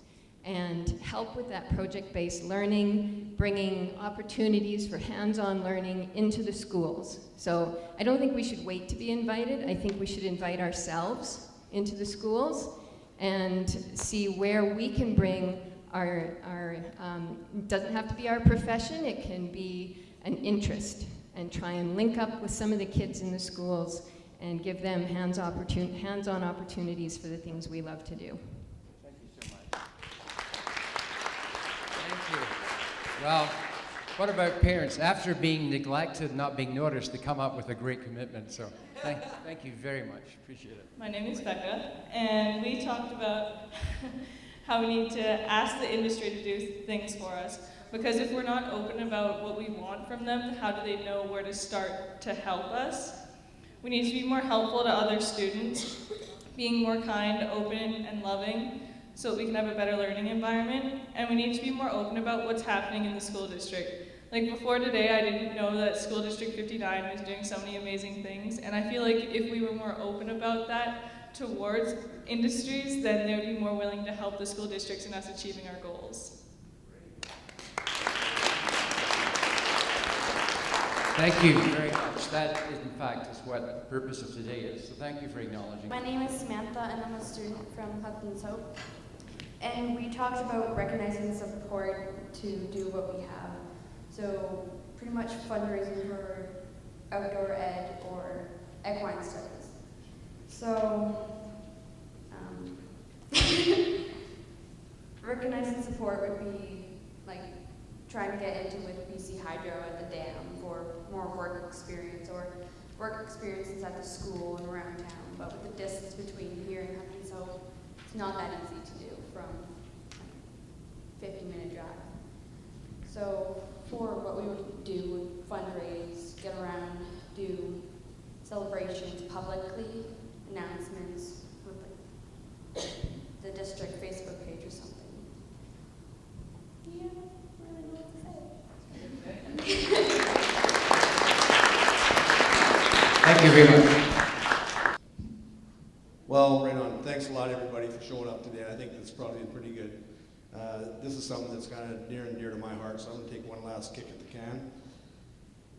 and help with that project-based learning, bringing opportunities for hands-on learning into the schools. So I don't think we should wait to be invited. I think we should invite ourselves into the schools and see where we can bring it doesn't have to be our profession, it can be an interest, and try and link up with some of the kids in the schools and give them hands-on opportunities for the things we love to do. Thank you so much. Thank you. Well, what about parents? After being neglected, not being noticed, they come up with a great commitment. So thank you very much. Appreciate it. My name is Becca, and we talked about how we need to ask the industry to do things for us. Because if we're not open about what we want from them, how do they know where to start to help us? We need to be more helpful to other students, being more kind, open, and loving, so that we can have a better learning environment. And we need to be more open about what's happening in the school district. Like before today, I didn't know that School District 59 was doing so many amazing things. And I feel like if we were more open about that towards industries, then they would be more willing to help the school districts in us achieving our goals. Thank you very much. That is, in fact, is what the purpose of today is. So thank you for acknowledging. My name is Samantha, and I'm a student from Hudson's Hope. And we talked about recognizing support to do what we have. So pretty much fundraising for outdoor ed or equine studies. So recognizing support would be like trying to get into with BC Hydro at the dam for more work experience or work experiences at the school and around town. But with the distance between here and Hudson's Hope, it's not that easy to do from a 50-minute drive. So for what we would do would fundraise, get around, do celebrations publicly, announcements with like the district Facebook page or something. Yeah, I don't really know what to say. Thank you very much. Well, right on. Thanks a lot, everybody, for showing up today. I think that's probably pretty good. This is something that's kind of near and dear to my heart, so I'm going to take one last kick at the can.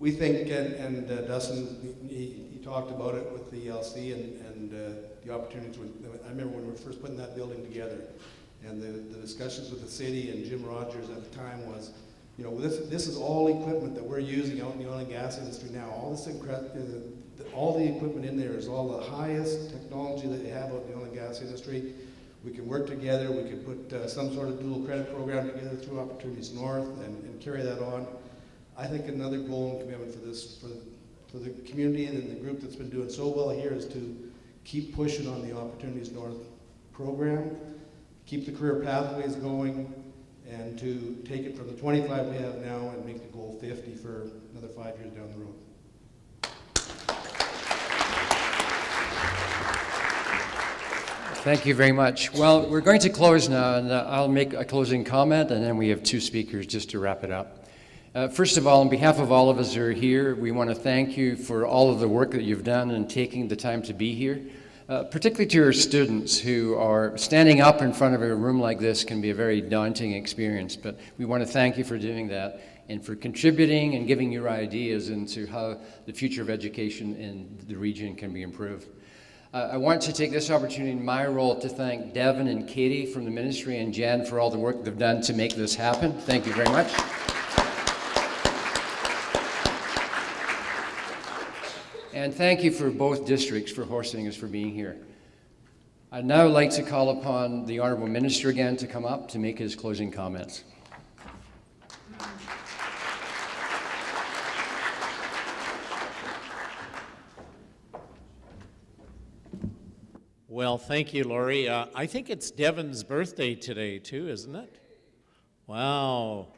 We think, and Dustin, he talked about it with the ELC and the opportunities. I remember when we were first putting that building together, and the discussions with the city and Jim Rogers at the time was, you know, this is all equipment that we're using out in the oil and gas industry now. All the equipment in there is all the highest technology that they have out in the oil and gas industry. We can work together. We can put some sort of dual credit program together through Opportunities North and carry that on. I think another goal and commitment for this, for the community and the group that's been doing so well here is to keep pushing on the Opportunities North program, keep the career pathways going, and to take it from the 25 we have now and make the goal 50 for another 5 years down the road. Thank you very much. Well, we're going to close now, and I'll make a closing comment, and then we have two speakers just to wrap it up. First of all, on behalf of all of us who are here, we want to thank you for all of the work that you've done and taking the time to be here, particularly to your students who are standing up in front of a room like this can be a very daunting experience, but we want to thank you for doing that and for contributing and giving your ideas into how the future of education in the region can be improved. I want to take this opportunity in my role to thank Devin and Katie from the ministry and Jen for all the work they've done to make this happen. Thank you very much. And thank you for both districts for hosting us, for being here. I'd now like to call upon the Honourable Minister again to come up to make his closing comments. Well, thank you, Laurie. I think it's Devin's birthday today, too, isn't it? Wow.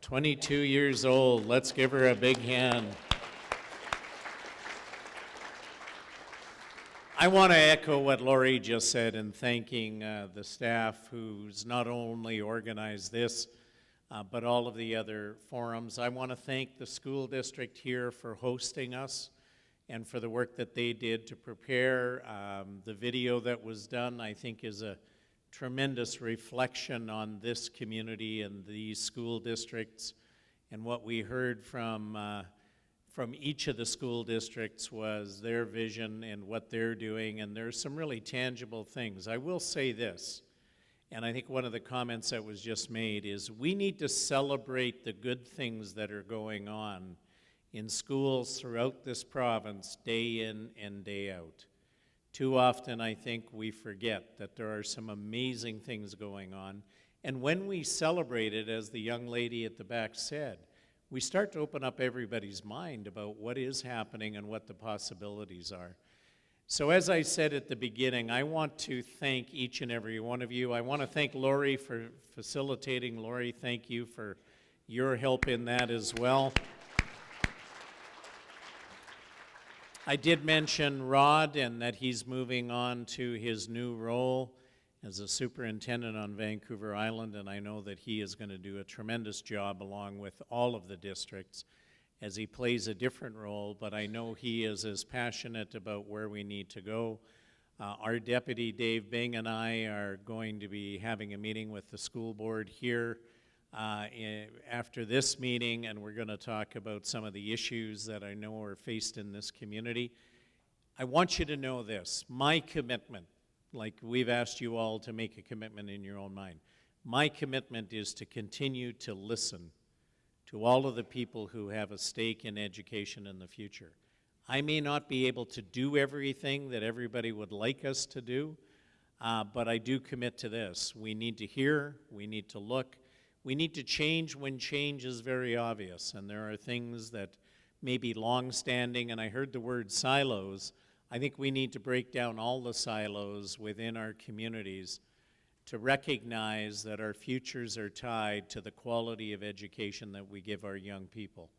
22 years old. Let's give her a big hand. I want to echo what Laurie just said in thanking the staff who's not only organized this, but all of the other forums. I want to thank the school district here for hosting us and for the work that they did to prepare. The video that was done, I think, is a tremendous reflection on this community and these school districts. And what we heard from each of the school districts was their vision and what they're doing, and there's some really tangible things. I will say this, and I think one of the comments that was just made is we need to celebrate the good things that are going on in schools throughout this province, day in and day out. Too often, I think we forget that there are some amazing things going on. And when we celebrate it, as the young lady at the back said, we start to open up everybody's mind about what is happening and what the possibilities are. So as I said at the beginning, I want to thank each and every one of you. I want to thank Laurie for facilitating. Laurie, thank you for your help in that as well. I did mention Rod and that he's moving on to his new role as a superintendent on Vancouver Island, and I know that he is going to do a tremendous job along with all of the districts as he plays a different role, but I know he is as passionate about where we need to go. Our deputy, Dave Bing, and I are going to be having a meeting with the school board here after this meeting, and we're going to talk about some of the issues that I know are faced in this community. I want you to know this, my commitment, like we've asked you all to make a commitment in your own mind, my commitment is to continue to listen to all of the people who have a stake in education in the future. I may not be able to do everything that everybody would like us to do, But I do commit to this. We need to hear, we need to look, we need to change when change is very obvious. And there are things that may be long-standing, and I heard the word silos. I think we need to break down all the silos within our communities to recognize that our futures are tied to the quality of education that we give our young people.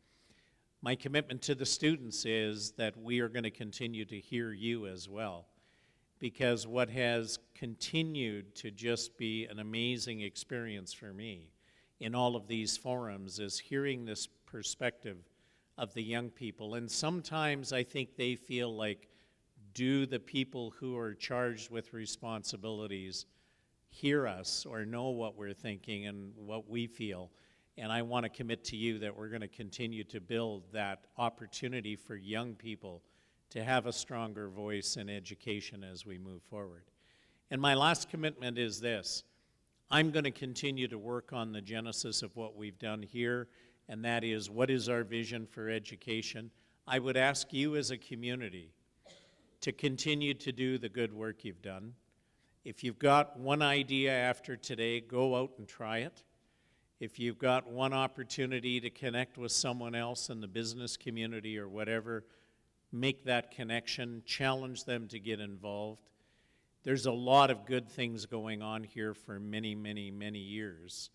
My commitment to the students is that we are going to continue to hear you as well, because what has continued to just be an amazing experience for me in all of these forums is hearing this perspective of the young people. And sometimes I think they feel like, do the people who are charged with responsibilities hear us or know what we're thinking and what we feel? And I want to commit to you that we're going to continue to build that opportunity for young people to have a stronger voice in education as we move forward. And my last commitment is this. I'm going to continue to work on the genesis of what we've done here, and that is, what is our vision for education? I would ask you as a community to continue to do the good work you've done. If you've got one idea after today, go out and try it. If you've got one opportunity to connect with someone else in the business community or whatever, make that connection, challenge them to get involved. There's a lot of good things going on here for many, many, many years.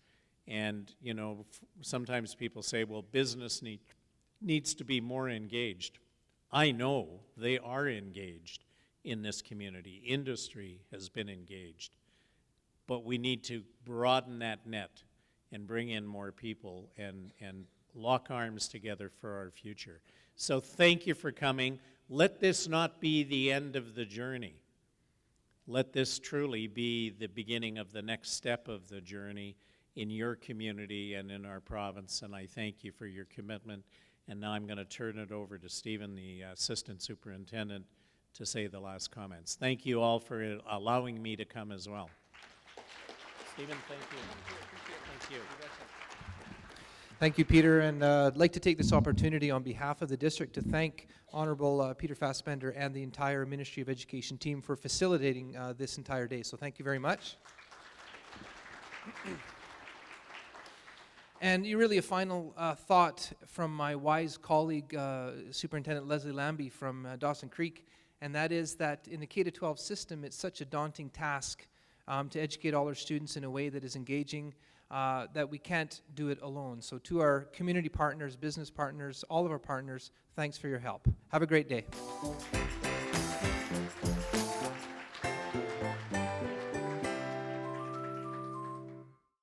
And, you know, sometimes people say, well, business needs to be more engaged. I know they are engaged in this community. Industry has been engaged. But we need to broaden that net and bring in more people and lock arms together for our future. So thank you for coming. Let this not be the end of the journey. Let this truly be the beginning of the next step of the journey in your community and in our province. And I thank you for your commitment. And now I'm going to turn it over to Stephen, the Assistant Superintendent, to say the last comments. Thank you all for allowing me to come as well. Stephen, thank you. Thank you. Thank you, Peter, and I'd like to take this opportunity on behalf of the district to thank Honorable Peter Fassbender and the entire Ministry of Education team for facilitating this entire day. So thank you very much. And really a final thought from my wise colleague, Superintendent Leslie Lambie from Dawson Creek, and that is that in the K-12 system, it's such a daunting task to educate all our students in a way that is engaging, that we can't do it alone. So to our community partners, business partners, all of our partners, thanks for your help. Have a great day.